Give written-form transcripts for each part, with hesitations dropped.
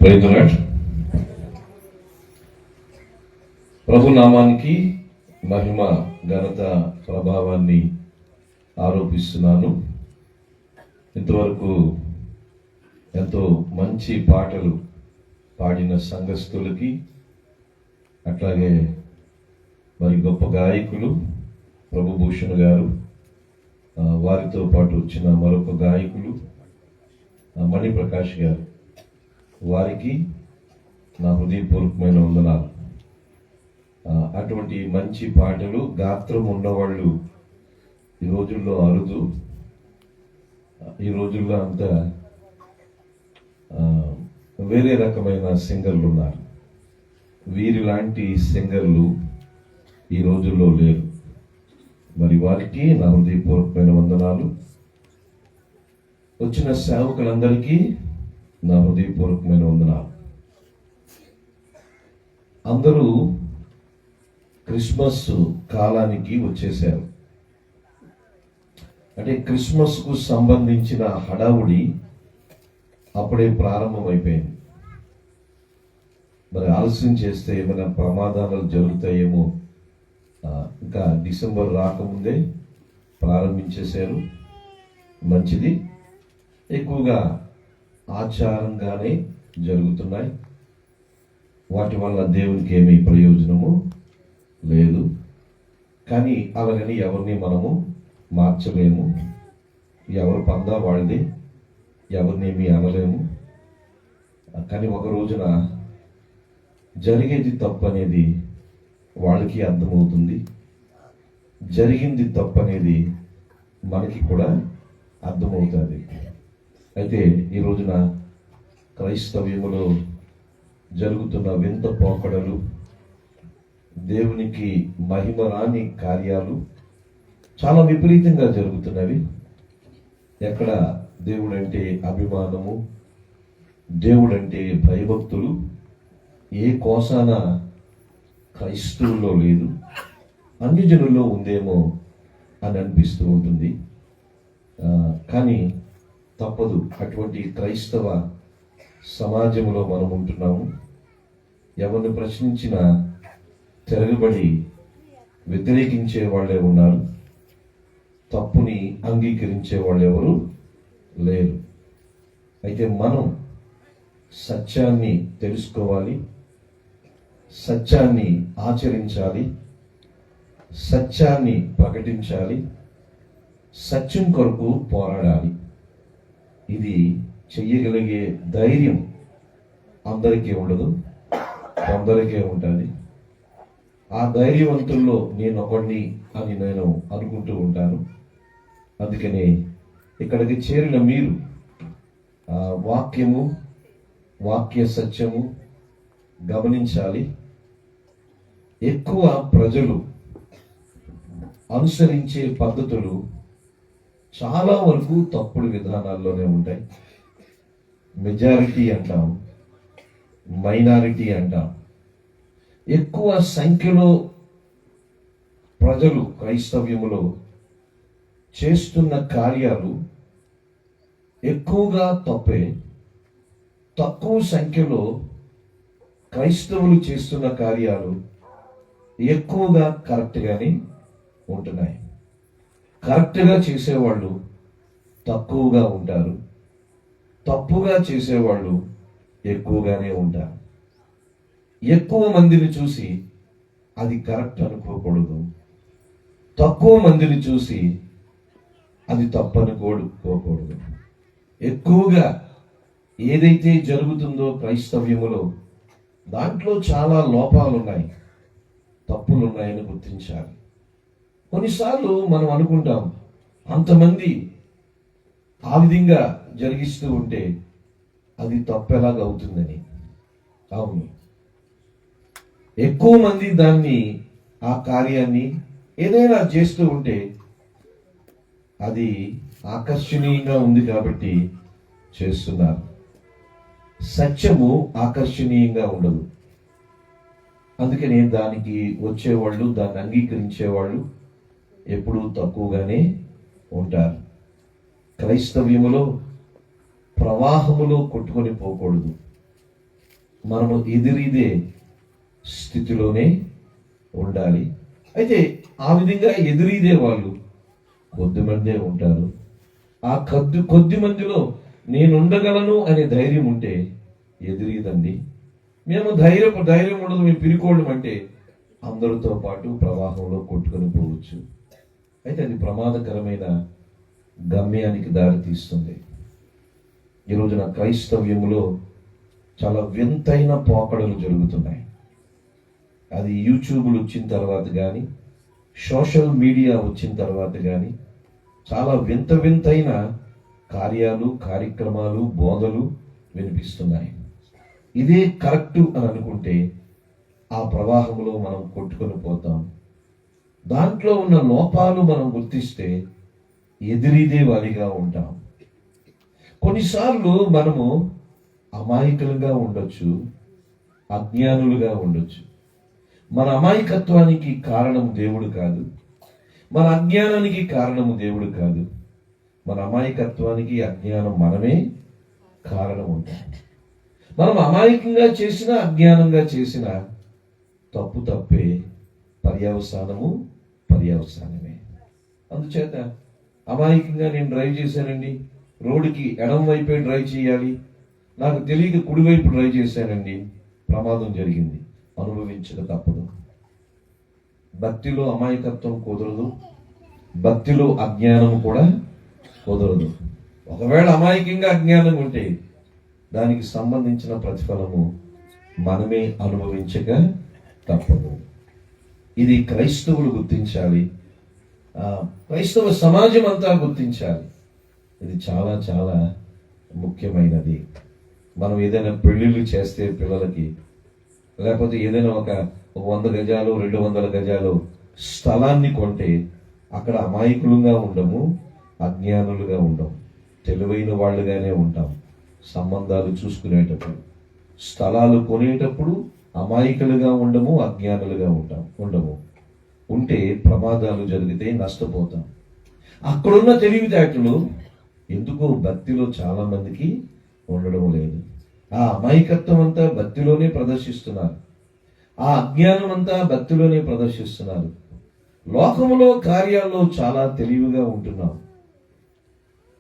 Praise the lord. ప్రభు నామానికి మహిమ, ఘనత, ప్రభావాన్ని ఆరోపిస్తున్నాను. ఇంతవరకు ఎంతో మంచి పాటలు పాడిన సంఘస్థులకి, అట్లాగే మరి గొప్ప గాయకులు ప్రభుభూషణ్ గారు, వారితో పాటు వచ్చిన మరొక గాయకులు మణిప్రకాష్ గారు, వారికి నా హృదయపూర్వకమైన వందనాలు. అటువంటి మంచి పాటలు, గాత్రం ఉన్నవాళ్ళు ఈ రోజుల్లో అరుదు. ఈ రోజుల్లో అంతా వేరే రకమైన సింగర్లు ఉన్నారు. వీరి లాంటి సింగర్లు ఈ రోజుల్లో లేరు. మరి వారికి నా హృదయపూర్వకమైన వందనాలు. వచ్చిన సేవకులందరికీ నా హృదయపూర్వకమైన వందనాలు. అందరూ క్రిస్మస్ కాలానికి వచ్చేసారు. అంటే క్రిస్మస్ కు సంబంధించిన హడావుడి అప్పుడే ప్రారంభమైపోయింది. మరి ఆలస్యం చేస్తే ఏమైనా ప్రమాదాలు జరుగుతాయేమో, ఇంకా డిసెంబర్ రాకముందే ప్రారంభించేశారు. మంచిది. ఎక్కువగా ఆచారంగానే జరుగుతున్నాయి. వాటి వల్ల దేవునికి ఏమీ ప్రయోజనము లేదు. కానీ అలాగని ఎవరిని మనము మార్చలేము. ఎవరు పందా వాళ్ళది, ఎవరినేమి అనలేము. కానీ ఒక రోజున జరిగేది తప్పు అనేది వాళ్ళకి అర్థమవుతుంది, జరిగింది తప్పు అనేది మనకి కూడా అర్థమవుతుంది. అయితే ఈ రోజున క్రైస్తవ్యములో జరుగుతున్న వింత పోకడలు, దేవునికి మహిమ రాని కార్యాలు చాలా విపరీతంగా జరుగుతున్నవి. ఎక్కడ దేవుడంటే అభిమానము, దేవుడంటే భయభక్తులు ఏ కోసాన క్రైస్తవుల్లో లేదు, అన్ని జనుల్లో ఉందేమో అని అనిపిస్తూ ఉంటుంది. కానీ తప్పదు. అటువంటి క్రైస్తవ సమాజంలో మనం ఉంటున్నాము. ఎవరిని ప్రశ్నించినా తిరగబడి వ్యతిరేకించే వాళ్ళే ఉన్నారు. తప్పుని అంగీకరించే వాళ్ళు ఎవరు లేరు. అయితే మనం సత్యాన్ని తెలుసుకోవాలి, సత్యాన్ని ఆచరించాలి, సత్యాన్ని ప్రకటించాలి, సత్యం కొరకు పోరాడాలి. ఇది చెయ్యగలిగే ధైర్యం అందరికీ ఉండదు, కొందరికే ఉంటుంది. ఆ ధైర్యవంతుల్లో నేను ఒకడిని అని నేను అనుకుంటూ ఉంటాను. అందుకనే ఇక్కడికి చేరిన మీరు వాక్యము, వాక్య సత్యము గమనించాలి. ఎక్కువ ప్రజలు అనుసరించే పద్ధతులు చాలా వరకు తప్పుడు విధానాల్లోనే ఉంటాయి. మెజారిటీ అంటాం, మైనారిటీ అంటాం. ఎక్కువ సంఖ్యలో ప్రజలు క్రైస్తవ్యములో చేస్తున్న కార్యాలు ఎక్కువగా తప్పే. తక్కువ సంఖ్యలో క్రైస్తవులు చేస్తున్న కార్యాలు ఎక్కువగా కరెక్ట్గానే ఉంటున్నాయి. కరెక్ట్గా చేసేవాళ్ళు తక్కువగా ఉంటారు, తప్పుగా చేసేవాళ్ళు ఎక్కువగానే ఉంటారు. ఎక్కువ మందిని చూసి అది కరెక్ట్ అనుకోకూడదు, తక్కువ మందిని చూసి అది తప్పు అనుకోకూడదు. ఎక్కువగా ఏదైతే జరుగుతుందో క్రైస్తవ్యములో దాంట్లో చాలా లోపాలు ఉన్నాయి, తప్పులు ఉన్నాయని గుర్తించాలి. కొన్నిసార్లు మనం అనుకుంటాం, అంతమంది ఆ విధంగా జరిగిస్తూ ఉంటే అది తప్పెలాగా అవుతుందని. అవును, ఎక్కువ మంది దాన్ని, ఆ కార్యాన్ని ఏదైనా చేస్తూ ఉంటే అది ఆకర్షణీయంగా ఉంది కాబట్టి చేస్తున్నారు. సత్యము ఆకర్షణీయంగా ఉండదు. అందుకని దానికి వచ్చేవాళ్ళు, దాన్ని అంగీకరించేవాళ్ళు ఎప్పుడూ తక్కువగానే ఉంటారు. క్రైస్తవ్యములో ప్రవాహములో కొట్టుకొని పోకూడదు. మనము ఎదిరిదే స్థితిలోనే ఉండాలి. అయితే ఆ విధంగా ఎదురీదే వాళ్ళు కొద్దిమందే ఉంటారు. ఆ కొద్ది మందిలో నేను ఉండగలను అనే ధైర్యం ఉంటే ఎదురీదండి. మేము ధైర్యం ఉండదు, మేము పిరికోవడం అంటే అందరితో పాటు ప్రవాహంలో కొట్టుకొని పోవచ్చు. అయితే అది ప్రమాదకరమైన గమ్యానికి దారి తీస్తుంది. ఈ రోజున క్రైస్తవ్యములో చాలా వింతైన పోకడలు జరుగుతున్నాయి. అది యూట్యూబ్లు వచ్చిన తర్వాత కానీ, సోషల్ మీడియా వచ్చిన తర్వాత కానీ చాలా వింతైన కార్యాలు, కార్యక్రమాలు, బోధలు వినిపిస్తున్నాయి. ఇదే కరెక్టు అని అనుకుంటే ఆ ప్రవాహంలో మనం కొట్టుకొని పోతాం. దాంట్లో ఉన్న లోపాలు మనం గుర్తిస్తే ఎదిరిదే వారిగా ఉంటాం. కొన్నిసార్లు మనము అమాయకులుగా ఉండొచ్చు, అజ్ఞానులుగా ఉండొచ్చు. మన అమాయకత్వానికి కారణం దేవుడు కాదు, మన అజ్ఞానానికి కారణము దేవుడు కాదు. మన అమాయకత్వానికి, అజ్ఞానం మనమే కారణం ఉంటాం. మనం అమాయకంగా చేసినా, అజ్ఞానంగా చేసినా తప్పే, పర్యవసానమే. అందుచేత అమాయకంగా నేను డ్రైవ్ చేశానండి, రోడ్డుకి ఎడం వైపే డ్రైవ్ చేయాలి, నాకు తెలియక కుడివైపు డ్రైవ్ చేశానండి, ప్రమాదం జరిగింది, అనుభవించక తప్పదు. భక్తిలో అమాయకత్వం కుదరదు, భక్తిలో అజ్ఞానం కూడా కుదరదు. ఒకవేళ అమాయకంగా అజ్ఞానం ఉంటే దానికి సంబంధించిన ప్రతిఫలము మనమే అనుభవించక తప్పదు. ఇది క్రైస్తవులు గుర్తించాలి, క్రైస్తవ సమాజం అంతా గుర్తించాలి. ఇది చాలా చాలా ముఖ్యమైనది. మనం ఏదైనా పెళ్లిళ్ళు చేస్తే పిల్లలకి, లేకపోతే ఏదైనా ఒక 100 గజాలు 200 గజాలు స్థలాన్ని కొంటే అక్కడ అమాయకులుగా ఉండము, అజ్ఞానులుగా ఉండము, తెలివైన వాళ్ళుగానే ఉంటాం. సంబంధాలు చూసుకునేటప్పుడు, స్థలాలు కొనేటప్పుడు అమాయకులుగా ఉండము, అజ్ఞానులుగా ఉండము. ఉంటే ప్రమాదాలు జరిగితే నష్టపోతాం. అక్కడున్న తెలివితేటలు ఎందుకో భక్తిలో చాలా మందికి ఉండడం లేదు. ఆ అమాయకత్వం అంతా భక్తిలోనే ప్రదర్శిస్తున్నారు, ఆ అజ్ఞానం అంతా భక్తిలోనే ప్రదర్శిస్తున్నారు. లోకములో కార్యాల్లో చాలా తెలివిగా ఉంటున్నాం,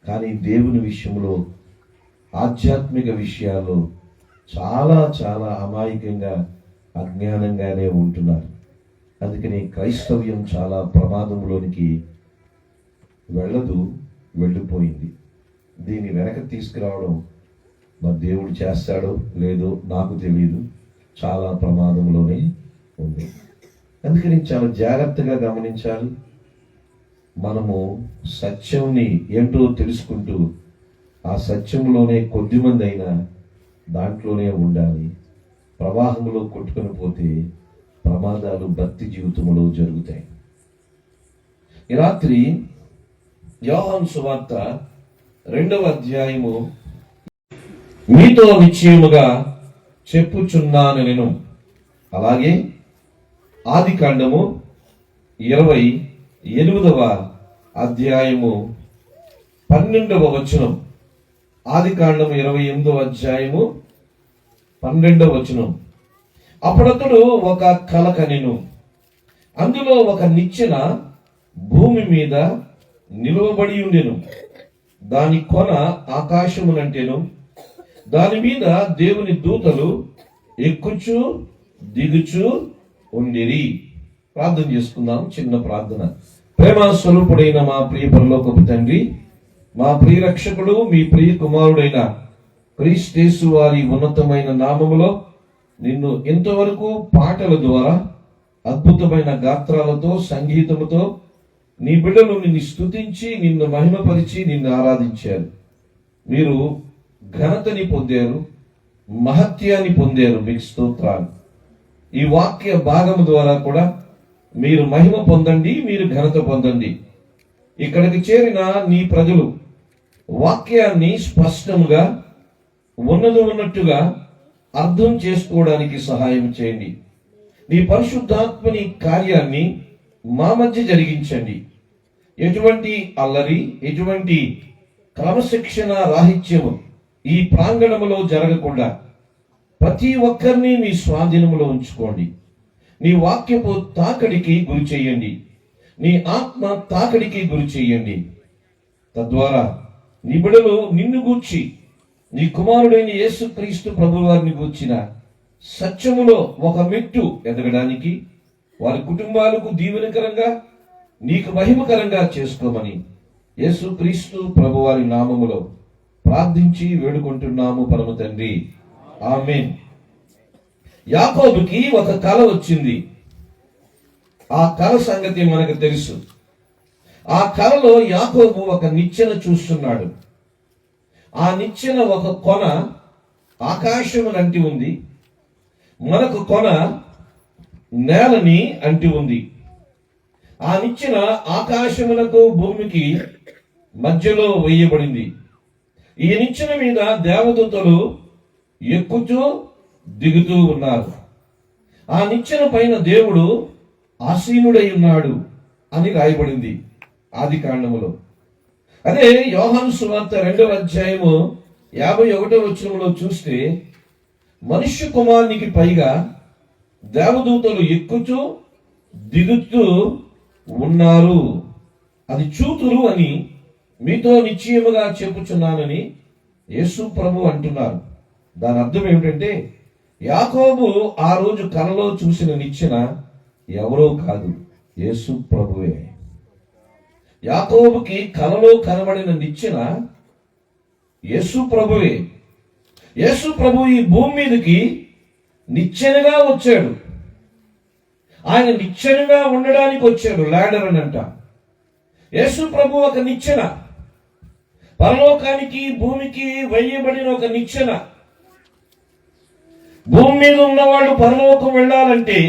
కానీ దేవుని విషయంలో, ఆధ్యాత్మిక విషయాల్లో చాలా చాలా అమాయకంగా, అజ్ఞానంగానే ఉంటున్నారు. అందుకని క్రైస్తవ్యం చాలా ప్రమాదంలోనికి వెళ్ళిపోయింది. దీన్ని వెనక తీసుకురావడం మరి దేవుడు చేస్తాడో లేదో నాకు తెలియదు, చాలా ప్రమాదంలోనే ఉంది. అందుకని చాలా జాగ్రత్తగా గమనించాలి. మనము సత్యంని ఏంటో తెలుసుకుంటూ ఆ సత్యంలోనే కొద్దిమంది అయినా దాంట్లోనే ఉండాలి. ప్రవాహంలో కొట్టుకొని పోతే ప్రమాదాలు భక్తి జీవితంలో జరుగుతాయి. ఈ రాత్రి యోహాను సువార్త 2వ అధ్యాయము మీతో నిశ్చయముగా చెప్పుచున్నాను నేను. అలాగే ఆదికాండము 28వ అధ్యాయము 12వ వచనం. ఆదికాండము 28వ అధ్యాయము 12వ వచనం. అప్పుడతడు ఒక కల కనెను, అందులో ఒక నిచ్చెన భూమి మీద నిలువబడి ఉండెను, దాని కొన ఆకాశమునంటెను, దాని మీద దేవుని దూతలు ఎక్కుచు దిగుచు ఉండిరి. ప్రార్థన చేసుకుందాం. చిన్న ప్రార్థన. ప్రేమ స్వరూపుడైన మా ప్రియ పరలోకపు తండ్రి, మా ప్రియ రక్షకుడు, మీ ప్రియ కుమారుడైన క్రీస్తు వారి ఉన్నతమైన నామములో నిన్ను ఇంతవరకు పాటల ద్వారా, అద్భుతమైన గాత్రాలతో, సంగీతముతో నీ బిడ్డలు నిన్ను స్తుతించి, నిన్ను మహిమపరిచి, నిన్ను ఆరాధించారు. మీరు ఘనతని పొందారు, మహత్యాన్ని పొందారు. మీకు స్తోత్రాలు. ఈ వాక్య భాగము ద్వారా కూడా మీరు మహిమ పొందండి, మీరు ఘనత పొందండి. ఇక్కడికి చేరిన నీ ప్రజలు వాక్యాన్ని స్పష్టంగా ఉన్నట్టుగా అర్థం చేసుకోవడానికి సహాయం చేయండి. నీ పరిశుద్ధాత్మని కార్యాన్ని మా మధ్య జరిగించండి. ఎటువంటి అల్లరి, ఎటువంటి క్రమశిక్షణ రాహిత్యము ఈ ప్రాంగణములో జరగకుండా ప్రతి ఒక్కరిని మీ స్వాధీనంలో ఉంచుకోండి. నీ వాక్యపు తాకడికి గురి చేయండి. నీ ఆత్మ తాకడికి గురి చేయండి. తద్వారా నీ బిడ్డలు నిన్ను గూర్చి, నీ కుమారుడైన యేసుక్రీస్తు ప్రభు వారిని గూర్చిన సత్యములో ఒక మెట్టు ఎదగడానికి, వారి కుటుంబాలకు దీవెనకరంగా, నీకు మహిమకరంగా చేసుకోమని యేసుక్రీస్తు ప్రభు వారి నామములో ప్రార్థించి వేడుకుంటున్నాము పరమ తండ్రి, ఆమేన్. యాకోబుకి ఒక కల వచ్చింది. ఆ కల సంగతి మనకు తెలుసు. ఆ కలలో యాకోబు ఒక నిచ్చెన చూస్తున్నాడు. ఆ నిచ్చెన ఒక కొన ఆకాశమును అంటి ఉంది, మనకు కొన నేలని అంటి ఉంది. ఆ నిచ్చెన ఆకాశములకు భూమికి మధ్యలో వేయబడింది. ఈ నిచ్చెన మీద దేవదూతలు ఎక్కుతూ దిగుతూ ఉన్నారు. ఆ నిచ్చెన పైన దేవుడు ఆసీనుడై ఉన్నాడు అని రాయబడింది ఆది కాండములో. అదే యోహాను సువార్త 2వ అధ్యాయము 51వ వచనంలో చూస్తే, మనుష్య కుమారునికి పైగా దేవదూతలు ఎక్కుతూ దిగుతూ ఉన్నారు, అది చూతురు అని మీతో నిశ్చయముగా చెప్పుచున్నానని యేసు ప్రభు అంటున్నారు. దాని అర్థం ఏమిటంటే, యాకోబు ఆ రోజు కలలో చూసిన నిచ్చెన ఎవరో కాదు, యేసు ప్రభువే. యాకోబుకి కలలో కనబడిన నిచ్చెన యేసు ప్రభువే. యేసు ప్రభు ఈ భూమి మీదకి నిచ్చెనగా వచ్చాడు. ఆయన నిచ్చెనగా ఉండడానికి వచ్చాడు. లాడర్ అని అంట. యేసు ప్రభు ఒక నిచ్చెన, పరలోకానికి భూమికి వేయబడిన ఒక నిచ్చెన. భూమి మీద ఉన్నవాళ్ళు పరలోకం వెళ్ళాలంటే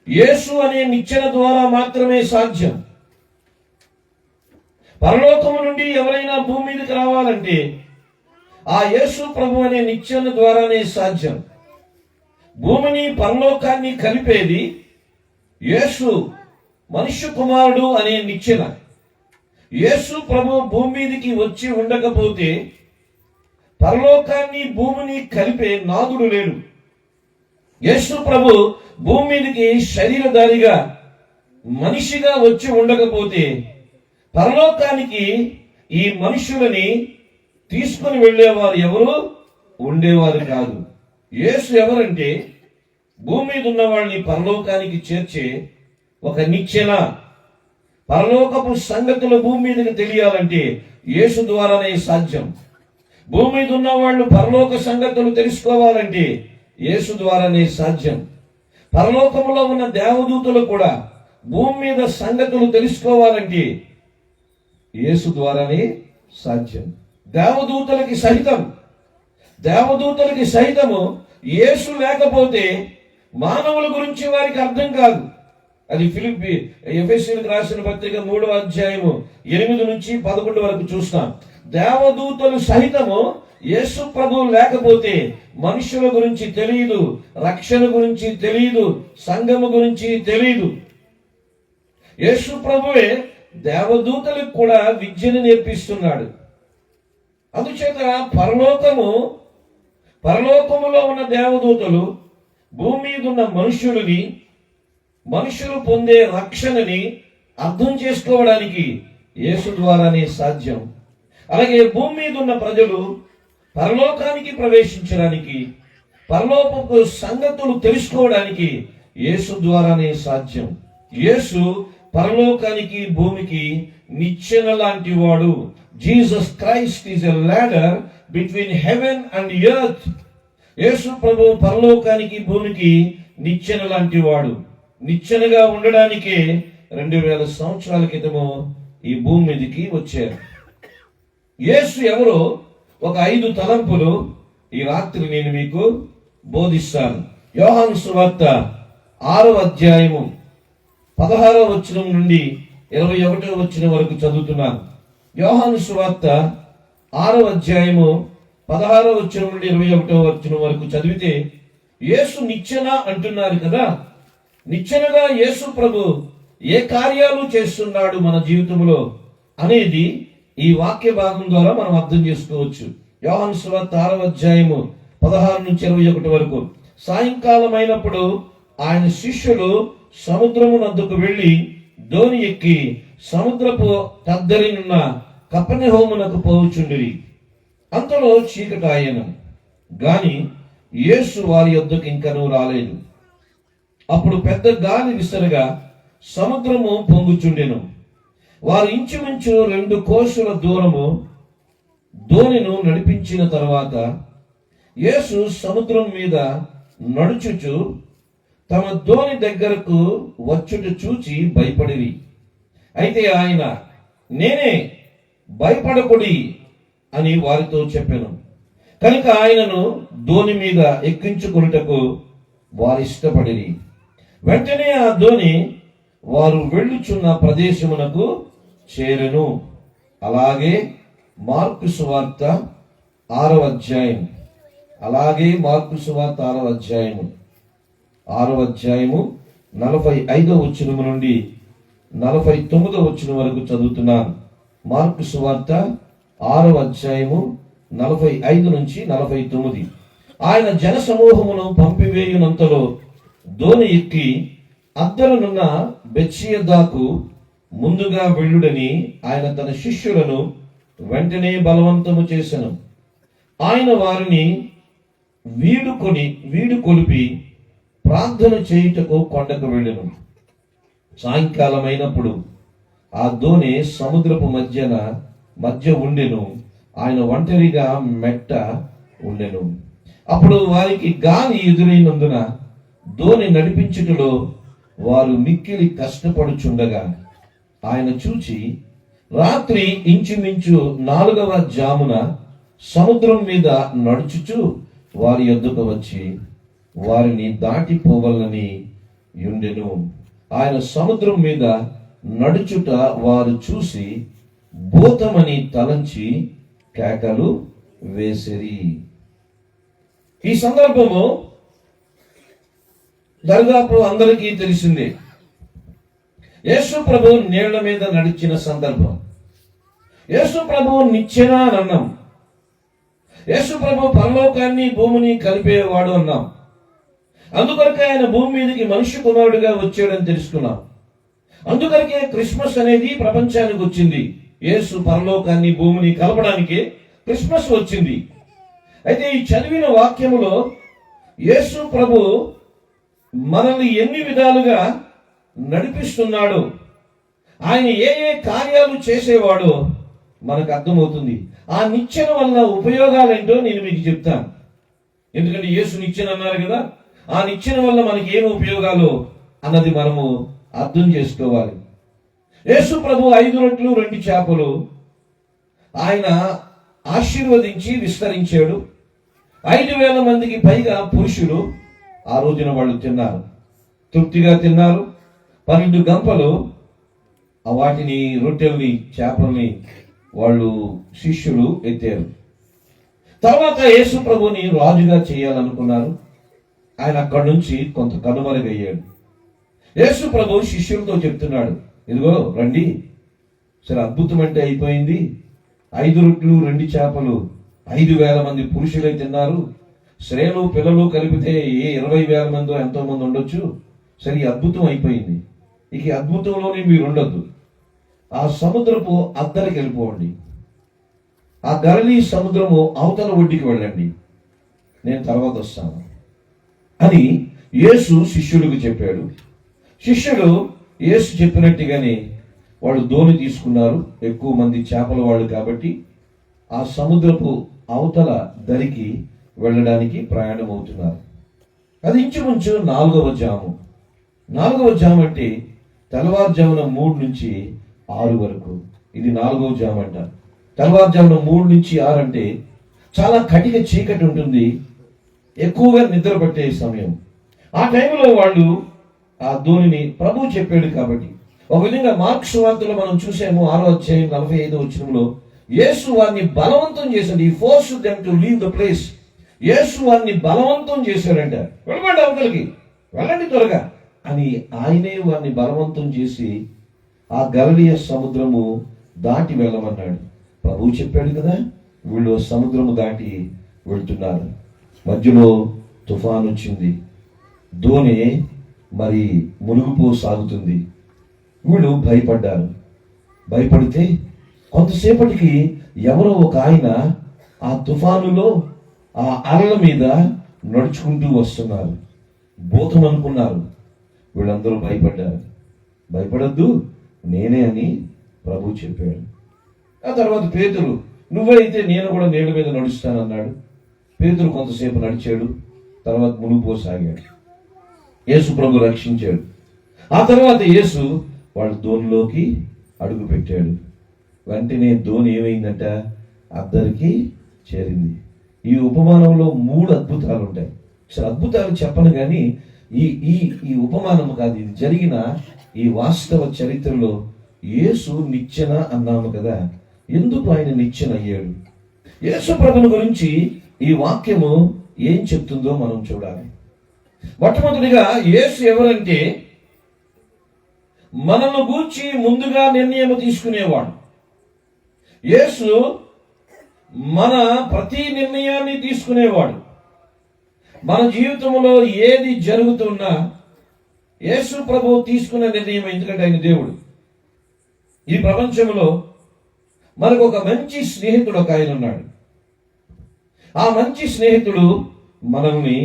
యేసు అనే నిచ్చెన ద్వారా మాత్రమే సాధ్యం. పరలోకము నుండి ఎవరైనా భూమి మీదకి రావాలంటే ఆ యేసు ప్రభు అనే నిచ్చెన ద్వారానే సాధ్యం. భూమిని పరలోకాన్ని కలిపేది యేసు మనుష్య కుమారుడు అనే నిచ్చెన. యేసు ప్రభు భూమి మీదకి వచ్చి ఉండకపోతే పరలోకాన్ని భూమిని కలిపే నాదుడు లేడు. యేసు ప్రభు భూమి మీదకి శరీరధారిగా మనిషిగా వచ్చి ఉండకపోతే పరలోకానికి ఈ మనుషులని తీసుకుని వెళ్ళేవారు ఎవరు ఉండేవారు కాదు. యేసు ఎవరంటే భూమి మీద ఉన్న వాళ్ళని పరలోకానికి చేర్చే ఒక నిచ్చెన. పరలోకపు సంగతులు భూమి మీదకి తెలియాలంటే యేసు ద్వారానే సాధ్యం. భూమి మీద ఉన్న వాళ్ళు పరలోక సంగతులు తెలుసుకోవాలంటే యేసు ద్వారానే సాధ్యం. పరలోకములో ఉన్న దేవదూతలు కూడా భూమి మీద సంగతులు తెలుసుకోవాలంటే యేసు ద్వారానే సాధ్యం. దేవదూతలకి సహితము యేసు లేకపోతే మానవుల గురించి వారికి అర్థం కాదు. అది ఎఫెసీయులకు రాసిన పత్రిక 3వ అధ్యాయము 8 నుంచి 11 వరకు చూస్తాం. దేవదూతలు సహితము యేసు ప్రభు లేకపోతే మనుషుల గురించి తెలియదు, రక్షణ గురించి తెలియదు, సంఘము గురించి తెలియదు. యేసు ప్రభువే దేవదూతలకు కూడా విద్యను నేర్పిస్తున్నాడు. అందుచేత పరలోకములో ఉన్న దేవదూతలు భూమి మీద ఉన్న మనుషులు పొందే రక్షణని అర్థం చేసుకోవడానికి యేసు ద్వారానే సాధ్యం. అలాగే భూమి మీద ఉన్న ప్రజలు పరలోకానికి ప్రవేశించడానికి, పరలోకపు సంగతులు తెలుసుకోవడానికి యేసు ద్వారానే సాధ్యం. యేసు పరలోకానికి భూమికి నిచ్చెన లాంటి వాడు. Jesus Christ is a ladder between heaven and earth. Yesu ప్రభు పరలోకానికి భూమికి నిచ్చెన లాంటి వాడు. నిచ్చెనగా ఉండడానికే 2000 సంవత్సరాల క్రితము ఈ భూమి మీదకి వచ్చారు. యేసు ఎవరో ఒక 5 తలంపులు ఈ రాత్రి నేను మీకు బోధిస్తాను. యోహాను సువార్త 6వ అధ్యాయము 16వ వచనం నుండి 21వ వచనం వరకు చదువుతున్నాను. యోహాను సువార్త 6వ అధ్యాయము 16వ వచనం నుండి 21వ వచనం వరకు చదివితే, యేసు నిచ్చెన అంటున్నారు కదా. నిచ్చెనగా యేసు ప్రభు ఏ కార్యాలు చేస్తున్నాడు మన జీవితంలో అనేది ఈ వాక్య భాగం ద్వారా మనం అర్థం చేసుకోవచ్చు. యోహాను సువార్త 6వ అధ్యాయము 16 నుంచి 21 వరకు. సాయంకాలం అయినప్పుడు ఆయన శిష్యులు సముద్రము నద్దుకు వెళ్లి దోణి ఎక్కి సముద్రపు తద్దరినున్న కపెర్నహూమునకు పోవుచుండిరి. అంతలో చీకటాయెను గాని యేసు వారి యొద్దకు ఇంకనూ రాలేదు. అప్పుడు పెద్ద గాలి విసరగా సముద్రము పొంగుచుండెను. వారు ఇంచుమించు 2 కోసుల దూరము దోణిను నడిపించిన తర్వాత యేసు సముద్రం మీద నడుచుచు తమ దోణి దగ్గరకు వచ్చుట చూచి భయపడిరి. అయితే ఆయన, నేనే, భయపడకుడి అని వారితో చెప్పెను. కనుక ఆయనను దోణి మీద ఎక్కించుకొనుటకు వారు ఇష్టపడిరి. వెంటనే ఆ దోణి వారు వెళ్ళుచున్న ప్రదేశమునకు చేరెను. అలాగే మార్కు సువార్త 6వ అధ్యాయం 45వ వచనము నుండి 49వ వచనం వరకు చదువుతున్నాను. మార్కు సువార్త 6వ అధ్యాయము 45 నుంచి 49. ఆయన జన సమూహమును పంపివేయునంతలో దోణి ఎక్కి అద్దరనున్న బెత్షెదాకు ముందుగా వెళ్ళుడని ఆయన తన శిష్యులను వెంటనే బలవంతము చేసెను. ఆయన వారిని వీడుకొలిపి ప్రార్థన చేయుటకు కొండకు వెళ్ళెను. సాయంకాలం అయినప్పుడు ఆ దోణి సముద్రపు మధ్య ఉండెను. ఆయన ఒంటరిగా మెట్ట ఉండెను. అప్పుడు వారికి గాలి ఎదురైనందున దోణి నడిపించుటలో వారు మిక్కిలి కష్టపడుచుండగా ఆయన చూచి రాత్రి ఇంచుమించు 4వ జామున సముద్రం మీద నడుచుచు వారి యొద్దకు వచ్చి వారిని దాటిపోవాలని యుండెను. ఆయన సముద్రం మీద నడుచుట వారు చూసి భూతమని తలంచి కేకలు వేసిరి. ఈ సందర్భము దాదాపు అందరికీ తెలిసిందే. యేసు ప్రభు నీళ్ల మీద నడిచిన సందర్భం. యేసు ప్రభు నిచ్చెన అని అన్నాం. యేసు ప్రభు పరలోకాన్ని భూమిని కలిపేవాడు అన్నాం. అందుకొరకే ఆయన భూమి మీదకి మనుష్య కుమారుడిగా వచ్చాడని తెలుసుకున్నాం. అందుకొరకే క్రిస్మస్ అనేది ప్రపంచానికి వచ్చింది. యేసు పరలోకాన్ని భూమిని కలపడానికి క్రిస్మస్ వచ్చింది. అయితే ఈ చదివిన వాక్యములో యేసు ప్రభు మనల్ని ఎన్ని విధాలుగా నడిపిస్తున్నాడు, ఆయన ఏ కార్యాలు చేసేవాడో మనకు అర్థమవుతుంది. ఆ నిచ్చెన వల్ల ఉపయోగాలు ఏంటో నేను మీకు చెప్తాను. ఎందుకంటే యేసు నిచ్చెన అన్నారు కదా, ఆ నిచ్చెన వల్ల మనకి ఏమి ఉపయోగాలు అన్నది మనము అర్థం చేసుకోవాలి. యేసు ప్రభు 5 రొట్టెలు 2 చేపలు ఆయన ఆశీర్వదించి విస్తరించాడు. 5,000 మందికి పైగా పురుషులు ఆ రోజున వాళ్ళు తిన్నారు, తృప్తిగా తిన్నారు. 12 గంపలు వాటిని రొట్టెల్ని చేపల్ని వాళ్ళు శిష్యులు ఎత్తారు. తర్వాత యేసు ప్రభుని రాజుగా చేయాలనుకున్నారు. ఆయన అక్కడి నుంచి కొంత కనుమరుగయ్యాడు. యేసు ప్రభు శిష్యులతో చెప్తున్నాడు, ఇదిగో రండి, సరే అద్భుతం అంటే అయిపోయింది. 5 రొట్టెలు 2 చేపలు 5,000 మంది పురుషులై తిన్నారు. స్త్రీలు పిల్లలు కలిపితే 20,000 మందో ఎంతో మంది ఉండొచ్చు. సరే అద్భుతం అయిపోయింది. ఇక అద్భుతంలోనే మీరు ఉండొద్దు, ఆ సముద్రపు అద్దరికి వెళ్ళిపోండి, ఆ గలిలీ సముద్రము అవతల ఒడ్డుకి వెళ్ళండి, నేను తర్వాత వస్తాను అని యేసు శిష్యులకు చెప్పాడు. శిష్యులు యేసు చెప్పినట్టుగానే వాళ్ళు దోణి తీసుకున్నారు. ఎక్కువ మంది చేపల వాళ్ళు కాబట్టి ఆ సముద్రపు అవతల దరికి వెళ్ళడానికి ప్రయాణం అవుతున్నారు. అది ఇంచుమించు 4వ జాము. 4వ జాము అంటే తెల్లవారుజామున 3 నుంచి 6 వరకు. ఇది 4వ జాము అంట. తెల్లవారుజామున 3 నుంచి 6 అంటే చాలా కటిక చీకటి ఉంటుంది, ఎక్కువగా నిద్ర పట్టే సమయం. ఆ టైంలో వాళ్ళు ఆ దోణిని ప్రభువు చెప్పాడు కాబట్టి, ఒక విధంగా మార్కు సువార్తలో మనం చూసాము 6వ అధ్యాయం 45వ వచనంలో యేసు వారిని బలవంతం చేశాడు. He force them to leave the place. Yesu వారిని బలవంతం చేశాడంట, వెళ్ళండి అవతలకి, వెళ్ళండి త్వరగా అని ఆయనే వారిని బలవంతం చేసి ఆ గలిలయ సముద్రము దాటి వెళ్ళమన్నాడు. ప్రభువు చెప్పాడు కదా, వీళ్ళు సముద్రము దాటి వెళ్తున్నారు. మధ్యలో తుఫాన్ వచ్చింది, దోణి మరి మునుగుపో సాగుతుంది. వీళ్ళు భయపడ్డారు. భయపడితే కొంతసేపటికి ఎవరో ఒక ఆయన ఆ తుఫానులో ఆ అలల మీద నడుచుకుంటూ వస్తున్నారు. భూతం అనుకున్నారు. వీళ్ళందరూ భయపడ్డారు. భయపడద్దు, నేనే అని ప్రభు చెప్పాడు. ఆ తర్వాత పేతురు, నువ్వైతే నేను కూడా నీళ్ళ మీద నడుస్తానన్నాడు. పేతురు కొంతసేపు నడిచాడు, తర్వాత మునిగిపోసాగాడు. యేసు ప్రభు రక్షించాడు. ఆ తర్వాత యేసు వాళ్ళ దోణిలోకి అడుగు పెట్టాడు. వెంటనే దోణి ఏమైందంట, అద్దరికి చేరింది. ఈ ఉపమానంలో 3 అద్భుతాలు ఉంటాయి. అసలు అద్భుతాలు చెప్పను కానీ ఈ ఈ ఈ ఉపమానం కాదు, ఇది జరిగిన ఈ వాస్తవ చరిత్రలో యేసు నిచ్చెన అన్నాము కదా. ఎందుకు ఆయన నిచ్చెన అయ్యాడు? యేసు ప్రభుని గురించి ఈ వాక్యము ఏం చెప్తుందో మనం చూడాలి. మొట్టమొదటిగా యేసు ఎవరంటే మనల్ని గూర్చి ముందుగా నిర్ణయం తీసుకునేవాడు. యేసు మన ప్రతి నిర్ణయాన్ని తీసుకునేవాడు. మన జీవితంలో ఏది జరుగుతున్నా యేసు ప్రభువు తీసుకునే నిర్ణయం. ఎందుకంటే ఆయన దేవుడు. ఈ ప్రపంచంలో మనకు ఒక మంచి స్నేహితుడు ఒక ఆయన ఉన్నాడు. ఆ మంచి స్నేహితుడు మనల్ని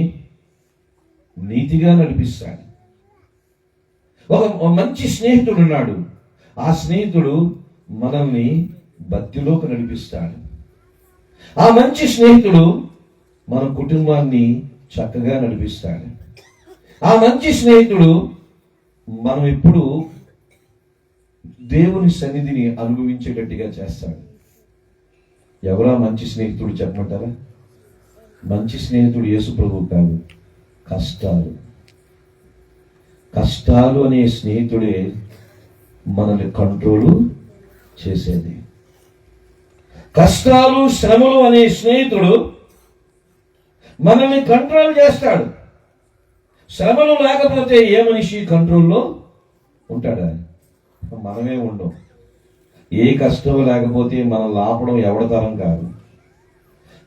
నీతిగా నడిపిస్తాడు. ఒక మంచి స్నేహితుడు ఉన్నాడు. ఆ స్నేహితుడు మనల్ని భక్తిలోకి నడిపిస్తాడు. ఆ మంచి స్నేహితుడు మన కుటుంబాన్ని చక్కగా నడిపిస్తాడు. ఆ మంచి స్నేహితుడు మనం ఎప్పుడు దేవుని సన్నిధిని అనుభవించేటట్టుగా చేస్తాడు. ఎవరా మంచి స్నేహితుడు చెప్పమంటారా? మంచి స్నేహితుడు యేసు ప్రభువు కాదు, కష్టాలు అనే స్నేహితుడే మనల్ని కంట్రోలు చేసేది. కష్టాలు శ్రమలు అనే స్నేహితుడు మనల్ని కంట్రోల్ చేస్తాడు. శ్రమలు లేకపోతే ఏ మనిషి కంట్రోల్లో ఉంటాడా? మనమే ఉండం. ఏ కష్టం లేకపోతే మనం లాపడం ఎవడతరం కాదు.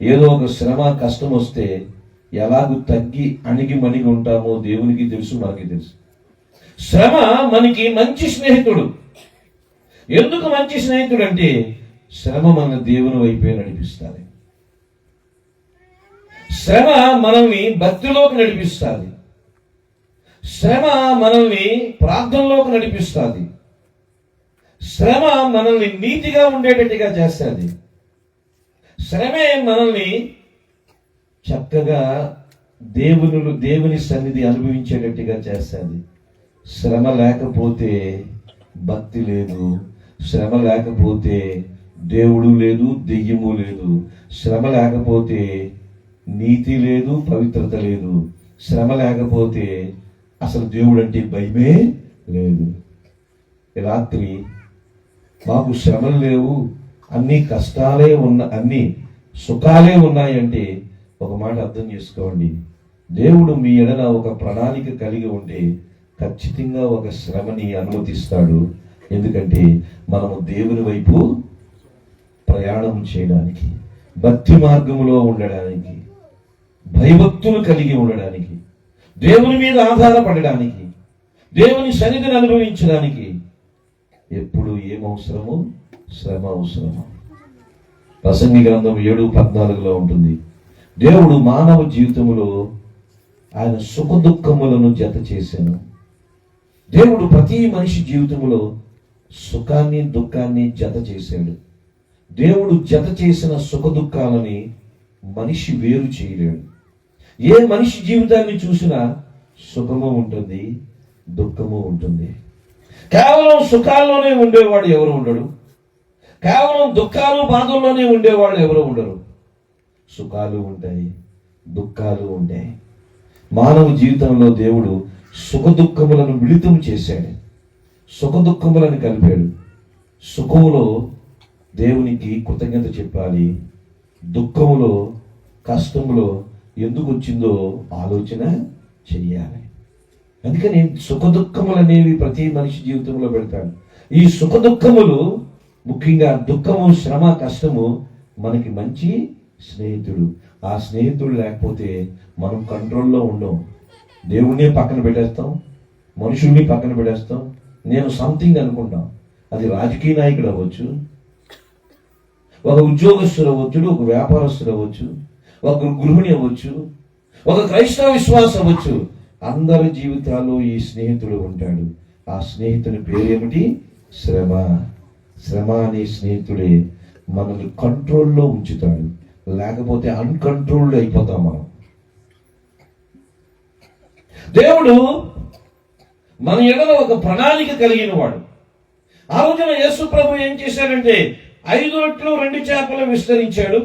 ఏదో ఒక శ్రమ కష్టం వస్తే ఎలాగూ తగ్గి అణిగి మణిగి ఉంటామో దేవునికి తెలుసు, మనకి తెలుసు. శ్రమ మనకి మంచి స్నేహితుడు. ఎందుకు మంచి స్నేహితుడు అంటే శ్రమ మన దేవుని వైపే నడిపిస్తుంది. శ్రమ మనల్ని భక్తిలోకి నడిపిస్తుంది. శ్రమ మనల్ని ప్రార్థనలోకి నడిపిస్తుంది. శ్రమ మనల్ని నీతిగా ఉండేటట్టుగా చేస్తుంది. శ్రమే మనల్ని చక్కగా దేవుని సన్నిధి అనుభవించేటట్టుగా చేస్తుంది. శ్రమ లేకపోతే భక్తి లేదు. శ్రమ లేకపోతే దేవుడు లేదు, దెయ్యము లేదు. శ్రమ లేకపోతే నీతి లేదు, పవిత్రత లేదు. శ్రమ లేకపోతే అసలు దేవుడు అంటే భయమే లేదు. రాత్రి మాకు శ్రమలు లేవు, అన్ని కష్టాలే అన్ని సుఖాలే ఉన్నాయంటే ఒక మాట అర్థం చేసుకోండి. దేవుడు మీ ఎడల ఒక ప్రణాళిక కలిగి ఉంటే ఖచ్చితంగా ఒక శ్రమని అనుమతిస్తాడు. ఎందుకంటే మనము దేవుని వైపు ప్రయాణం చేయడానికి, భక్తి మార్గంలో ఉండడానికి, భయభక్తులు కలిగి ఉండడానికి, దేవుని మీద ఆధారపడడానికి, దేవుని సన్నిధిని అనుభవించడానికి ఎప్పుడు ఏమవసరమో శ్రమ అవసరమో. ప్రసంగి గ్రంథం 7:14 ఉంటుంది. దేవుడు మానవ జీవితంలో ఆయన సుఖ దుఃఖములను జత చేశాను. దేవుడు ప్రతి మనిషి జీవితంలో సుఖాన్ని దుఃఖాన్ని జత చేశాడు. దేవుడు జత చేసిన సుఖ దుఃఖాలని మనిషి వేరు చేయలేడు. ఏ మనిషి జీవితాన్ని చూసినా సుఖము ఉంటుంది, దుఃఖము ఉంటుంది. కేవలం సుఖాల్లోనే ఉండేవాడు ఎవరు ఉండడు. కేవలం దుఃఖాలు బాధల్లోనే ఉండేవాళ్ళు ఎవరు ఉండరు. సుఖాలు ఉంటాయి, దుఃఖాలు ఉంటాయి. మానవ జీవితంలో దేవుడు సుఖ దుఃఖములను మిళితం చేశాడు. సుఖ దుఃఖములను కలిపాడు. సుఖములో దేవునికి కృతజ్ఞత చెప్పాలి. దుఃఖములో, కష్టములో ఎందుకు వచ్చిందో ఆలోచన చెయ్యాలి. అందుకని సుఖ దుఃఖములు అనేవి ప్రతి మనిషి జీవితంలో పెడతాడు. ఈ సుఖ దుఃఖములు ముఖ్యంగా దుఃఖము, శ్రమ, కష్టము మనకి మంచి స్నేహితుడు. ఆ స్నేహితుడు లేకపోతే మనం కంట్రోల్లో ఉండం. దేవుణ్ణి పక్కన పెట్టేస్తాం, మనుషుల్ని పక్కన పెట్టేస్తాం. నేను సంథింగ్ అనుకుంటాం. అది రాజకీయ నాయకుడు అవ్వచ్చు, ఒక ఉద్యోగస్తుడు అవ్వచ్చు, ఒక వ్యాపారస్తుడు అవ్వచ్చు, ఒక గృహిణి అవ్వచ్చు, ఒక క్రైస్తవ విశ్వాసం అవ్వచ్చు. అందరి జీవితాల్లో ఈ స్నేహితుడు ఉంటాడు. ఆ స్నేహితుని పేరేమిటి? శ్రమ. శ్రమ అనే స్నేహితుడే మనల్ని కంట్రోల్లో ఉంచుతాడు. లేకపోతే అన్కంట్రోల్డ్ అయిపోతాం మనం. దేవుడు మన ఎడల ఒక ప్రణాళిక కలిగిన వాడు. ఆ రోజున యేసు ప్రభు ఏం చేశాడంటే 5 రొట్టెలు 2 చేపలు విస్తరించాడు.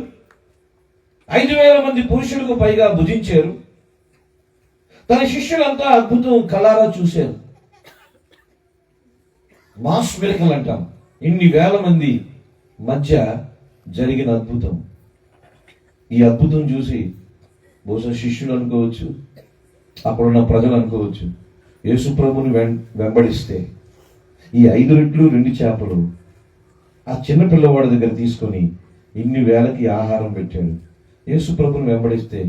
5,000 మంది పురుషులకు పైగా భుజించారు. తన శిష్యులంతా అద్భుతం కలారా చూశారు. మాస్ మిరకల్ అంటాం. ఇన్ని వేల మంది మధ్య జరిగిన అద్భుతం. ఈ అద్భుతం చూసి బహుశా శిష్యులు అనుకోవచ్చు, అక్కడున్న ప్రజలు అనుకోవచ్చు, యేసు ప్రభుని వెంబడిస్తే ఈ 5 రొట్టెలు 2 చేపలు ఆ చిన్న పిల్లవాడి దగ్గర తీసుకొని ఇన్ని వేలకి ఆహారం పెట్టాడు. యేసు ప్రభుని వెంబడిస్తే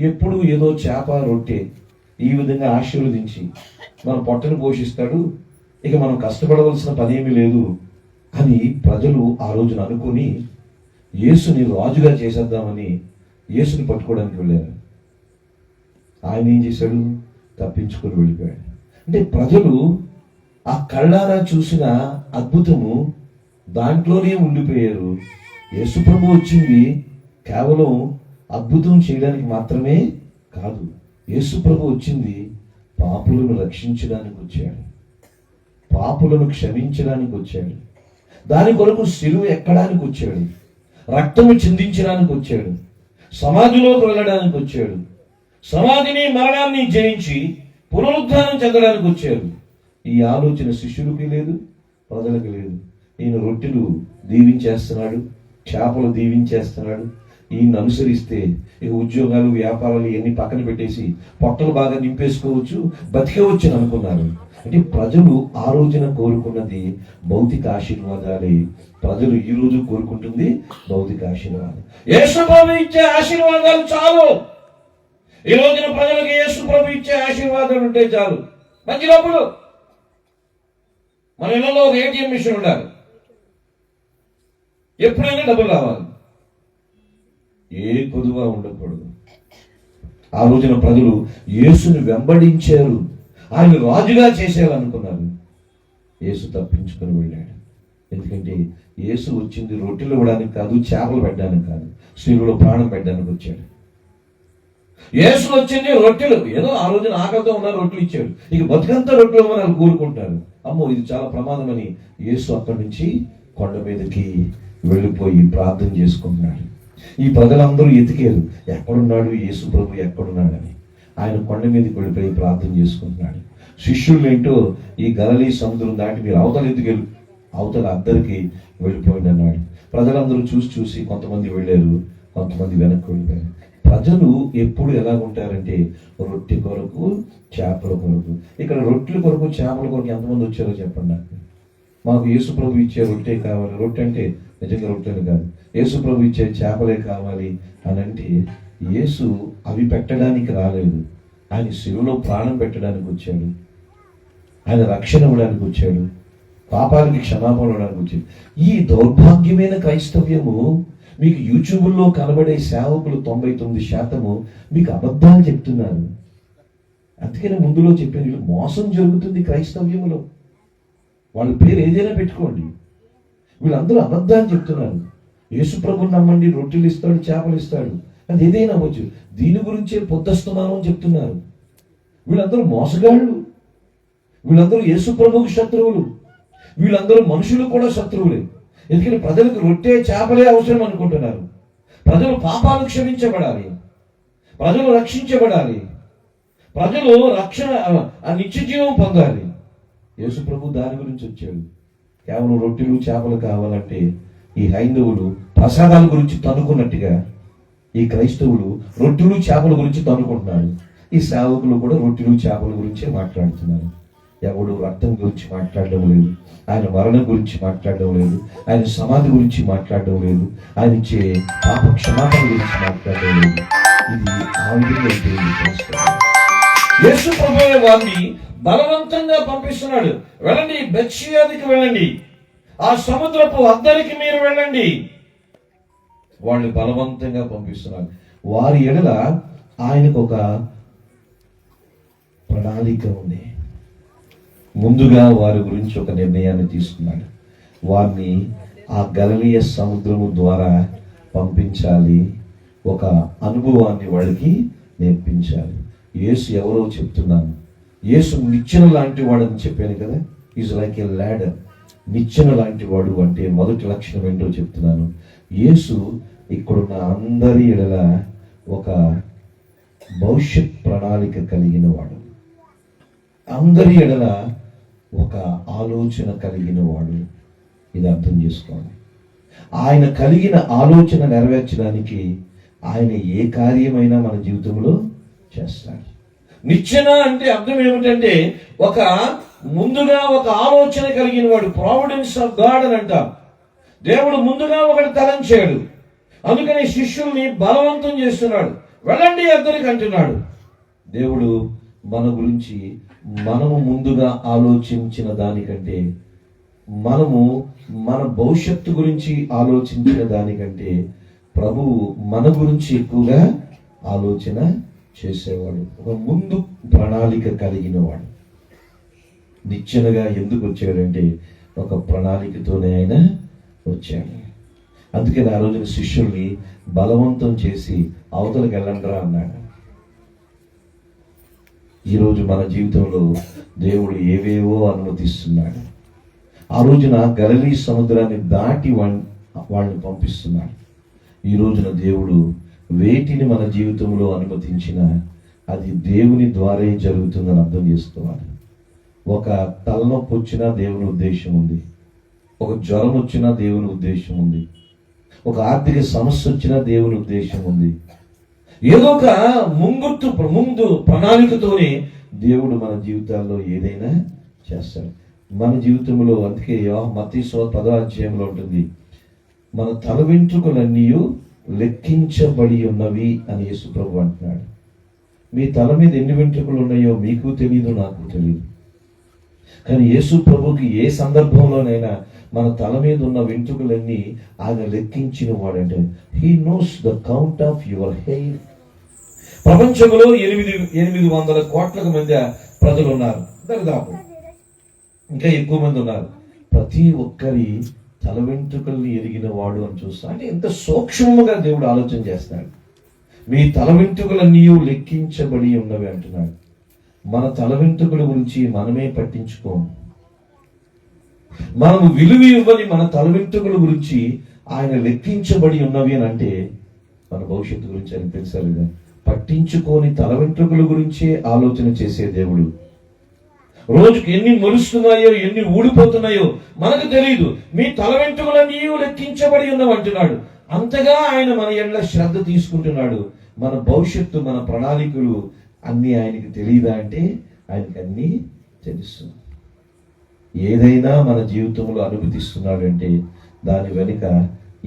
ఎప్పుడు ఏదో చేప రొట్టె ఈ విధంగా ఆశీర్వదించి మన పొట్టను పోషిస్తాడు, ఇక మనం కష్టపడవలసిన పనేమీ లేదు అని ప్రజలు ఆ రోజున అనుకుని యేసుని రాజుగా చేసేద్దామని యేసుని పట్టుకోవడానికి వెళ్ళారు. ఆయన ఏం చేశాడు? తప్పించుకొని వెళ్ళిపోయాడు. అంటే ప్రజలు ఆ కళ్ళారా చూసిన అద్భుతము దాంట్లోనే ఉండిపోయారు. యేసు ప్రభు వచ్చింది కేవలం అద్భుతం చేయడానికి మాత్రమే కాదు. యేసు ప్రభు వచ్చింది పాపులను రక్షించడానికి వచ్చాడు, పాపులను క్షమించడానికి వచ్చాడు, దాని కొరకు సిలువ ఎక్కడానికి వచ్చాడు, రక్తము చిందించడానికి వచ్చాడు, సమాధిలోకి వెళ్ళడానికి వచ్చాడు, సమాధిని మరణాన్ని జయించి పునరుద్ధానం చెందడానికి వచ్చాడు. ఈ ఆలోచన శిష్యులకి లేదు, ప్రజలకు లేదు. ఈయన రొట్టెలు దీవించేస్తున్నాడు, చేపలు దీవించేస్తున్నాడు. ఈయన అనుసరిస్తే ఇక ఉద్యోగాలు వ్యాపారాలు ఇవన్నీ పక్కన పెట్టేసి పొట్టలు బాగా నింపేసుకోవచ్చు, బతికేవచ్చు అని అనుకున్నారు. అంటే ప్రజలు ఆ రోజున కోరుకున్నది భౌతిక ఆశీర్వాదాలే. ప్రజలు ఈ రోజు కోరుకుంటుంది భౌతిక ఆశీర్వాదం. యేసు ప్రభు ఇచ్చే ఆశీర్వాదాలు చాలు. ఈ రోజున ప్రజలకు యేసు ప్రభు ఇచ్చే ఆశీర్వాదాలు ఉంటే చాలు. మంచి డబ్బులు, మన ఇళ్లలో ఒక ఏటీఎం మిషన్ ఉండాలి, ఎప్పుడైనా డబ్బులు రావాలి, ఏ కొదువా ఉండకూడదు. ఆ రోజున ప్రజలు యేసుని వెంబడించారు, ఆయన రాజుగా చేసేయాలనుకున్నారు. యేసు తప్పించుకొని వెళ్ళాడు. ఎందుకంటే యేసు వచ్చింది రొట్టెలు ఇవ్వడానికి కాదు, చేపలు పెట్టడానికి కాదు, శిలువలో ప్రాణం పెట్టడానికి వచ్చాడు. యేసు వచ్చింది రొట్టెలు, ఏదో ఆ రోజున ఆకలితో ఉన్న రొట్టెలు ఇచ్చాడు, ఇక బతుకంతా రొట్టెలు ఇవ్వని కోరుకుంటారు. అమ్మో ఇది చాలా ప్రమాదమని యేసు అక్కడి నుంచి కొండ మీదకి వెళ్ళిపోయి ప్రార్థన చేసుకుంటున్నాడు. ఈ ప్రజలందరూ ఎతికారు, ఎక్కడున్నాడు యేసు ప్రభు, ఎక్కడున్నాడని. ఆయన కొండ మీదకి వెళ్ళిపోయి ప్రార్థన చేసుకుంటున్నాడు. శిష్యులు ఏంటో ఈ గలిలీ సముద్రం దాటి మీరు అవతల ఎత్తుకెళ్ళు, అవతల అద్దరికి వెళ్ళిపోయింది అన్నాడు. ప్రజలందరూ చూసి కొంతమంది వెళ్ళారు, కొంతమంది వెనక్కి వెళ్ళిపోయారు. ప్రజలు ఎప్పుడు ఎలా ఉంటారంటే రొట్టె కొరకు చేపల కొరకు. ఇక్కడ రొట్టెల కొరకు చేపల కొరకు ఎంతమంది వచ్చారో చెప్పండి నాకు. మాకు యేసు ప్రభు ఇచ్చే రొట్టె కావాలి, రొట్టె అంటే నిజంగా రొట్టెలు కాదు, యేసు ప్రభు ఇచ్చే చేపలే కావాలి అని అంటే యేసు అవి పెట్టడానికి రాలేదు. ఆయన శిలువలో ప్రాణం పెట్టడానికి వచ్చాడు, ఆయన రక్షణ ఇవ్వడానికి వచ్చాడు, పాపాలకి క్షమాపణ ఇవ్వడానికి వచ్చాడు. ఈ దౌర్భాగ్యమైన క్రైస్తవ్యము మీకు యూట్యూబ్లో కనబడే సేవకులు 99% మీకు అబద్ధాలు చెప్తున్నారు. అందుకనే ముందులో చెప్పేది మోసం జరుగుతుంది క్రైస్తవ్యంలో. వాళ్ళ పేరు ఏదైనా పెట్టుకోండి, వీళ్ళందరూ అబద్ధాలు చెప్తున్నారు. యేసు ప్రభుని నమ్మండి, రొట్టెలు ఇస్తాడు, చేపలు ఇస్తాడు, అది ఏదైనా అవ్వచ్చు. దీని గురించే పొద్దస్తున్నాను అని చెప్తున్నారు. వీళ్ళందరూ మోసగాళ్ళు, వీళ్ళందరూ యేసు ప్రభువుకి శత్రువులు, వీళ్ళందరూ మనుషులు కూడా శత్రువులే. ఎందుకంటే ప్రజలకు రొట్టె చేపలే అవసరం అనుకుంటున్నారు. ప్రజలు పాపాలు క్షమించబడాలి, ప్రజలు రక్షించబడాలి, ప్రజలు రక్షణ నిత్య జీవం పొందాలి. యేసు ప్రభు దాని గురించి వచ్చాడు. కేవలం రొట్టెలు చేపలు కావాలంటే ఈ హైందవులు ప్రసాదాల గురించి తనుకున్నట్టుగా ఈ క్రైస్తవులు రొట్టెలు చేపల గురించి తనుకుంటున్నారు. ఈ సేవకులు కూడా రొట్టెలు చేపల గురించే మాట్లాడుతున్నారు. ఎవడు రక్తం గురించి మాట్లాడడం లేదు, ఆయన మరణం గురించి మాట్లాడడం లేదు, ఆయన సమాధి గురించి మాట్లాడడం లేదు, ఆయన ఇచ్చే పాప క్షమాపణ గురించి మాట్లాడడం లేదు. ఇది ఆ విధంగా అయిపోయింది. యేసు ప్రభువే వారిని బలవంతంగా పంపిస్తున్నాడు. వెళ్ళండి, బెత్షెబాకి వెళ్ళండి, ఆ సముద్రపు అద్దరికి మీరు వెళ్ళండి. వాళ్ళని బలవంతంగా పంపిస్తున్నాడు. వారి ఎడల ఆయనకు ఒక ప్రణాళిక ఉంది. ముందుగా వారి గురించి ఒక నిర్ణయాన్ని తీసుకున్నాడు. వారిని ఆ గలిలయ సముద్రము ద్వారా పంపించాలి, ఒక అనుభవాన్ని వాళ్ళకి నేర్పించాలి. యేసు ఎవరో చెప్తున్నాను. యేసు నిచ్చెన లాంటి వాడని చెప్పాను కదా. Is like A ladder. నిచ్చెన లాంటి వాడు అంటే మొదటి లక్షణం ఏంటో చెప్తున్నాను. యేసు ఇక్కడున్న అందరి ఎడల ఒక భవిష్యత్ ప్రణాళిక కలిగిన వాడు, అందరి ఎడల ఒక ఆలోచన కలిగిన వాడు. ఇది అర్థం చేసుకోండి. ఆయన కలిగిన ఆలోచన నెరవేర్చడానికి ఆయన ఏ కార్యమైనా మన జీవితంలో చేస్తాడు. నిచ్చెన అంటే అర్థం ఏమిటంటే ఒక ముందుగా ఒక ఆలోచన కలిగిన వాడు. ప్రావిడెన్స్ ఆఫ్ గాడ్ అని అంటాం. దేవుడు ముందుగా ఒకటి తలంచాడు, అందుకని శిష్యుల్ని బలవంతం చేస్తున్నాడు. వెళ్ళండి అద్దరికి అంటున్నాడు. దేవుడు మన గురించి మనము ముందుగా ఆలోచించిన దానికంటే, మనము మన భవిష్యత్తు గురించి ఆలోచించిన దానికంటే ప్రభువు మన గురించి ఎక్కువగా ఆలోచన చేసేవాడు. ఒక ముందు ప్రణాళిక కలిగిన వాడు. నిచ్చెనగా ఎందుకు వచ్చాడంటే ఒక ప్రణాళికతోనే ఆయన వచ్చాడు. అందుకని ఆ రోజున శిష్యుల్ని బలవంతం చేసి అవతలకు వెళ్ళండిరా అన్నాడు. ఈరోజు మన జీవితంలో దేవుడు ఏవేవో అనుమతిస్తున్నాడు. ఆ రోజున గలిలయ సముద్రాన్ని దాటి వాళ్ళని పంపిస్తున్నాడు. ఈ రోజున దేవుడు వేటిని మన జీవితంలో అనుమతించినా అది దేవుని ద్వారే జరుగుతుందని అర్థం చేసుకోవాలి. ఒక తలనొప్పి వచ్చినా దేవుని ఉద్దేశం ఉంది, ఒక జ్వరం వచ్చినా దేవుని ఉద్దేశం ఉంది, ఒక ఆర్థిక సమస్య వచ్చినా దేవుని ఉద్దేశం ఉంది. ఏదో ఒక ముందు ప్రణాళికతోనే దేవుడు మన జీవితాల్లో ఏదైనా చేస్తాడు. మన జీవితంలో అందుకే మత్తయి 10వ అధ్యాయంలో ఉంటుంది, మన తల వెంట్రుకలన్నీ లెక్కించబడి ఉన్నవి అని యేసు ప్రభు అంటున్నాడు. మీ తల మీద ఎన్ని వెంట్రుకలు ఉన్నాయో మీకు తెలియదు, నాకు తెలియదు. కానీ యేసు ప్రభుకి ఏ సందర్భంలోనైనా మన తల మీద ఉన్న వెంట్రుకలన్నీ ఆయన లెక్కించిన వాడంటే he knows the count of your hair. ప్రపంచంలో 800 కోట్ల మంది ప్రజలు ఉన్నారు, దాదాపు ఇంకా ఎక్కువ మంది ఉన్నారు. ప్రతి ఒక్కరి తల వెంట్రుకల్ని ఎరిగిన వాడు అని చూస్తా అంటే ఎంత సూక్ష్మంగా దేవుడు ఆలోచన చేస్తాడు. మీ తల వెంట్రుకలన్నీ లెక్కించబడి ఉన్నవి అంటున్నాడు. మన తల వెంట్రుకల గురించి మనమే పట్టించుకోము. మనము విలువ ఇవ్వని మన తల వెంట్రుకల గురించి ఆయన లెక్కించబడి ఉన్నవి అని అంటే మన భవిష్యత్తు గురించి ఆయన తెలుసా లేదా? పట్టించుకొని తల వెంట్రుకల గురించే ఆలోచన చేసే దేవుడు. రోజుకి ఎన్ని మొలుస్తున్నాయో ఎన్ని ఊడిపోతున్నాయో మనకు తెలియదు. మీ తల వెంట్రుకలన్నీ లెక్కించబడి ఉన్నవంటున్నాడు. అంతగా ఆయన మన ఎడల శ్రద్ధ తీసుకుంటున్నాడు. మన భవిష్యత్తు, మన ప్రణాళికలు అన్నీ ఆయనకి తెలియదా అంటే ఆయనకి అన్నీ తెలుసు. ఏదైనా మన జీవితంలో అనుమతిస్తున్నాడంటే దాని వెనుక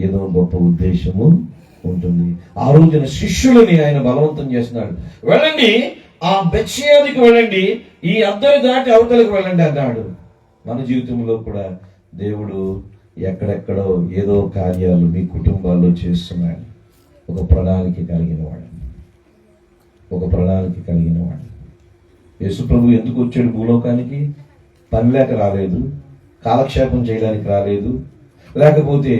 ఏదో గొప్ప ఉద్దేశము ఉంటుంది. ఆ రోజున శిష్యులని ఆయన బలవంతం చేస్తున్నాడు. వెళ్ళండి, ఆ బెత్షెబాకి వెళ్ళండి, ఈ అద్దరి దాటి అవతలకు వెళ్ళండి అన్నాడు. మన జీవితంలో కూడా దేవుడు ఎక్కడెక్కడో ఏదో కార్యాలు మీ కుటుంబాల్లో చేస్తున్నాడు. ఒక ప్రణాళిక కలిగిన వాడు, ఒక ప్రణాళిక కలిగిన వాడు. యేసు ప్రభు ఎందుకు వచ్చాడు భూలోకానికి? పని లేక రాలేదు, కాలక్షేపం చేయడానికి రాలేదు, లేకపోతే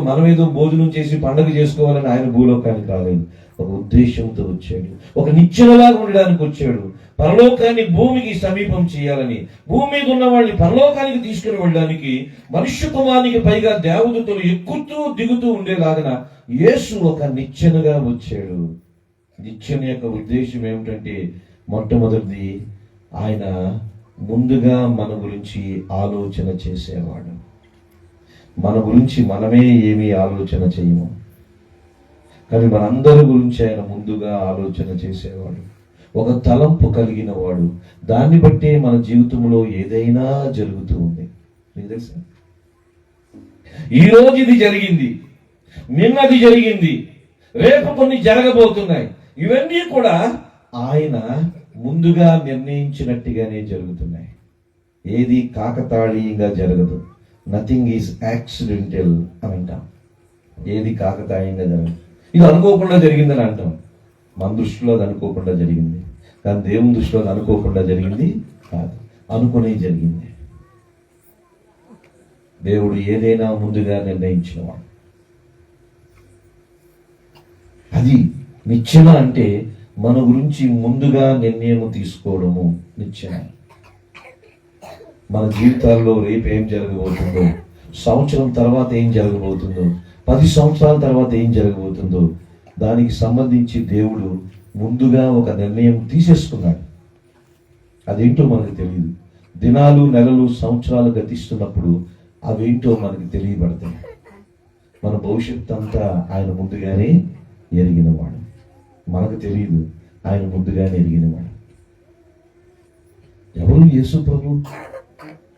మనం ఏదో భోజనం చేసి పండుగ చేసుకోవాలని ఆయన భూలోకానికి రాలేదు. ఒక ఉద్దేశంతో వచ్చాడు. ఒక నిచ్చెనలాగా ఉండడానికి వచ్చాడు. పరలోకాన్ని భూమికి సమీపం చేయాలని, భూమి మీద ఉన్న వాళ్ళని పరలోకానికి తీసుకుని వెళ్ళడానికి, మనుష్య కుమారునికి పైగా దేవదూతలు ఎక్కుతూ దిగుతూ ఉండేలాగా యేసు ఒక నిచ్చెనగా వచ్చాడు. నిచ్చెన యొక్క ఉద్దేశం ఏమిటంటే మొట్టమొదటిది ఆయన ముందుగా మన గురించి ఆలోచన చేసేవాడు. మన గురించి మనమే ఏమీ ఆలోచన చేయము, కానీ మనందరి గురించి ఆయన ముందుగా ఆలోచన చేసేవాడు. ఒక తలంపు కలిగిన వాడు. దాన్ని బట్టే మన జీవితంలో ఏదైనా జరుగుతూ ఉంది. మీకు తెలుసా, ఈరోజు ఇది జరిగింది, నిన్నది జరిగింది, రేపు కొన్ని జరగబోతున్నాయి. ఇవన్నీ కూడా ఆయన ముందుగా నిర్ణయించినట్టుగానే జరుగుతున్నాయి. ఏది కాకతాళీయంగా జరగదు. నథింగ్ ఈజ్ యాక్సిడెంటల్ అని అంటాం. ఏది కాకతాళీయంగా జరగదు. ఇది అనుకోకుండా జరిగిందని అంటాం. మన దృష్టిలో అది అనుకోకుండా జరిగింది, కానీ దేవుని దృష్టిలో అది అనుకోకుండా జరిగింది కాదు, అనుకునే జరిగింది. దేవుడు ఏదైనా ముందుగా నిర్ణయించినవాడు. అది నిచ్చెన అంటే మన గురించి ముందుగా నిర్ణయం తీసుకోవడము నిచ్చెన. మన జీవితాల్లో రేపు ఏం జరగబోతుందో, సంవత్సరం తర్వాత ఏం జరగబోతుందో, 10 సంవత్సరాల తర్వాత ఏం జరగబోతుందో దానికి సంబంధించి దేవుడు ముందుగా ఒక నిర్ణయం తీసేసుకున్నాడు. అదేంటో మనకు తెలియదు. దినాలు, నెలలు, సంవత్సరాలు గతిస్తున్నప్పుడు అవేంటో మనకు తెలియబడతాయి. మన భవిష్యత్తు అంతా ఆయన ముందుగానే ఎరిగినవాడు. మనకు తెలియదు, ఆయన ముందుగానే ఎరిగినవాడు. ఎవరు? యేసు ప్రభు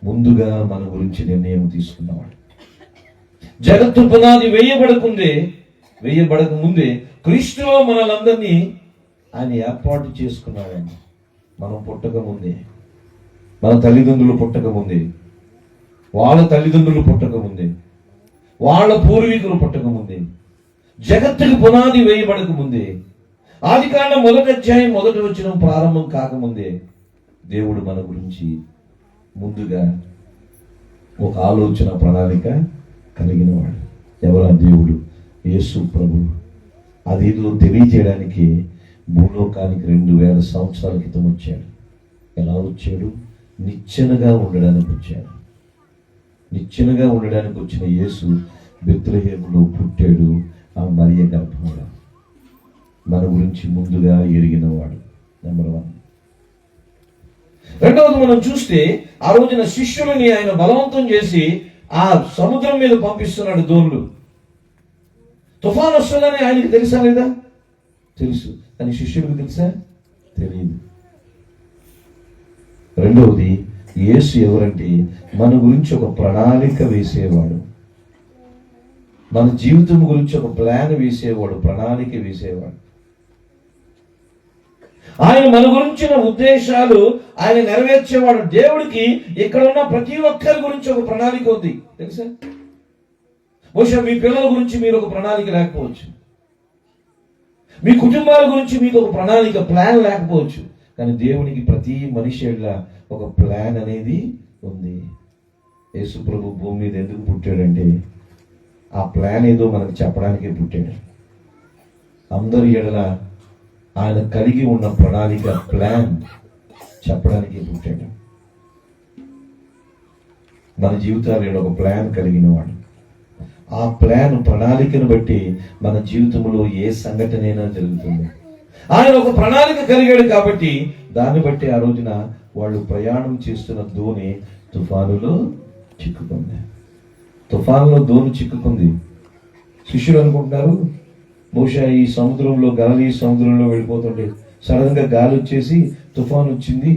ముందుగా మన గురించి నిర్ణయం తీసుకున్నవాడు. జగత్తు పునాది వేయబడక ముందే క్రీస్తులో మనలందరినీ ఆయన ఏర్పాటు చేసుకున్నాడండి. మనం పుట్టక ముందే, మన తల్లిదండ్రులు పుట్టక ముందే, వాళ్ళ తల్లిదండ్రులు పుట్టక ముందే, వాళ్ళ పూర్వీకులు పుట్టక ముందే, జగత్తుకి పునాది వేయబడక ముందే, ఆదికాండం 1వ అధ్యాయం 1వ వచనం ప్రారంభం కాకముందే దేవుడు మన గురించి ముందుగా ఒక ఆలోచన, ప్రణాళిక కలిగిన వాడు. ఎవరా దేవుడు? యేసు ప్రభు. అదేదో తెలియజేయడానికి భూలోకానికి 2000 సంవత్సరాల క్రితం వచ్చాడు. ఎలా వచ్చాడు? నిచ్చెనగా ఉండడానికి వచ్చాడు. నిచ్చెనగా ఉండడానికి వచ్చిన యేసు బెత్లెహేములో పుట్టాడు, ఆ మరియ గర్భంలో. మన గురించి ముందుగా ఎరిగిన వాడు. నెంబర్ 1. రెండవది మనం చూస్తే, ఆ రోజున శిష్యులని ఆయన బలవంతం చేసి ఆ సముద్రం మీద పంపిస్తున్నాడు దోణులు. తుఫాను వస్తుందని ఆయనకి తెలుసా లేదా? తెలుసు. కానీ శిష్యులకు తెలుసా? తెలియదు. రెండవది, యేసు ఎవరంటే మన గురించి ఒక ప్రణాళిక వేసేవాడు. మన జీవితం గురించి ఒక ప్లాన్ వేసేవాడు, ప్రణాళిక వేసేవాడు. ఆయన మన గురించిన ఉద్దేశాలు ఆయన నెరవేర్చేవాడు. దేవుడికి ఇక్కడ ఉన్న ప్రతి ఒక్కరి గురించి ఒక ప్రణాళిక ఉంది, తెలుసా? బహుశా మీ పిల్లల గురించి మీరు ఒక ప్రణాళిక లేకపోవచ్చు, మీ కుటుంబాల గురించి మీకు ఒక ప్రణాళిక, ప్లాన్ లేకపోవచ్చు. కానీ దేవునికి ప్రతి మనిషి ఒక ప్లాన్ అనేది ఉంది. యేసు ప్రభు భూమి మీద ఎందుకు పుట్టాడంటే ఆ ప్లాన్ ఏదో మనకు చెప్పడానికే పుట్టాడు. అందరి ఎడల ఆయన కలిగి ఉన్న ప్రణాళిక, ప్లాన్ చెప్పడానికి పుట్టాడు. మన జీవితాలు ఒక ప్లాన్ కలిగిన వాడు. ఆ ప్లాన్, ప్రణాళికను బట్టి మన జీవితంలో ఏ సంఘటనైనా జరుగుతుంది. ఆయన ఒక ప్రణాళిక కలిగాడు కాబట్టి దాన్ని బట్టి ఆ రోజున వాళ్ళు ప్రయాణం చేస్తున్న దోణి తుఫానులో చిక్కుకుంది. తుఫానులో దోణి చిక్కుకుంది. శిష్యులు అనుకుంటున్నారు బహుశా ఈ సముద్రంలో, గలిలీ సముద్రంలో వెళ్ళిపోతుంటే సడన్ గా గాలి వచ్చేసి తుఫాను వచ్చింది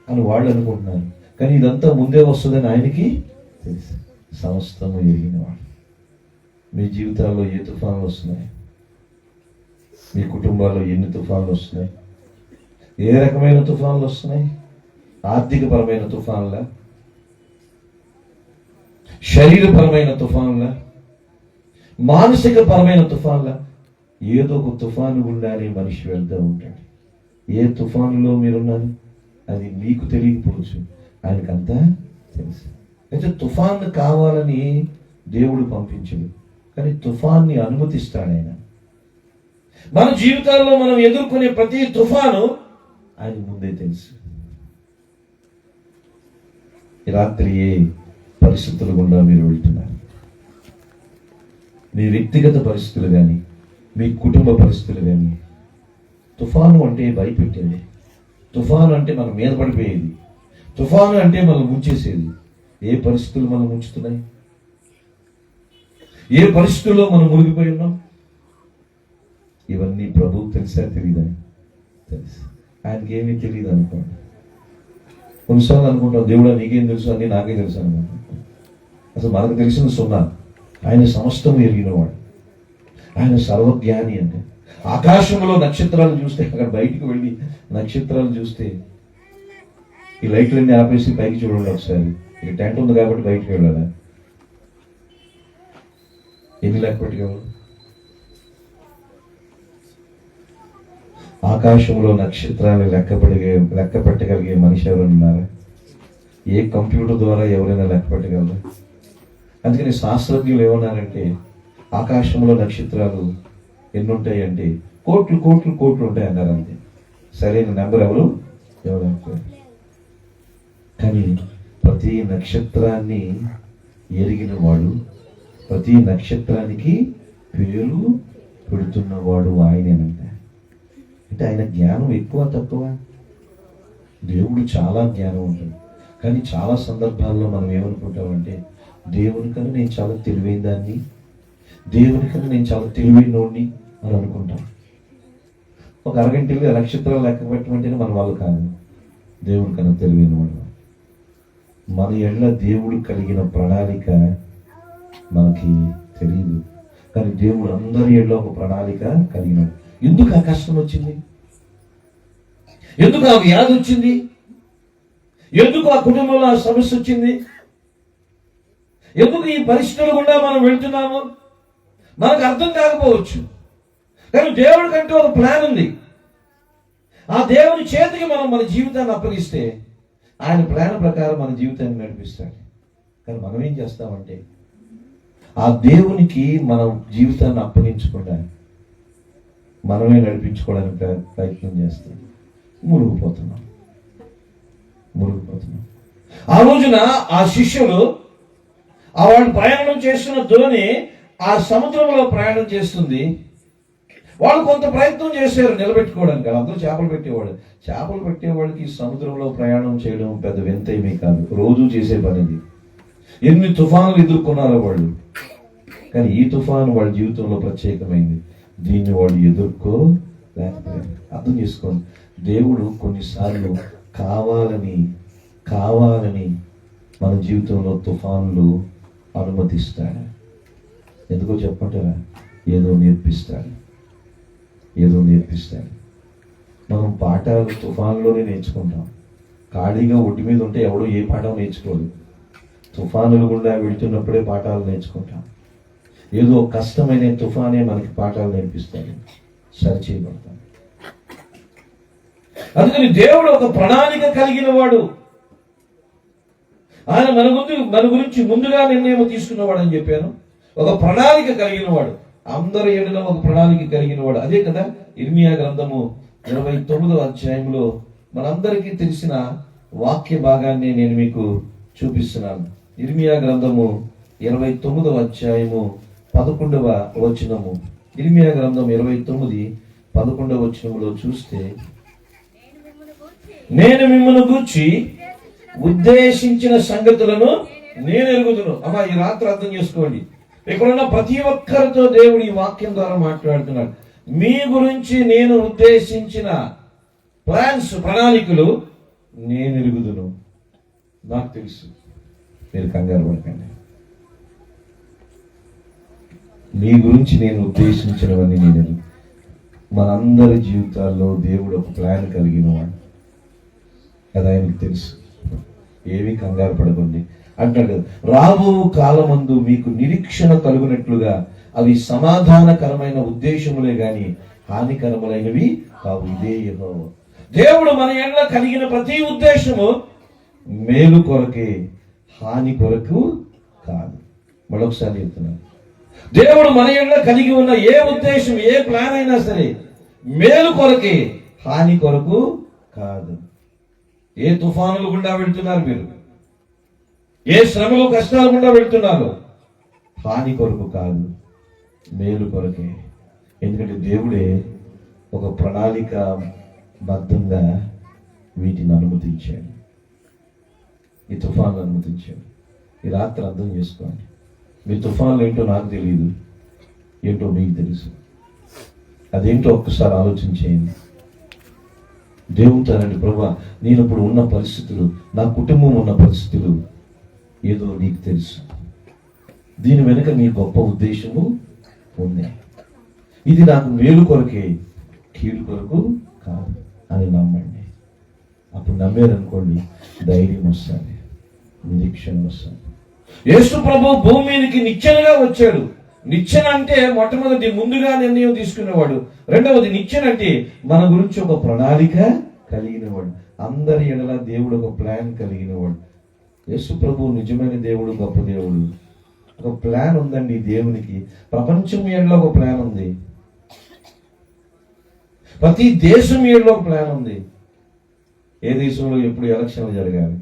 అని వాళ్ళు అనుకుంటున్నారు. కానీ ఇదంతా ముందే వస్తుందని ఆయనకి తెలుసు. సమస్తము ఎరిగినవాడు. మీ జీవితాల్లో ఏ తుఫానులు వస్తున్నాయి? మీ కుటుంబాల్లో ఎన్ని తుఫానులు వస్తున్నాయి? ఏ రకమైన తుఫానులు వస్తున్నాయి? ఆర్థికపరమైన తుఫానులా? శరీరపరమైన తుఫానులా? మానసిక పరమైన తుఫానులా? ఏదో ఒక తుఫాను గుండానే మనిషి వెళ్తూ ఉంటాడు. ఏ తుఫానులో మీరున్నారు అది మీకు తెలియకపోవచ్చు, ఆయనకంతా తెలుసు. అయితే తుఫాను కావాలని దేవుడు పంపించడు, కానీ తుఫాన్ని అనుమతిస్తాడు ఆయన. మన జీవితాల్లో మనం ఎదుర్కొనే ప్రతి తుఫాను ఆయన ముందే తెలుసు. ఈ రాత్రి ఏ పరిస్థితులు గుండా మీరు వెళ్తున్నారు? మీ వ్యక్తిగత పరిస్థితులు కానీ, మీ కుటుంబ పరిస్థితులు కానీ. తుఫాను అంటే భయపెట్టేది. తుఫాను అంటే మనం మీద పడిపోయేది. తుఫాను అంటే మనం ముంచేసేది. ఏ పరిస్థితులు మనం ముంచుతున్నాయి? ఏ పరిస్థితుల్లో మనం మునిగిపోయి ఉన్నాం? ఇవన్నీ ప్రభువు తెలుసా? తెలియదా? తెలుసు. ఆయనకి ఏమీ తెలియదు అనుకోండి. కొన్నిసార్లు అనుకుంటాం దేవుడా నీకేం తెలుసు అని నాకే తెలుసు అనుకుంటాం. అసలు మనకు తెలిసిన సున్నా. ఆయన సమస్తం ఎరిగినవాడు, ఆయన సర్వజ్ఞాని. అంటే ఆకాశంలో నక్షత్రాలు చూస్తే, అక్కడ బయటికి వెళ్ళి నక్షత్రాలు చూస్తే, ఈ లైట్లన్నీ ఆపేసి పైకి చూడండి ఒకసారి. ఇక టెంట్ ఉంది కాబట్టి బయటికి వెళ్ళాలి. ఎన్ని లెక్క పెట్టగలరు? ఆకాశంలో నక్షత్రాలు లెక్క పెట్టగలిగే మనిషి ఎవరైనా ఉన్నారా? ఏ కంప్యూటర్ ద్వారా ఎవరైనా లెక్క పెట్టగలరా? అందుకని శాస్త్రజ్ఞులు ఏమన్నారంటే ఆకాశంలో నక్షత్రాలు ఎన్ని ఉంటాయి అంటే కోట్లు కోట్లు కోట్లు ఉంటాయి అన్నారు. అంతే, సరైన నెంబర్ ఎవరు కానీ ప్రతి నక్షత్రాన్ని ఎరిగిన వాడు, ప్రతి నక్షత్రానికి పేరు పెడుతున్నవాడు ఆయనేనంట. అంటే ఆయన జ్ఞానం ఎక్కువ తక్కువ? దేవుడు చాలా జ్ఞానం ఉంటుంది. కానీ చాలా సందర్భాల్లో మనం ఏమనుకుంటామంటే దేవుని కన్నా నేను చాలా తెలివైన దాన్ని, దేవుని కన్నా నేను చాలా తెలివైనోడిని అని అనుకుంటాం. ఒక అరగంటలో నక్షత్రాలు లెక్క పెట్టమంటేనే మన వాళ్ళు కాదు, దేవుడి కన్నా తెలివైన వాడు. మన ఎళ్ళ దేవుడు కలిగిన ప్రణాళిక మనకి తెలియదు, కానీ దేవుడు అందరి ఎళ్ళ ఒక ప్రణాళిక కలిగినాడు. ఎందుకు ఆ కష్టం వచ్చింది? ఎందుకు ఆ వ్యాధి వచ్చింది? ఎందుకు ఆ కుటుంబంలో ఆ సమస్య వచ్చింది? ఎందుకు ఈ పరిస్థితులు గుండా మనం వెళ్తున్నాము? మనకు అర్థం కాకపోవచ్చు, కానీ దేవుడి కంటే ఒక ప్లాన్ ఉంది. ఆ దేవుని చేతికి మనం మన జీవితాన్ని అప్పగిస్తే ఆయన ప్లాన్ ప్రకారం మన జీవితాన్ని నడిపిస్తాడు. కానీ మనం ఏం చేస్తామంటే ఆ దేవునికి మన జీవితాన్ని అప్పగించకుండా మనమే నడిపించుకోవడానికి ప్రయత్నం చేస్తాం. మునిగిపోతున్నాం. ఆ రోజున ఆ శిష్యులు వాళ్ళు ప్రయాణం చేస్తున్న ధోని ఆ సముద్రంలో ప్రయాణం చేస్తుంది. వాళ్ళు కొంత ప్రయత్నం చేశారు నిలబెట్టుకోవడానికి. అందరూ చేపలు పెట్టేవాడికి సముద్రంలో ప్రయాణం చేయడం పెద్ద వింత ఏమీ కాదు, రోజు చేసే పనిది. ఎన్ని తుఫానులు ఎదుర్కొన్నారో వాళ్ళు, కానీ ఈ తుఫాను వాళ్ళ జీవితంలో ప్రత్యేకమైంది. దీన్ని వాళ్ళు ఎదుర్కోలేకపోయారు. అర్థం చేసుకోండి, దేవుడు కొన్నిసార్లు కావాలని మన జీవితంలో తుఫాన్లు అనుమతిస్తాడు. ఎందుకో చెప్పంటారా? ఏదో నేర్పిస్తాడు. మనం పాఠాలు తుఫాన్లోనే నేర్చుకుంటాం. ఖాళీగా ఒడ్డు మీద ఉంటే ఎవడో ఏ పాఠం నేర్చుకోదు. తుఫానులు గుండా వెళుతున్నప్పుడే పాఠాలు నేర్చుకుంటాం. ఏదో కష్టమైన తుఫానే మనకి పాఠాలు నేర్పిస్తాడు, సరిచేయబడతాం. అందుకని దేవుడు ఒక ప్రణాళిక కలిగిన వాడు. ఆయన మన గురించి ముందుగా నిర్ణయం తీసుకున్నవాడు అని చెప్పాను. ఒక ప్రణాళిక కలిగిన వాడు, అందరి ఏడులో ఒక ప్రణాళిక కలిగిన వాడు. అదే కదా ఇర్మియా గ్రంథము 29వ అధ్యాయంలో మనందరికీ తెలిసిన వాక్య భాగాన్ని నేను మీకు చూపిస్తున్నాను. ఇర్మియా గ్రంథము 29వ అధ్యాయము 11వ వచనము. ఇర్మియా గ్రంథం 29:11 వచనములో చూస్తే, నేను మిమ్మల్ని గూర్చి ఉద్దేశించిన సంగతులను నేను ఎరుగుదును. అమ్మా, ఈ రాత్రి అర్థం చేసుకోండి. ఇక్కడున్న ప్రతి ఒక్కరితో దేవుడు ఈ వాక్యం ద్వారా మాట్లాడుతున్నాడు. మీ గురించి నేను ఉద్దేశించిన ప్రణాళికలు నేను ఎరుగుదును. నాకు తెలుసు, మీరు కంగారు పడకండి. మీ గురించి నేను ఉద్దేశించినవన్నీ నేను. మనందరి జీవితాల్లో దేవుడు ఒక ప్లాన్ కలిగిన వాడు, అది ఆయనకు తెలుసు. ఏమీ కంగారు పడకండి అంటాడు. రాబో కాలమందు మీకు నిరీక్షణ కలుగునట్లుగా అవి సమాధానకరమైన ఉద్దేశములే గాని హానికరములైనవి కావు. ఇదే యెహోవా. దేవుడు మన ఎడల కలిగిన ప్రతి ఉద్దేశము మేలు కొరకే, హాని కొరకు కాదు. మరొకసారి చెప్తున్నాను, దేవుడు మన ఎడల కలిగి ఉన్న ఏ ఉద్దేశం, ఏ ప్లాన్ అయినా సరే మేలు కొరకే, హాని కొరకు కాదు. ఏ తుఫానులు గుండా వెళ్తున్నారు మీరు, ఏ శ్రమలు కష్టాలు గుండా వెళ్తున్నారు, హాని కొరకు కాదు, మేలు కొరకే. ఎందుకంటే దేవుడే ఒక ప్రణాళిక బద్ధంగా వీటిని అనుమతించాడు. ఈ తుఫాన్లు అనుమతించాడు. ఈ రాత్రి అర్థం చేసుకోండి. మీ తుఫాన్లు ఏంటో నాకు తెలియదు, ఏంటో మీకు తెలుసు. అదేంటో ఒక్కసారి ఆలోచించేయండి. దేవుతానండి ప్రభా, నేను ఇప్పుడు ఉన్న పరిస్థితులు, నా కుటుంబం ఉన్న పరిస్థితులు ఏదో నీకు తెలుసు, దీని వెనుక నీ గొప్ప ఉద్దేశము ఉంది, ఇది నాకు మేలు కొరకే, కీడు కొరకు కాదు అని నమ్మండి. అప్పుడు నమ్మారనుకోండి, ధైర్యం వస్తుంది, నిరీక్షణ వస్తుంది. యేసు ప్రభు భూమి మీదకి నిచ్చెనగా వచ్చాడు. నిచ్చెన అంటే మొట్టమొదటి ముందుగా నిర్ణయం తీసుకునేవాడు. రెండవది నిచ్చెన అంటే మన గురించి ఒక ప్రణాళిక కలిగినవాడు. అందరి ఎడల దేవుడు ఒక ప్లాన్ కలిగినవాడు. యేసు ప్రభు నిజమైన దేవుడు, గొప్ప దేవుడు. ఒక ప్లాన్ ఉందండి దేవునికి. ప్రపంచం ఎడల ఒక ప్లాన్ ఉంది, ప్రతి దేశం ఏడలో ఒక ప్లాన్ ఉంది. ఏ దేశంలో ఎప్పుడు ఎలక్షన్లు జరగాలి,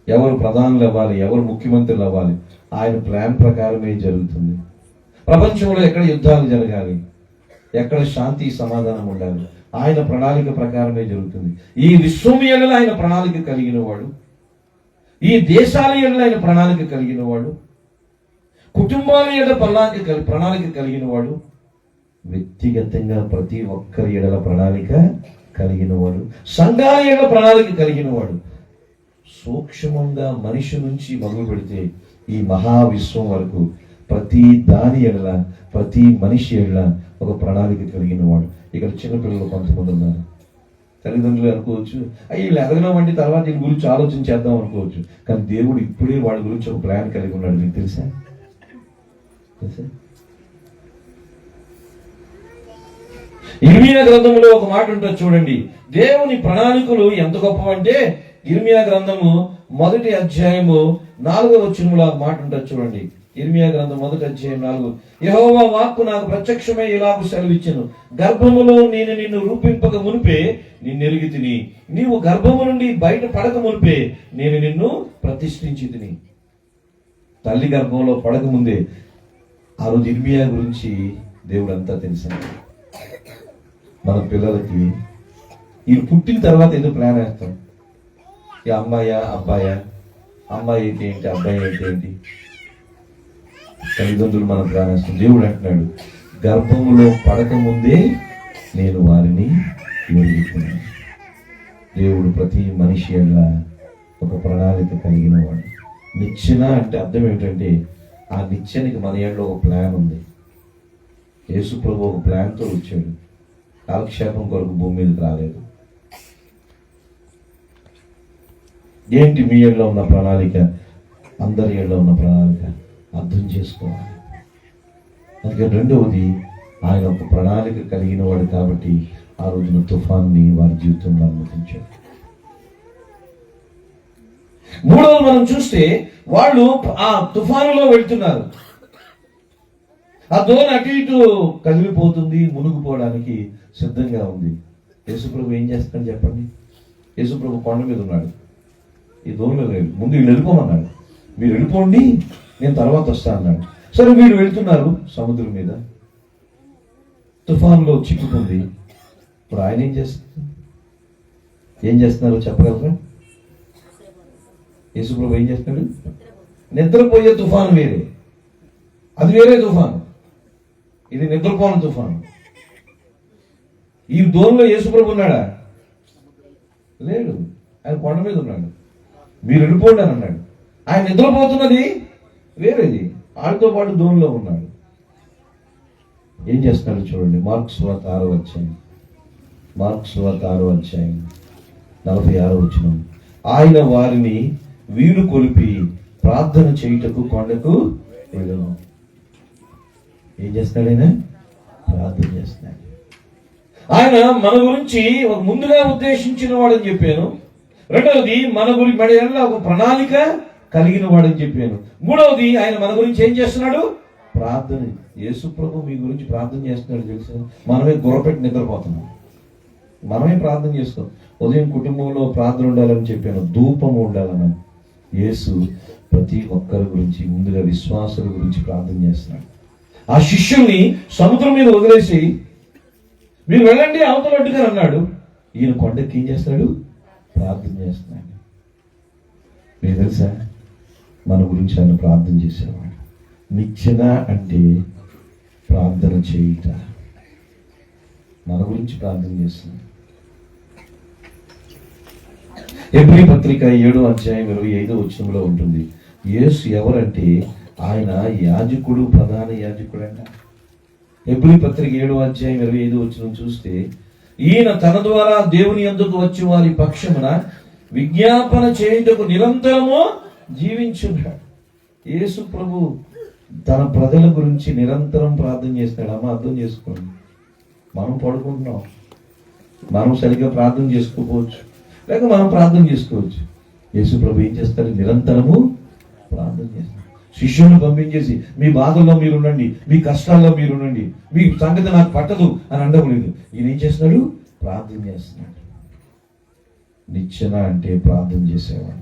ఎవరు ప్రధానులు అవ్వాలి, ఎవరు ముఖ్యమంత్రులు అవ్వాలి, ఆయన ప్లాన్ ప్రకారమే జరుగుతుంది. ప్రపంచంలో ఎక్కడ యుద్ధాలు జరగాలి, ఎక్కడ శాంతి సమాధానం ఉండాలి, ఆయన ప్రణాళిక ప్రకారమే జరుగుతుంది. ఈ విశ్వం ఎడల ఆయన ప్రణాళిక కలిగిన వాడు, ఈ దేశాల ఎడల ఆయన ప్రణాళిక కలిగిన వాడు, కుటుంబాల ఎడల ప్రణాళిక కలిగిన వాడు, వ్యక్తిగతంగా ప్రతి ఒక్కరి ఎడల ప్రణాళిక కలిగిన వాడు, సంఘాల ఎడల ప్రణాళిక కలిగిన వాడు. సూక్ష్మంగా మనిషి నుంచి మొదలు పెడితే ఈ మహావిశ్వం వరకు ప్రతి దాని ఎడల, ప్రతి మనిషి ఎడల ఒక ప్రణాళిక కలిగిన వాడు. ఇక్కడ చిన్నపిల్లలు కొంతమంది ఉన్నారు. తల్లిదండ్రులు అనుకోవచ్చు, వీళ్ళు ఎదగడం అంటే తర్వాత దీని గురించి ఆలోచన చేద్దాం అనుకోవచ్చు. కానీ దేవుడు ఇప్పుడే వాడి గురించి ఒక ప్లాన్ కలిగి ఉన్నాడు. మీకు తెలుసా? ఇర్మియా గ్రంథంలో ఒక మాట ఉంటుంది చూడండి. దేవుని ప్రణాళికలు ఎంత గొప్పవంటే, ఇర్మియా గ్రంథము 1వ అధ్యాయము 4వ వచనంలో ఆ మాట ఉంటుంది చూడండి. ఇర్మియా గ్రంథం 1వ అధ్యాయం 4. యెహోవా వాక్కు నాకు ప్రత్యక్షమై ఇలాగు సెలవిచ్చెను, గర్భములో నేను నిన్ను రూపింపక మునిపే నిన్నెరిగి తిని, నీవు గర్భము నుండి బయట పడక మునిపే నేను నిన్ను ప్రతిష్ఠించి తిని. తల్లి గర్భంలో పడక ముందే ఆ రోజు ఇర్మియా గురించి దేవుడు అంతా తెలిసింది. మన పిల్లలకి ఈ పుట్టిన తర్వాత ఏదో ప్లాన్ వేస్తాం. ఈ అమ్మాయా అబ్బాయా, అమ్మాయి ఏంటి ఏంటి, అబ్బాయి ఏంటి ఏంటి, తల్లిదండ్రులు మనం ప్లాన్ వేస్తాం. దేవుడు అంటున్నాడు, గర్భములో పడక ముందే నేను వారిని ఎరుగుతున్నాను. దేవుడు ప్రతి మనిషి అలా ఒక ప్రణాళిక కలిగిన వాడు. నిచ్చెన అంటే అర్థం ఏమిటంటే, ఆ నిచ్చెనకి మన ఏళ్ళలో ఒక ప్లాన్ ఉంది. యేసు ప్రభు ఒక ప్లాన్తో వచ్చాడు. కాలక్షేపం కొరకు భూమి మీదకి రాలేదు. ఏంటి మీ ఏళ్ళలో ఉన్న ప్రణాళిక, అందరి ఏళ్ళలో ఉన్న ప్రణాళిక అర్థం చేసుకోవాలి. అందుకే రెండవది, ఆయన ఒక ప్రణాళిక కలిగిన వాడు కాబట్టి ఆ రోజున తుఫాన్ని వారి జీవితంలో అనుమతించాడు. మూడవది మనం చూస్తే, వాళ్ళు ఆ తుఫానులో వెళ్తున్నారు. ఆ దోణి అటు ఇటు కదిలిపోతుంది, మునిగిపోవడానికి సిద్ధంగా ఉంది. యేసుప్రభు ఏం చేస్తాడని చెప్పండి? యేసుప్రభు కొండ మీద ఉన్నాడు, ఈ దోణిలో లేదు. ముందు వీళ్ళు వెళ్ళిపోమన్నాడు, మీరు వెళ్ళిపోండి, నేను తర్వాత వస్తా అన్నాడు. సరే వీళ్ళు వెళ్తున్నారు సముద్రం మీద, తుఫాన్లో చిక్కుకుంది. ఇప్పుడు ఆయన ఏం చేస్తున్నారు చెప్పగలరా? యేసుప్రభు ఏం చేస్తున్నాడు? నిద్రపోయే తుఫాను వేరే, అది వేరే తుఫాను, ఇది నిద్రపోని తుఫాను. ఈ దోణిలో యేసుప్రభు ఉన్నాడా? లేడు, ఆయన కొండ మీద ఉన్నాడు. మీరు వెళ్ళిపోండి అని అన్నాడు. ఆయన నిద్రపోతున్నది వేరేది, వాళ్ళతో పాటు దోణిలో ఉన్నాడు. ఏం చేస్తున్నాడు చూడండి. మార్కు సువార్త 6వ అధ్యాయం, మార్కు సువార్త 6వ అధ్యాయం 46వ వచనం. ఆయన వారిని వీలు కొలిపి ప్రార్థన చేయుటకు కొండకు వెళ్ళను. ఏం చేస్తాడు ఆయన? ప్రార్థన చేస్తున్నాడు. ఆయన మన గురించి ఒక ముందుగా ఉద్దేశించిన వాడని చెప్పాను. రెండవది, మన ఒక ప్రణాళిక కలిగిన వాడని చెప్పాను. మూడవది, ఆయన మన గురించి ఏం చేస్తున్నాడు? ప్రార్థన. యేసు ప్రభు మీ గురించి ప్రార్థన చేస్తున్నాడు తెలుసా? మనమే గుర్రపెట్టి నిద్రపోతున్నాం, మనమే ప్రార్థన చేస్తాం. ఉదయం కుటుంబంలో ప్రార్థన ఉండాలని చెప్పాను, ధూపం ఉండాలని. యేసు ప్రతి ఒక్కరి గురించి ముందుగా విశ్వాసుల గురించి ప్రార్థన చేస్తున్నాడు. ఆ శిష్యుల్ని సముద్రం మీద వదిలేసి మీరు వెళ్ళండి అవతల అడ్డుగా అన్నాడు. ఈయన కొండకి ఏం చేస్తాడు? ప్రార్థన చేస్తున్నాడు. మీకు తెలుసా, మన గురించి ఆయన ప్రార్థన చేసేవాడు. నిచ్చెన అంటే ప్రార్థన చేయుట. మన గురించి ప్రార్థన చేస్తున్నాడు. హెబ్రీ పత్రిక 7:25 ఉంటుంది. యేసు ఎవరంటే ఆయన యాజకుడు, ప్రధాన యాజకుడు అంట. హెబ్రీ పత్రిక 7:25 చూస్తే, ఈయన తన ద్వారా దేవుని యందుకు వచ్చి వారి పక్షమున విజ్ఞాపన చేయుటకు నిరంతరము జీవించున్నాడు. యేసు ప్రభు తన ప్రజల గురించి నిరంతరం ప్రార్థన చేస్తాడు. అమ్మ, అర్థం చేసుకోండి. మనం పడుకుంటున్నాం, మనం సరిగ్గా ప్రార్థన చేసుకోవచ్చు, లేక మనం ప్రార్థన చేసుకోవచ్చు. యేసు ప్రభు ఏం చేస్తాడు? నిరంతరము ప్రార్థన చేస్తాడు. శిష్యులను పంపించేసి మీ బాధల్లో మీరుండండి, మీ కష్టాల్లో మీరుండండి, మీ సంగతి నాకు పట్టదు అని అనడం. ఈయన ఏం చేస్తున్నాడు? ప్రార్థన చేస్తున్నాడు. నిచ్చెన అంటే ప్రార్థన చేసేవాడు.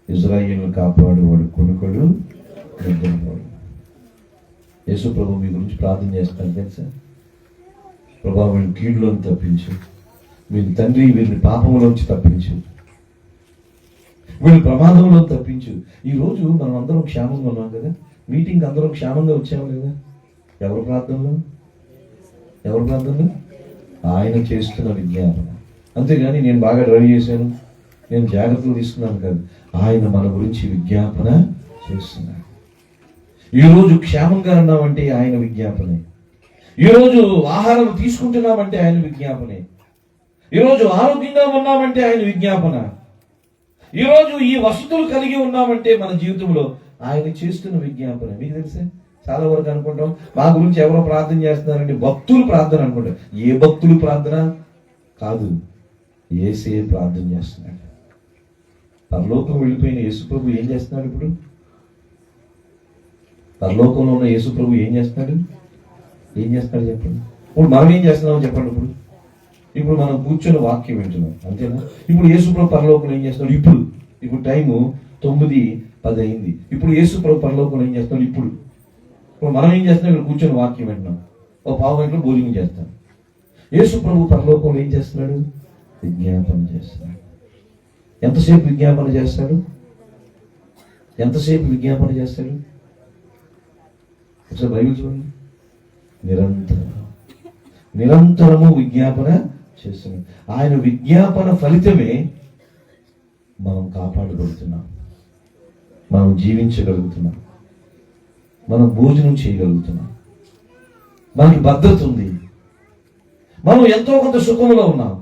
ఇజ్రాయేలును కాపాడువాడు, కొనుకోడు, నిద్రపోడు. యేసు ప్రభు మీ గురించి ప్రార్థన చేస్తాడు తెలుసా? ప్రభా, వీళ్ళని కీడులోని తప్పించు, వీళ్ళ తండ్రి వీళ్ళని పాపంలోంచి తప్పించు, వీళ్ళు ప్రమాదంలో తప్పించు. ఈ రోజు మనం అందరం క్షేమంగా ఉన్నాం కదా, మీటింగ్ అందరం క్షేమంగా వచ్చాము కదా. ఎవరి ప్రార్థనలో? ఆయన చేస్తున్న విజ్ఞాపన. అంతేగాని నేను బాగా డ్రైవ్ చేశాను, నేను జాగ్రత్తలు తీసుకున్నాను కాదు. ఆయన మన గురించి విజ్ఞాపన చేస్తున్నాడు. ఈరోజు క్షేమంగా ఉన్నామంటే ఆయన విజ్ఞాపనే. ఈరోజు ఆహారం తీసుకుంటున్నామంటే ఆయన విజ్ఞాపనే. ఈరోజు ఆరోగ్యంగా ఉన్నామంటే ఆయన విజ్ఞాపన. ఈరోజు ఈ వసతులు కలిగి ఉన్నామంటే మన జీవితంలో ఆయన చేస్తున్న విజ్ఞాపన. మీకు తెలుసా, చాలా వరకు అనుకుంటాం మా గురించి ఎవరో ప్రార్థన చేస్తున్నారండి, భక్తులు ప్రార్థన అనుకుంటాం. ఏ భక్తులు ప్రార్థన కాదు, యేసే ప్రార్థన చేస్తున్నాడు. పరలోకం వెళ్ళిపోయిన యేసు ప్రభు ఏం చేస్తున్నాడు? ఇప్పుడు పరలోకంలో ఉన్న యేసు ప్రభు ఏం చేస్తున్నాడు చెప్పండి. ఇప్పుడు మనం ఏం చేస్తున్నామో చెప్పండి. ఇప్పుడు మనం కూర్చొని వాక్యం వింటున్నాం, అంతేనా? ఇప్పుడు యేసు ప్రభు పరలోకంలో ఏం చేస్తున్నాడు? ఇప్పుడు టైము 9:10 అయింది. ఇప్పుడు యేసు ప్రభు పరలోకంలో ఏం చేస్తున్నాడు? ఇప్పుడు మనం ఏం చేస్తున్నాం? ఇక్కడ కూర్చొని వాక్యం వింటున్నాం, ఒక పావు గంటలో భోజనం చేస్తాం. యేసు ప్రభు పరలోకంలో ఏం చేస్తున్నాడు? విజ్ఞాపన చేస్తున్నాడు. ఎంతసేపు విజ్ఞాపన చేస్తాడు? ఒకసారి బైబిల్ చూడండి. నిరంతరము విజ్ఞాపన చేస్తున్నాడు. ఆయన విజ్ఞాపన ఫలితమే మనం కాపాడగలుగుతున్నాం, మనం జీవించగలుగుతున్నాం, మనం భోజనం చేయగలుగుతున్నాం, మనకి భద్రత ఉంది, మనం ఎంతో కొంత సుఖంలో ఉన్నాం.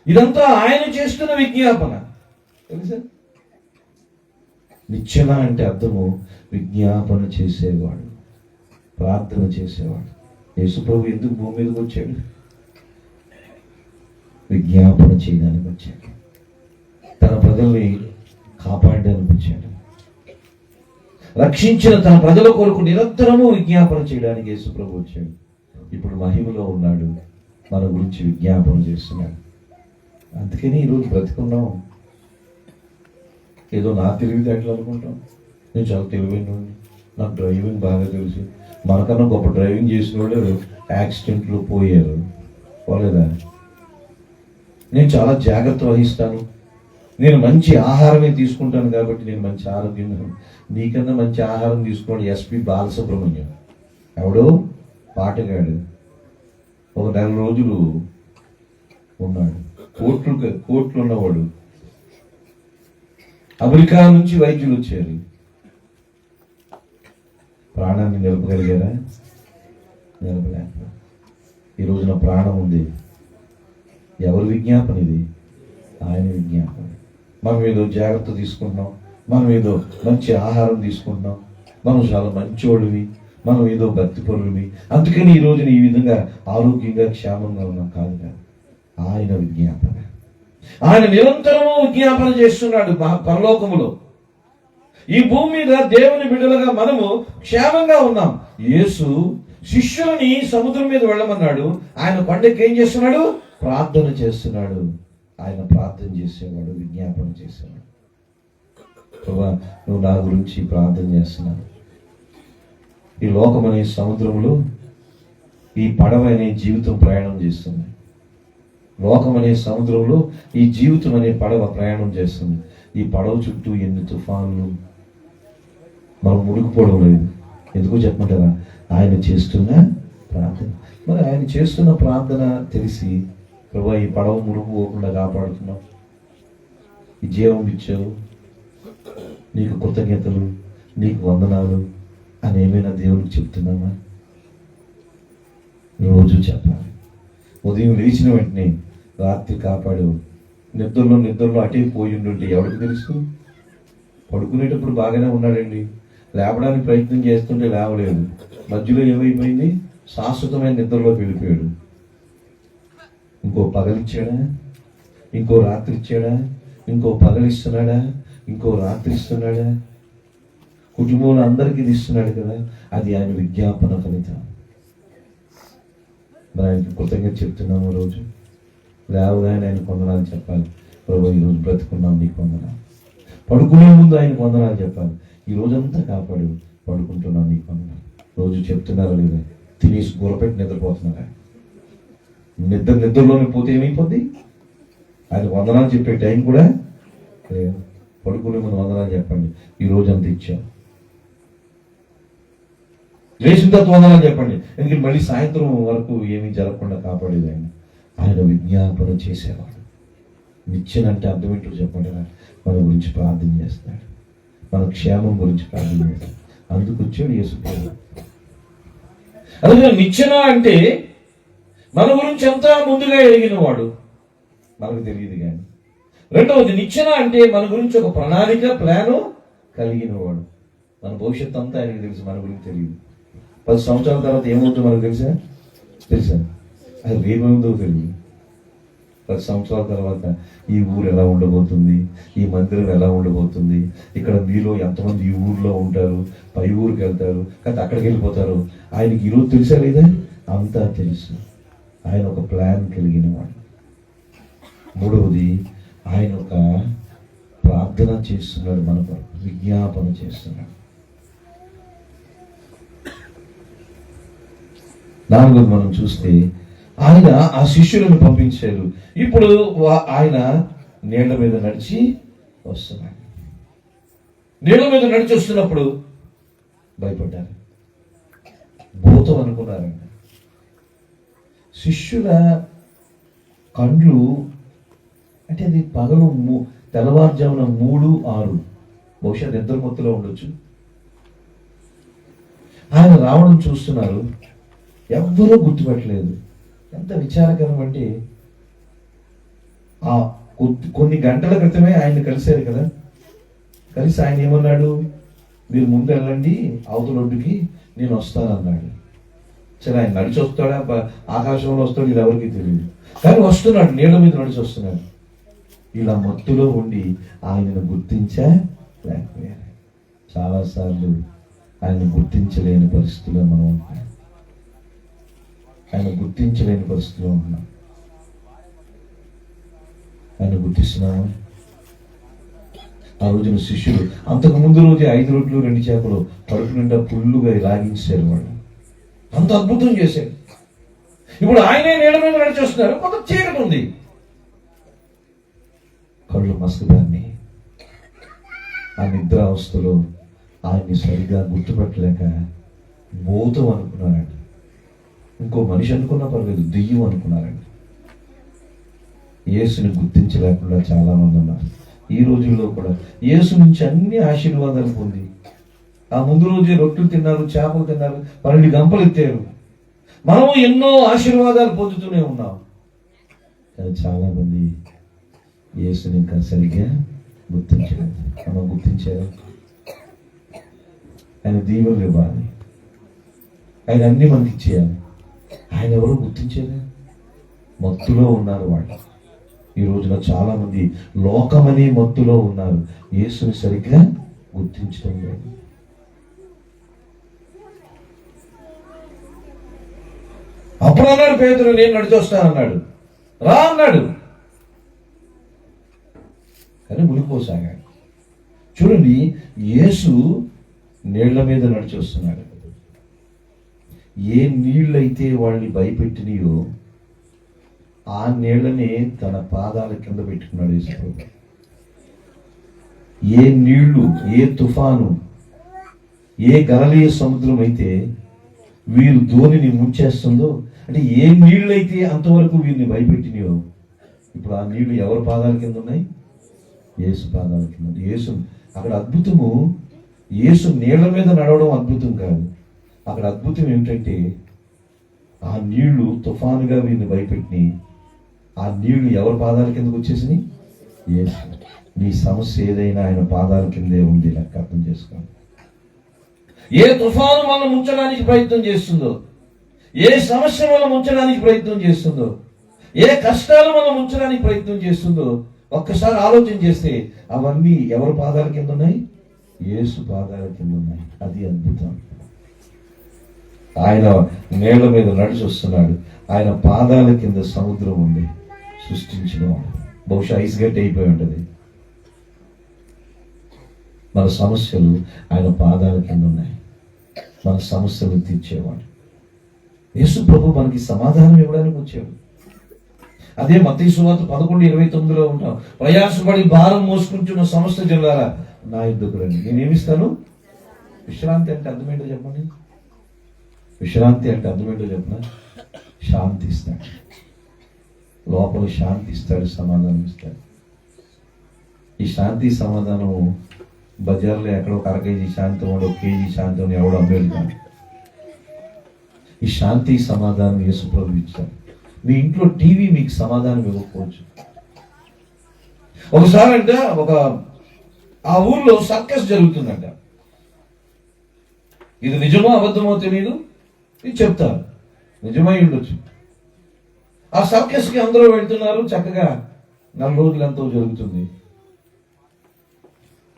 ఇదంతా ఆయన చేస్తున్న విజ్ఞాపన. తెలుసా? నిచ్చెన అంటే అర్థము విజ్ఞాపన చేసేవాడు, ప్రార్థన చేసేవాడు. యేసు ప్రభు ఎందుకు భూమి మీదకి వచ్చాడు? విజ్ఞాపన చేయడానికి వచ్చాడు, తన ప్రజల్ని కాపాడడానికి వచ్చాడు. రక్షించిన తన ప్రజల కొరకు నిరంతరము విజ్ఞాపన చేయడానికి యేసు ప్రభు వచ్చాడు. ఇప్పుడు మహిమలో ఉన్నాడు, మన గురించి విజ్ఞాపన చేస్తున్నాడు. అందుకని ఈరోజు బ్రతికున్నాం. ఏదో నా తెలివితేటలు అనుకుంటాం, నేను చాలా తెలివైన, నాకు డ్రైవింగ్ బాగా తెలుసు. మనకన్నా గొప్ప డ్రైవింగ్ చేసిన వాళ్ళు యాక్సిడెంట్లు పోయారు, పోలేదా? నేను చాలా జాగ్రత్త వహిస్తాను, నేను మంచి ఆహారమే తీసుకుంటాను కాబట్టి నేను మంచి ఆరోగ్యంగా. నీకన్నా మంచి ఆహారం తీసుకోండి ఎస్పి బాలసుబ్రహ్మణ్యం. ఎవడో పాటగాడు, ఒక 4 రోజులు ఉన్నాడు, కోట్లు ఉన్నవాడు. అమెరికా నుంచి వైద్యులు వచ్చారు, ప్రాణాన్ని నిలపగలిగారా? నిలపలేక. ఈ రోజున ప్రాణం ఉంది. ఎవరి విజ్ఞాపన ఇది? ఆయన విజ్ఞాపన. మనం ఏదో జాగ్రత్త తీసుకుంటున్నాం, మనం ఏదో మంచి ఆహారం తీసుకుంటున్నాం, మనం చాలా మంచోడివి, మనం ఏదో భక్తిపరుడివి, అందుకని ఈ రోజున ఈ విధంగా ఆరోగ్యంగా క్షేమంగా ఉన్నాం. కాదు, ఆయన విజ్ఞాపన. ఆయన నిరంతరము విజ్ఞాపన చేస్తున్నాడు పరలోకములో. ఈ భూమి మీద దేవుని బిడ్డలుగా మనము క్షేమంగా ఉన్నాం. యేసు శిష్యులని సముద్రం మీద వెళ్ళమన్నాడు, ఆయన కొండకి ఏం చేస్తున్నాడు? ప్రార్థన చేస్తున్నాడు. ఆయన ప్రార్థన చేసేవాడు, విజ్ఞాపన చేసేవాడు. ప్రభా, నువ్వు నా గురించి ప్రార్థన చేస్తున్నావు. ఈ లోకం అనే సముద్రంలో ఈ పడవ అనే జీవితం ప్రయాణం చేస్తుంది. లోకం అనే సముద్రంలో ఈ జీవితం అనే పడవ ప్రయాణం చేస్తుంది. ఈ పడవ చుట్టూ ఎన్ని తుఫాన్లు, మనం మునిగిపోవడం లేదు. ఎందుకో చెప్పమంటారా? ఆయన చేస్తున్న ప్రార్థన. మరి ఆయన చేస్తున్న ప్రార్థన తెలిసి ప్రభా ఈ పడవ మునిగిపోకుండా కాపాడుతున్నావు, ఈ జీవం ఇచ్చావు, నీకు కృతజ్ఞతలు, నీకు వందనాలు అని ఏమైనా దేవునికి చెప్తున్నామా? రోజు చెప్పాలి. ఉదయం లేచిన వెంటనే రాత్రి కాపాడు, నిద్రలో అటే పోయి ఉండి ఎవరికి తెలుసు? పడుకునేటప్పుడు బాగానే ఉన్నాడండి, లేపడానికి ప్రయత్నం చేస్తుంటే లేవలేదు, మధ్యలో ఏమైపోయింది? శాశ్వతమైన నిద్రలోకి వెళ్ళిపోయాడు. ఇంకో పగలిచ్చాడా? ఇంకో రాత్రి ఇచ్చాడా? ఇంకో పగలిస్తున్నాడా? ఇంకో రాత్రి ఇస్తున్నాడా? కుటుంబంలో అందరికీ ఇస్తున్నాడు కదా, అది ఆయన విజ్ఞాపన ఫలితం. మరి ఆయనకి కృతజ్ఞత చెప్తున్నాము. రోజు లేవగానే ఆయన వందనాలు చెప్పాలి. ప్రభు ఈరోజు బ్రతుకున్నాం, నీకు వందనాలు. పడుకునే ముందు ఆయనకు వందనాలు చెప్పాలి. ఈ రోజంతా కాపాడు, పడుకుంటున్నాం, నీకు వందనాలు. రోజు చెప్తున్నారా లేదా? తినేసి గొరపెట్టి నిద్రపోతున్నారా? నిద్రలోనే పోతే ఏమైపోద్ది? ఆయన వందనాలు చెప్పే టైం కూడా లేదు. పడుకునే ముందు వందనాలు చెప్పండి, ఈ రోజు అంత ఇచ్చాం. లేచిన తర్వాత వందనాలు చెప్పండి, ఎందుకంటే మళ్ళీ సాయంత్రం వరకు ఏమీ జరగకుండా కాపాడేది ఆయన. ఆయన విజ్ఞాపన చేసేవాడు. నిచ్చెనంటే అర్థం ఏంటో చెప్పండి. మన గురించి ప్రార్థన చేస్తాడు, మన క్షేమం గురించి ప్రార్థన చేస్తాడు. అందుకు వచ్చాడు యేసు ప్రభు. అలాగే నిచ్చెన అంటే మన గురించి అంతా ముందుగా ఎరిగిన వాడు, మనకు తెలియదు కానీ. రెండవది, నిచ్చెన అంటే మన గురించి ఒక ప్రణాళిక, ప్లాను కలిగిన వాడు. మన భవిష్యత్తు అంతా ఆయనకి తెలుసు, మన గురించి తెలియదు. 10 సంవత్సరాల తర్వాత ఏమవుతుందో మనకు తెలుసా? అది రేపేమవుతుందో తెలియదు. 10 సంవత్సరాల తర్వాత ఈ ఊరు ఎలా ఉండబోతుంది, ఈ మందిరం ఎలా ఉండబోతుంది, ఇక్కడ మీలో ఎంతమంది ఈ ఊర్లో ఉంటారు, పై ఊరికి వెళ్తారు, కానీ అక్కడికి వెళ్ళిపోతారు. ఆయనకి ఈరోజు తెలుసా లేదా? అంతా తెలుసు. ఆయన ఒక ప్లాన్ కలిగిన వాడు. మూడవది, ఆయన ఒక ప్రార్థన చేస్తున్నాడు, మన విజ్ఞాపన చేస్తున్నాడు. నాలుగోది మనం చూస్తే, ఆయన ఆ శిష్యులను పంపించారు. ఇప్పుడు ఆయన నీళ్ల మీద నడిచి వస్తున్నాడు. నీళ్ల మీద నడిచి వస్తున్నప్పుడు భయపడ్డారు, భూతం అనుకున్నారండి. శిష్యుల కండ్లు అంటే అది పగలు తెల్లవారుజామున 3-6, బహుశా నిద్ర మొత్తులో ఉండొచ్చు. ఆయన రావడం చూస్తున్నారు, ఎవ్వరూ గుర్తుపట్టలేదు. ఎంత విచారకరం అంటే, ఆ కొన్ని గంటల క్రితమే ఆయన కలిశారు కదా. కలిసి ఆయన ఏమన్నాడు? మీరు ముందు వెళ్ళండి అవతలొడ్డుకి, నేను వస్తానన్నాడు. సరే, ఆయన నడిచి వస్తాడా, ఆకాశంలో వస్తాడు, ఇది ఎవరికి తెలియదు. కానీ వస్తున్నాడు, నీళ్ళ మీద నడిచి వస్తున్నాడు. ఇలా మత్తులో ఉండి ఆయనను గుర్తించలేకపోయారు. చాలాసార్లు ఆయన గుర్తించలేని పరిస్థితుల్లో మనం ఉంటాం. ఆయన గుర్తించలేని పరిస్థితిలో ఉన్నాం. ఆయన గుర్తిస్తున్నాము. ఆ రోజున శిష్యులు అంతకు ముందు రోజే 5 రొట్టెలు 2 చేపలు కడుపు నిండా పుల్లుగా లాగించారు. వాళ్ళు అంత అద్భుతం చేశారు. ఇప్పుడు ఆయనే నీళ్ళ మీద నడిచి వస్తున్నారు. కొంత చీకటి ఉంది, కళ్ళు మసకదాన్ని. ఆ నిద్రావస్థలో ఆయన్ని సరిగ్గా గుర్తుపట్టలేక భూతం అనుకున్నారండి. ఇంకో మనిషి అనుకున్నా పర్లేదు, దెయ్యం అనుకున్నారండి. యేసుని గుర్తించలేకుండా చాలా మంది ఉన్నారు. ఈ రోజుల్లో కూడా యేసు నుంచి అన్ని ఆశీర్వాదాలు పొంది, ఆ ముందు రోజే రొట్టెలు తిన్నారు, చేపలు తిన్నారు, 12 గంపలు ఎత్తారు. మనము ఎన్నో ఆశీర్వాదాలు పొందుతూనే ఉన్నాం. కానీ చాలా మంది యేసుని ఇంకా సరిగ్గా గుర్తించలేదు. మనం గుర్తించారు. ఆయన దీవెనలు ఇవ్వాలి, ఆయన అన్ని మనకి ఇచ్చేయాలి. ఆయన ఎవరో గుర్తించారు, మత్తులో ఉన్నారు వాళ్ళు. ఈ రోజున చాలా మంది లోకమనే మత్తులో ఉన్నారు, యేసుని సరిగ్గా గుర్తించడం లేదు. అప్పుడు అన్నాడు పేతురు, నేను నడిచి వస్తానన్నాడు. రా అన్నాడు, కానీ మునిగిపోసాగాడు. చూడండి, యేసు నీళ్ల మీద నడిచి వస్తున్నాడు. ఏ నీళ్ళైతే వాళ్ళని భయపెట్టినయో ఆ నీళ్ళని తన పాదాల కింద పెట్టుకున్నాడు యేసు. ఏ నీళ్లు, ఏ తుఫాను, ఏ గలలీయ సముద్రం అయితే వీరు ధోనిని ముంచేస్తుందో, అంటే ఏ నీళ్ళు అయితే అంతవరకు వీరిని భయపెట్టినయో ఇప్పుడు ఆ నీళ్లు ఎవరి పాదాల కింద ఉన్నాయి? యేసు పాదాల కింద. యేసు అక్కడ అద్భుతము, యేసు నీళ్ల మీద నడవడం అద్భుతం కాదు. అక్కడ అద్భుతం ఏమిటంటే ఆ నీళ్లు తుఫానుగా వీరిని భయపెట్టి ఆ నీళ్లు ఎవరి పాదాల కిందకు వచ్చేసినాయి? యేసు. నీ సమస్య ఏదైనా ఆయన పాదాల కిందే ఉంది, లెక్క అర్థం చేసుకోండి. ఏ తుఫాను వల్ల ముంచడానికి ప్రయత్నం చేస్తుందో, ఏ సమస్య వల్ల ముంచడానికి ప్రయత్నం చేస్తుందో, ఏ కష్టాలు వల్ల ముంచడానికి ప్రయత్నం చేస్తుందో ఒక్కసారి ఆలోచన చేస్తే అవన్నీ ఎవరి పాదాల కింద ఉన్నాయి? యేసు పాదాల కింద ఉన్నాయి. అది అద్భుతం. ఆయన నేల మీద నడిచి వస్తున్నాడు. ఆయన పాదాల కింద సముద్రం ఉంది. సృష్టించిన వాడు. బహుశా ఐస్ గట్టి అయిపోయి ఉంటుంది. మన సమస్యలు ఆయన పాదాల కింద ఉన్నాయి. మన సమస్యలు తీర్చేవాడు యేసు ప్రభు. మనకి సమాధానం ఇవ్వడానికి వచ్చాడు. అదే మత్తయి సువార్త 11:29 ఉంటాం. ప్రయాసపడి భారం మోసుకుంటున్న సమస్త జనులారా నా యుద్ధకు రండి, నేనేమిస్తాను? విశ్రాంతి అంటే అర్థమేంటో చెప్పండి. విశ్రాంతి అంటే అర్థమేంటో చెప్పిన? శాంతి ఇస్తాడు. లోపల శాంతి ఇస్తాడు, సమాధానం ఇస్తాడు. ఈ శాంతి సమాధానం బజార్లో ఎక్కడో ఒక 1/2 కేజీ శాంతి, 1 కేజీ శాంతి అని ఎవడు అమ్మేడుతాడు. ఈ శాంతి సమాధానం యేసు ప్రభు ఇచ్చాడు. మీ ఇంట్లో టీవీ మీకు సమాధానం ఇవ్వకపోవచ్చు. ఒకసారి అంట ఆ ఊర్లో సర్కస్ జరుగుతుందంట. ఇది నిజమో అబద్ధమో తెలియదు, ఇది చెప్తారు. నిజమై ఉండొచ్చు. ఆ సర్కస్కి అందరూ వెళ్తున్నారు. చక్కగా 4 రోజులు ఎంతో జరుగుతుంది.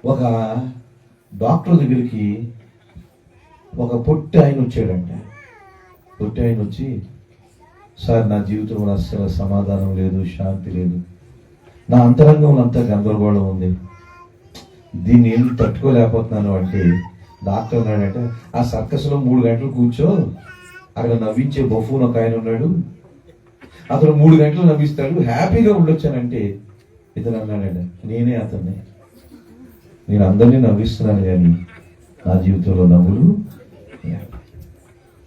ఒక డాక్టర్ దగ్గరికి ఒక పొట్టి ఆయన వచ్చాడంట. పొట్టి ఆయన వచ్చి, సార్ నా జీవితంలో అస్సలు సమాధానం లేదు, శాంతి లేదు, నా అంతరంగంలో అంతా గందరగోళం ఉంది, దీన్ని ఏం తట్టుకోలేకపోతున్నాను అంటే డాక్టర్ అన్నాడంటే, ఆ సర్కస్లో 3 గంటలు కూర్చో, అక్కడ నవ్వించే బఫూన్ ఒక ఆయన ఉన్నాడు, అతను 3 గంటలు నవ్విస్తాడు, హ్యాపీగా ఉండొచ్చానంటే ఇతను అన్నాడంట, నేనే అతన్ని, నేను అందరినీ నవ్విస్తున్నాను కానీ నా జీవితంలో నవ్వులు,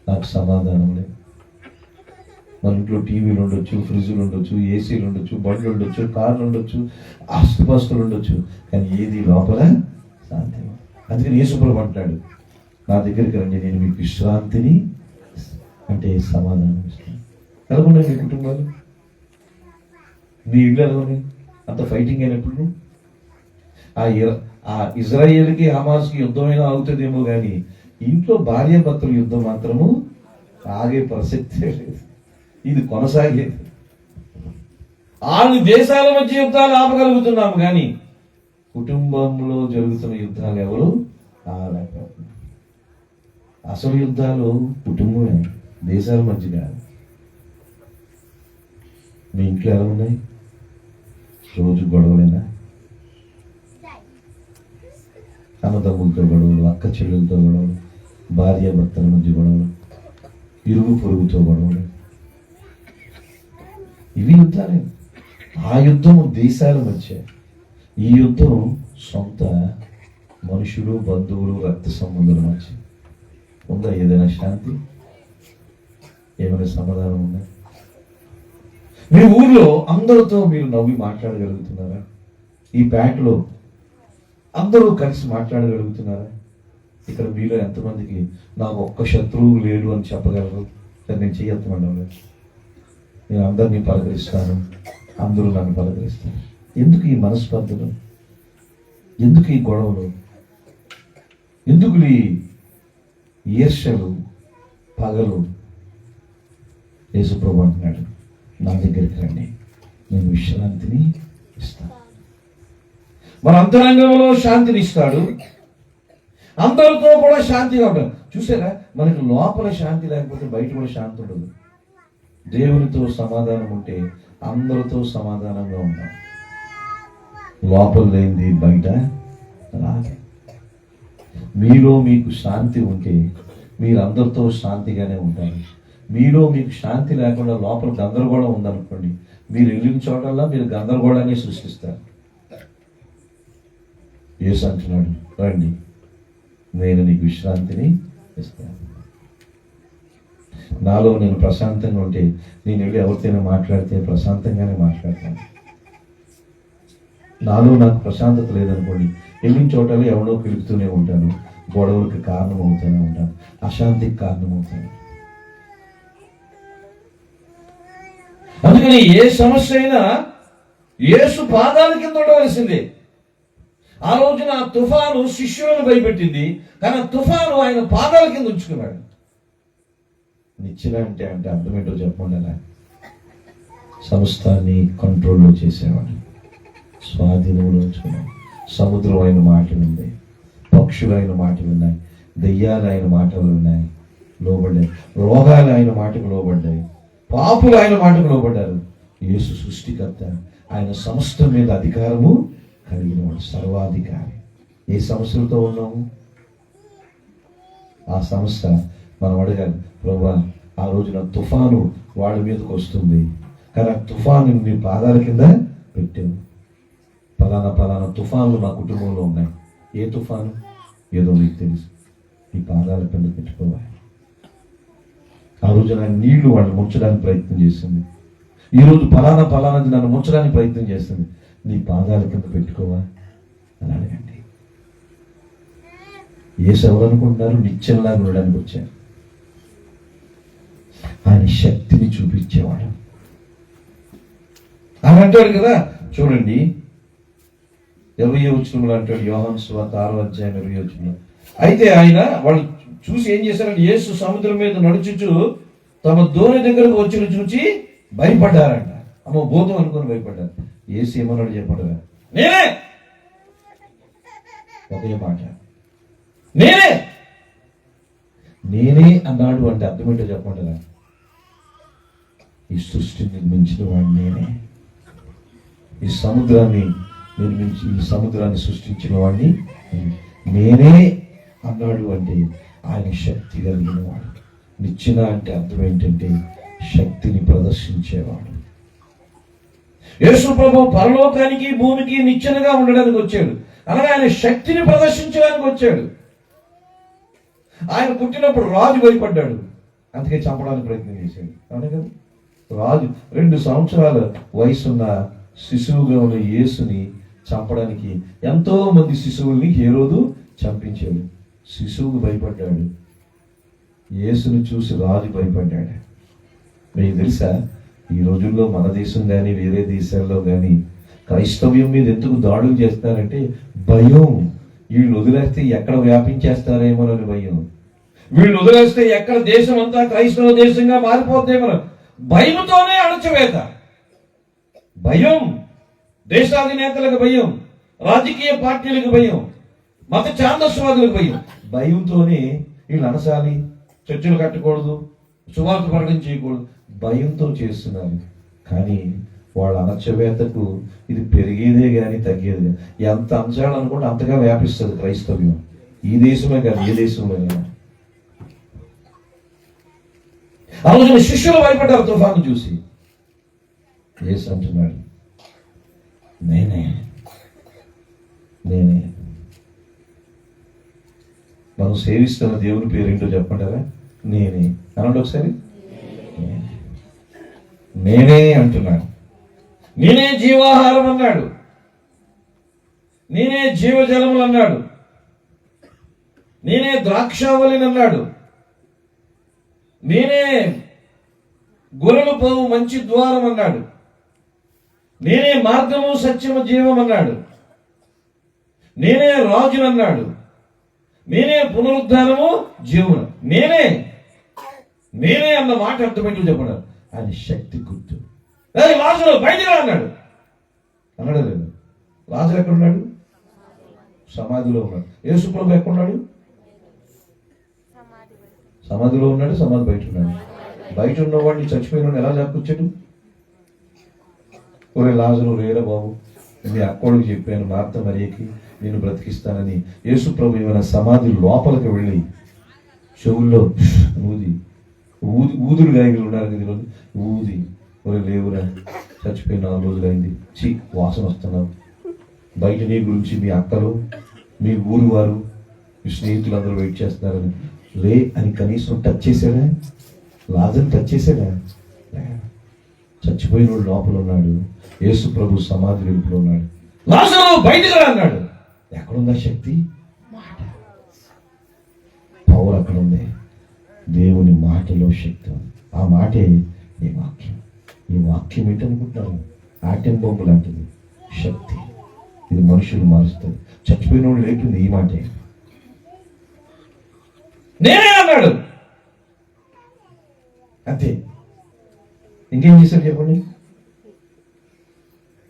నాకు సమాధానం లేదు. మన ఇంట్లో టీవీలు ఉండొచ్చు, ఫ్రిడ్జ్లు ఉండొచ్చు, ఏసీలు ఉండొచ్చు, బండ్లు ఉండొచ్చు, కార్లు ఉండొచ్చు, ఆస్తిపాస్తులు ఉండొచ్చు, కానీ ఏది లోపల శాంతి. అందుకని యేసు ప్రభు అంటాడు, నా దగ్గరికి రండి, నేను మీకు విశ్రాంతిని అంటే సమాధానం ఇస్తాను. ఎలా ఉన్నాయి మీ కుటుంబాలు? మీ ఇల్లు ఎలా ఉన్నాయి? అంత ఫైటింగ్ అయినప్పుడు ఆ ఇజ్రాయేల్కి హమాస్కి యుద్ధమైనా అవుతుందేమో కానీ ఇంట్లో భార్య భర్తల యుద్ధం మాత్రము ఆగే ప్రసక్తే లేదు. ఇది కొనసాగేది. 6 దేశాల మధ్య యుద్ధాలు ఆపగలుగుతున్నాము కానీ కుటుంబంలో జరుగుతున్న యుద్ధాలు ఎవరు ఆపలేకపోతున్నారు. అసలు యుద్ధాలు కుటుంబమే, దేశాల మధ్య కాదు. మీ ఇంట్లో ఎలా ఉన్నాయి? రోజు గొడవలేనా? అన్నదమ్ములతో గొడవలు, అక్క చెల్లెలతో గొడవలు, భార్య భర్తల మధ్య గొడవలు, ఇరుగు పొరుగుతో గొడవలు, ఇవి యుద్ధాలే. ఆ యుద్ధం దేశాల మధ్య, ఈ యుద్ధం సొంత మనుషులు, బంధువులు, రక్త సంబంధుల మధ్య. ఉందా ఏదైనా శాంతి? ఏమైనా సమాధానం ఉందా? మీ ఊర్లో అందరితో మీరు నవ్వి మాట్లాడగలుగుతున్నారా? ఈ ప్యాట్లో అందరూ కలిసి మాట్లాడగలుగుతున్నారా? ఇక్కడ మీలో ఎంతమందికి నాకు ఒక్క శత్రువు లేడు అని చెప్పగలరు? నేను చేయొత్తమండి, నేను అందరినీ పలకరిస్తాను, అందరూ నన్ను పలకరిస్తాను. ఎందుకు ఈ మనస్పర్ధలు? ఎందుకు ఈ గొడవలు? ఎందుకు ఈ ఈర్ష్యలు, పగలు? యేసుప్రభు అంటున్నాడు, నా దగ్గరికి రండి, నేను విశ్రాంతిని ఇస్తాను. మన అంతరంగంలో శాంతిని ఇస్తాడు, అందరితో కూడా శాంతిగా ఉంటాడు. చూసారా, మనకి లోపల శాంతి లేకపోతే బయట కూడా శాంతి ఉండదు. దేవునితో సమాధానం ఉంటే అందరితో సమాధానంగా ఉంటాం. లోపల లేనిది బయట రాదు. మీలో మీకు శాంతి ఉంటే మీరు అందరితో శాంతిగానే ఉంటారు. మీలో మీకు శాంతి లేకుండా లోపల గందరగోళం ఉందనుకోండి, మీరు వెళ్ళిన చోటల్లా మీరు గందరగోళాన్ని సృష్టిస్తారు. యేసు అంటున్నాడు, రండి, నేను నీకు విశ్రాంతిని ఇస్తాను. నాలో నేను ప్రశాంతంగా ఉంటే నేను వెళ్ళి ఎవరితోనే మాట్లాడితే ప్రశాంతంగానే మాట్లాడతాను. నాలో నాకు ప్రశాంతత లేదనుకోండి, వెళ్ళిన చోటలో ఎవడో పిలుపుతూనే ఉంటాను, గొడవలకు కారణం అవుతూనే ఉంటాను, అశాంతికి కారణం అవుతాను. అందుకని ఏ సమస్య అయినా యేసు పాదాల కింద ఉండవలసిందే. ఆ రోజున ఆ తుఫాను శిష్యులను భయపెట్టింది, కానీ ఆ తుఫాను ఆయన పాదాల కింద ఉంచుకున్నాడు. నిచ్చెన అంటే అర్థం ఏంటో చెప్పండి. అలా సమస్తాన్ని కంట్రోల్లో చేసేవాడు, స్వాధీనంలో ఉంచుకున్నాడు. సముద్రం ఆయన మాట వింది, పక్షులు ఆయన మాట విన్నాయి, దెయ్యాలు ఆయన మాటలు విన్నాయి, లోబడ్డాయి, రోగాలు ఆయన మాటకు లోబడ్డాయి, పాపులు ఆయన మాటకు లోబడ్డారు. యేసు సృష్టికర్త, ఆయన సమస్తం మీద అధికారము కలిగిన వాడు, సర్వాధికారి. ఏ సమస్యలతో ఉన్నాము? ఆ సమస్య మనం అడగాలి, ప్రభువా ఆ రోజున తుఫాను వాళ్ళ మీదకి వస్తుంది, కానీ ఆ తుఫాను నీ పాదాల కింద పెట్టావు. పలానా తుఫాన్లు నా కుటుంబంలో ఉన్నాయి. ఏ తుఫాను ఏదో నీకు తెలుసు, నీ పాదాల కింద పెట్టుకోవాలి. ఆ రోజున నీళ్లు వాళ్ళు ముంచడానికి ప్రయత్నం చేసింది, ఈరోజు పలానాది నన్ను ముంచడానికి ప్రయత్నం చేస్తుంది, నీ పాదాల కింద పెట్టుకోవా అని అడగండి. యేసు ఎవరనుకుంటున్నారు? నిత్యంలాగా ఉండడానికి వచ్చారు. ఆయన శక్తిని చూపించేవాడు. ఆయన అంటాడు కదా, చూడండి 20వ వచనంలో అంటాడు, యోహాను సువార్త 6వ అధ్యాయం 20వ వచనంలో, అయితే ఆయన వాళ్ళు చూసి ఏం చేశారంటే, యేసు సముద్రం మీద నడుచుచు తమ దోణి దగ్గరకు వచ్చి చూచి భయపడ్డారంట. అమ్మ భూతం అనుకుని భయపడ్డారు. యేసు ఏమన్నాడు చెప్పండి, నేనే. ఒకే మాట, నేనే అన్నాడు. అంటే అర్థం ఏంటో చెప్పండి. ఈ సృష్టిని నిర్మించిన వాడు నేనే, ఈ సముద్రాన్ని నిర్మించి ఈ సముద్రాన్ని సృష్టించిన వాడిని నేనే అన్నాడు. అంటే ఆయన శక్తి కలిగిన వాడు. నిచ్చెన అంటే అర్థం ఏంటంటే శక్తిని ప్రదర్శించేవాడు. యేసు ప్రభు పరలోకానికి భూమికి నిచ్చెనగా ఉండడానికి వచ్చాడు, అనగా ఆయన శక్తిని ప్రదర్శించడానికి వచ్చాడు. ఆయన పుట్టినప్పుడు రాజు భయపడ్డాడు, అందుకే చంపడానికి ప్రయత్నం చేశాడు. అవును కదా, రాజు 2 సంవత్సరాల వయసున్న శిశువుగా ఉన్న యేసుని చంపడానికి ఎంతో మంది శిశువుల్ని హేరోదు చంపించాడు. శిశువుకు భయపడ్డాడు, యేసుని చూసి రాజు భయపడ్డాడు. మీకు తెలుసా, ఈ రోజుల్లో మన దేశం కానీ వేరే దేశాల్లో కానీ క్రైస్తవ్యం మీద ఎందుకు దాడులు చేస్తారంటే భయం. వీళ్ళు వదిలేస్తే ఎక్కడ వ్యాపించేస్తారేమోనని భయం. వీళ్ళు వదిలేస్తే ఎక్కడ దేశం అంతా క్రైస్తవ దేశంగా మారిపోతేమో భయంతోనే అణచివేత. భయం, దేశాధినేతలకు భయం, రాజకీయ పార్టీలకు భయం, మత ఛాందస్వాదులకు భయం. భయంతోనే వీళ్ళు అనసాలి, చర్చలు కట్టకూడదు, సువార్త ప్రకటన చేయకూడదు, భయంతో చేస్తున్నారు. కానీ వాళ్ళ అణచివేతకు ఇది పెరిగేదే కానీ తగ్గేది. ఎంత అంశాలనుకుంటే అంతగా వ్యాపిస్తుంది క్రైస్తవ్యం. ఈ దేశమే కాదు, ఏ దేశంలో కానీ. ఆ రోజున శిష్యులు భయపడ్డారు తుఫాను చూసి. యేసు అంటున్నాడు, నేనే. మనం సేవిస్తున్న దేవుని పేరు ఏంటో చెప్పంటారా? నేనే అనండి ఒకసారి. నేనే అంటున్నాడు. నేనే జీవాహారం అన్నాడు, నేనే జీవజలములు అన్నాడు, నేనే ద్రాక్షావళిని అన్నాడు, నేనే గొర్రెలు పోవు మంచి ద్వారం అన్నాడు, నేనే మార్గము సత్యము జీవం అన్నాడు, నేనే రాజునన్నాడు, నేనే పునరుద్ధానము జీవము. నేనే అన్న మాట అర్థమేంటో చెప్పాడు. ఆయన శక్తి గుర్తు. లాజరు బయటికి అన్నాడు, అన్నాడు లేదు. లాజరు ఎక్కడున్నాడు? సమాధిలో ఉన్నాడు. యేసు ప్రభు ఎక్కడున్నాడు? సమాధిలో ఉన్నాడు, సమాధి బయట ఉన్నాడు. బయట ఉన్నవాడిని చచ్చిపోయిన ఎలా లేకొచ్చాడు? ఒరే లాజరు రేరా బాబు, మీ అక్కోడికి చెప్పాను, మార్త మరియకి నేను బ్రతికిస్తానని. యేసు ప్రభు ఏమైనా సమాధి లోపలికి వెళ్ళి చెవుల్లో ఊదుడు గాయకులు ఉన్నారు కదా, ఊది ఒరే లేవురా, చచ్చిపోయి 4 రోజులైంది, వాసన వస్తున్నావు, బయట నీ గురించి మీ అక్కలు, మీ ఊరు వారు, మీ స్నేహితులు అందరూ వెయిట్ చేస్తున్నారని లే అని కనీసం టచ్ చేశాడా? లాజర్ని టచ్ చేసాడా? చచ్చిపోయిన వాడు లోపల ఉన్నాడు. యేసు ప్రభు సమాధి వెలుపులో ఉన్నాడు. లాజరు బయటకు రా అన్నాడు. ఎక్కడుందా శక్తి? మాట. పవర్ అక్కడ ఉంది. దేవుని మాటలో శక్తి ఉంది. ఆ మాటే ఈ వాక్యం. ఈ వాక్యం ఏంటనుకుంటున్నారు? ఆటం బొమ్మ లాంటిది శక్తి. ఇది మనుషులు మారుస్తుంది. చచ్చిపోయిన వాడు లేపింది ఈ మాటే. నేనే అన్నాడు. అంతే. ఇంకేం చేశాడు చెప్పండి?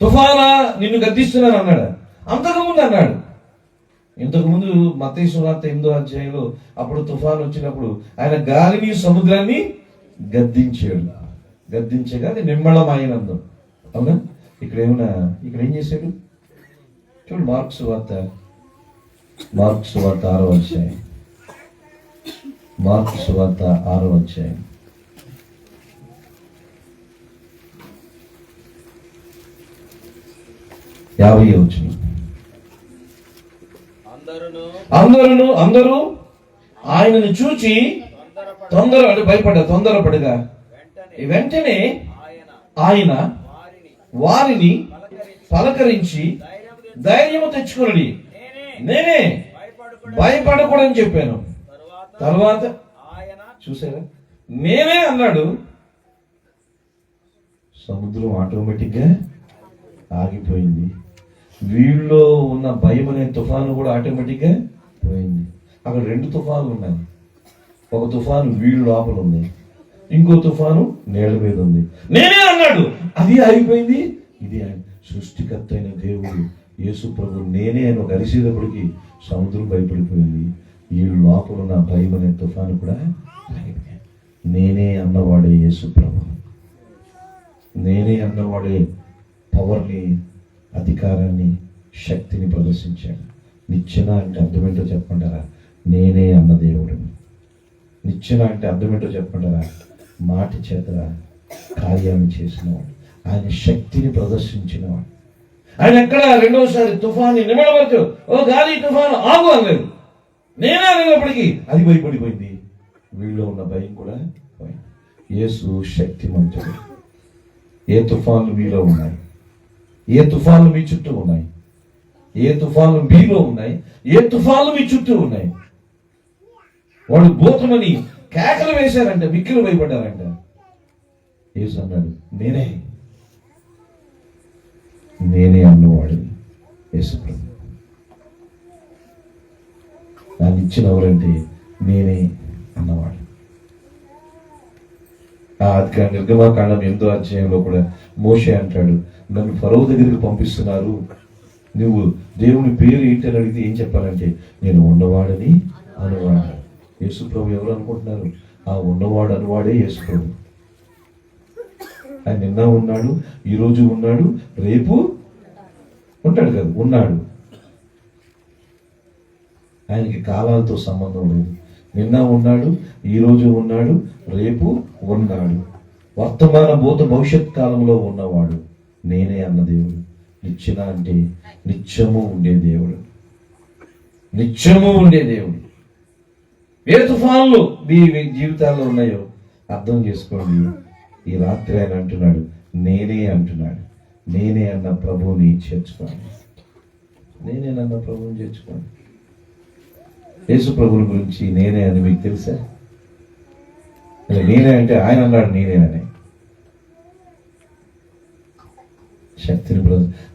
తుఫానా నిన్ను గద్దిస్తున్నాను అన్నాడు. అంతకుముందు అన్నాడు. ఇంతకుముందు మత్తయి సువార్త 8వ అధ్యాయంలో అప్పుడు తుఫాను వచ్చినప్పుడు ఆయన గాలిని సముద్రాన్ని గద్దించాడు. గద్దించగా అది నిమ్మళమైనందు. అవునా? ఇక్కడ ఏం చేశాడు చూడు. మార్క్స్ వార్త 6వ అధ్యాయం. మార్క్స్ వార్త 6వ అధ్యాయం 50వ వచనం. అందరూ ఆయనను చూచి తొందరపడగా వెంటనే ఆయన వారిని పలకరించి ధైర్యము తెచ్చుకుని నేనే, భయపడకూడని చెప్పాను. తర్వాత చూసారా, నేనే అన్నాడు. సముద్రం ఆటోమేటిక్గా ఆగిపోయింది. వీళ్ళలో ఉన్న భయం అనే తుఫాను కూడా ఆటోమేటిక్గా పోయింది. అక్కడ 2 తుఫాన్లు ఉన్నాయి. ఒక తుఫాను వీళ్ళు లోపల ఉంది, ఇంకో తుఫాను నీళ్ళ మీద ఉంది. నేనే అన్నాడు, అది ఆగిపోయింది. ఇది సృష్టికర్త అయిన దేవుడు యేసు ప్రభు నేనే అని ఒక అరిసేటప్పటికి సముద్రం భయపడిపోయింది. వీళ్ళు లోపల ఉన్న భయం అనే తుఫాను కూడా ఆగిపోయింది. నేనే అన్నవాడే యేసు ప్రభు. నేనే అన్నవాడే పవర్ని, అధికారాన్ని, శక్తిని ప్రదర్శించాడు. నిచ్చెన అంటే అర్థమేంటో చెప్పంటారా? నేనే అన్న దేవుడు. నిచ్చెన అంటే అర్థమేంటో చెప్పంటారా? మాటి చేత కార్యాన్ని చేసినవాడు, ఆయన శక్తిని ప్రదర్శించినవాడు. ఆయన ఎక్కడ రెండోసారి తుఫాన్ని నిమ్మడవచ్చు, ఓ గాలి తుఫాను ఆగు అనలేదు. నేనే అనేటప్పటికీ అది భయపడిపోయింది. వీళ్ళు ఉన్న భయం కూడా పోయింది. యేసు శక్తిమంతుడు. ఏ తుఫాన్లు మీలో ఉన్నాయి? ఏ తుఫాన్లు మీ చుట్టూ ఉన్నాయి? ఏ తుఫాన్లు మీలో ఉన్నాయి? ఏ తుఫాన్లు మీ చుట్టూ ఉన్నాయి? వాడు భూతమని కేకలు వేశారంట, మిక్కిలు భయపడ్డారంట. యేసు అన్నాడు, నేనే అన్నవాడిని యేసు ప్రభు. దాన్ని ఇచ్చిన ఎవరంటే నేనే అన్నవాడు. ఆ నిర్గమాకాండం 8వ అధ్యాయంలో కూడా మోషే అంటాడు, నన్ను ఫరో దగ్గరికి పంపిస్తున్నారు, నువ్వు దేవుని పేరు ఏంటి అని అడిగితే ఏం చెప్పాలంటే నేను ఉన్నవాడని అనువాడు. యేసు ప్రభు ఎవరు అనుకుంటున్నారు? ఆ ఉన్నవాడు అనువాడే యేసు ప్రభు. ఆయన నిన్న ఉన్నాడు, ఈరోజు ఉన్నాడు, రేపు ఉంటాడు కదా. ఉన్నాడు. ఆయనకి కాలాలతో సంబంధం లేదు. నిన్న ఉన్నాడు, ఈరోజు ఉన్నాడు, రేపు ఉన్నాడు. వర్తమాన భూత భవిష్యత్ కాలంలో ఉన్నవాడు నేనే అన్న దేవుడు. నిచ్చెన అంటే నిత్యము ఉండే దేవుడు. నిత్యము ఉండే దేవుడు. ఏ తుఫాన్లు మీ జీవితాల్లో ఉన్నాయో అర్థం చేసుకోండి. ఈ రాత్రి ఆయన అంటున్నాడు, నేనే అంటున్నాడు. నేనే అన్న ప్రభువుని చేర్చుకోండి. నేనేనన్న ప్రభువుని చేర్చుకోండి. యేసు ప్రభుని గురించి నేనే అని మీకు తెలుసా? నేనే అంటే ఆయన అన్నాడు నేనేనని. శక్తిని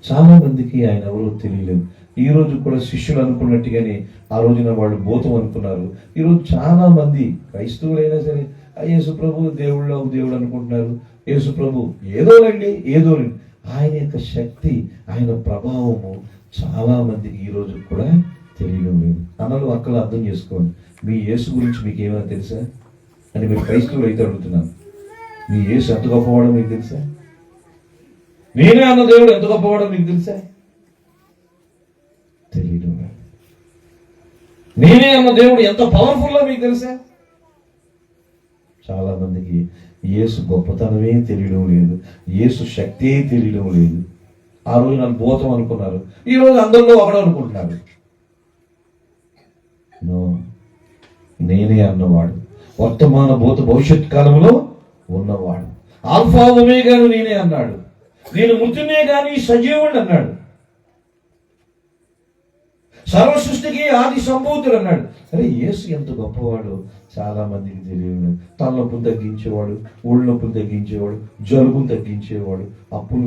చాలా మందికి ఆయన ఎవరో తెలియలేదు. ఈ రోజు కూడా శిష్యులు అనుకున్నట్టుగానే ఆ రోజున వాళ్ళు భూతం అనుకున్నారు. ఈరోజు చాలా మంది క్రైస్తవులైనా సరే యేసు ప్రభు దేవుడు అనుకుంటున్నారు. యేసు ప్రభు ఏదోనండి. ఆయన యొక్క శక్తి, ఆయన ప్రభావము చాలా మందికి ఈ రోజు కూడా తెలియడం లేదు. అన్నలు అక్కలు అర్థం చేసుకోండి. మీ యేసు గురించి మీకు ఏమైనా తెలుసా అని మీరు క్రైస్తవులు అయితే అడుగుతున్నాను. మీ యేసు ఎంత గొప్పవాడో మీకు తెలుసా? నేనే అన్న దేవుడు ఎంత గొప్పవాడో మీకు తెలుసా? తెలియడం లేదు. నేనే అన్న దేవుడు ఎంత పవర్ఫుల్లో మీకు తెలుసా? చాలా మందికి యేసు గొప్పతనమే తెలియడం లేదు. యేసు శక్తే తెలియడం లేదు. ఆ రోజు నన్ను భూతం అనుకున్నారు, ఈ రోజు అందరిలో ఒకడు అనుకుంటున్నారు. నేనే అన్నవాడు వర్తమాన భూత భవిష్యత్ కాలంలో ఉన్నవాడు. ఆల్ఫా ఒమేగాను నేనే అన్నాడు. నేను మృతునే గాని సజీవుడు అన్నాడు. సర్వ సృష్టికి ఆది సంభూతుడు అన్నాడు. అరే యేసు ఎంత గొప్పవాడు చాలా మందికి తెలియదు. తలనొప్పులు తగ్గించేవాడు, ఊళ్ళ నొప్పులు తగ్గించేవాడు, జలుబును తగ్గించేవాడు, అప్పులు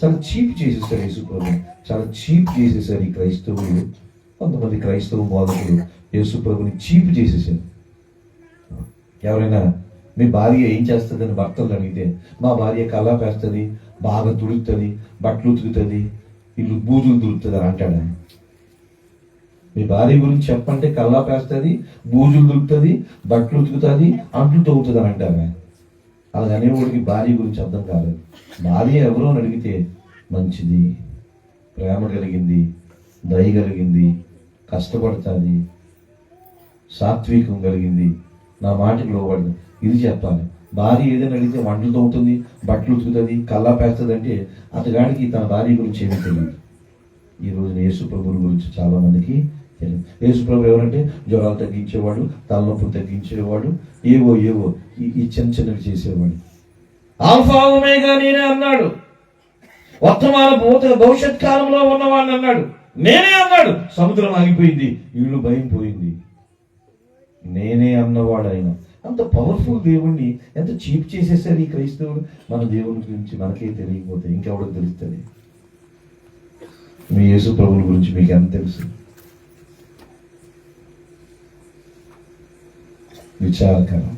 చాలా చీప్ చేసేసారు యేసు ప్రభు. చాలా చీప్ చేసేసారు ఈ క్రైస్తవులు. కొంతమంది క్రైస్తవ బోధకులు యేసు ప్రభుని చీప్ చేసేసారు. ఎవరైనా మీ భార్య ఏం చేస్తుందని భర్తలు అడిగితే, మా భార్య కల్లా పేస్తుంది, బాగా తుడుతుంది, బట్టలు ఉతుకుతుంది, ఇల్లు బూజులు తుడుతుంది అని అంటాడా? మీ భార్య గురించి చెప్పంటే కల్లా పేస్తుంది, బూజులు దులుపుతుంది, బట్టలు ఉతుకుతుంది, అంట్లు తవ్వుతుంది అని అంటారా? అలా అనేవాడికి భార్య గురించి అర్థం కాలేదు. భార్య ఎవరో అని అడిగితే మంచిది, ప్రేమ కలిగింది, దయ కలిగింది, కష్టపడుతుంది, సాత్వికం కలిగింది, నా మాటకి లోబడింది, ఇది చెప్పాలి. భార్య ఏదైనా అడిగితే వంటలు తవ్వుతుంది, బట్టలు ఉతుకుతుంది, కల్లా పేస్తుంది అంటే అతగాడికి తన భార్య గురించి ఏమీ తెలియదు. ఈ రోజున యేసు ప్రభువుల గురించి చాలా మందికి తెలియదు. యేసు ప్రభు ఎవరంటే జ్వరాలు తగ్గించేవాడు, తలనొప్పులు తగ్గించేవాడు, ఏవో ఈ చిన్న చిన్నవి చేసేవాడు. ఆల్ఫా ఒమేగా నేనే అన్నాడు. వర్తమాన భవిష్యత్ కాలంలో ఉన్నవాడిని అన్నాడు. నేనే అన్నాడు. సముద్రం ఆగిపోయింది, ఇళ్ళు భయం పోయింది. నేనే అన్నవాడు ఆయన. అంత పవర్ఫుల్ దేవుణ్ణి ఎంత చీప్ చేసేసారు ఈ క్రైస్తవులు. మన దేవుని గురించి మనకే తెలియకపోతే ఇంకెవరికి తెలుస్తుంది? మీ యేసు ప్రభువుల గురించి మీకు ఎంత తెలుసు? విచారకరం.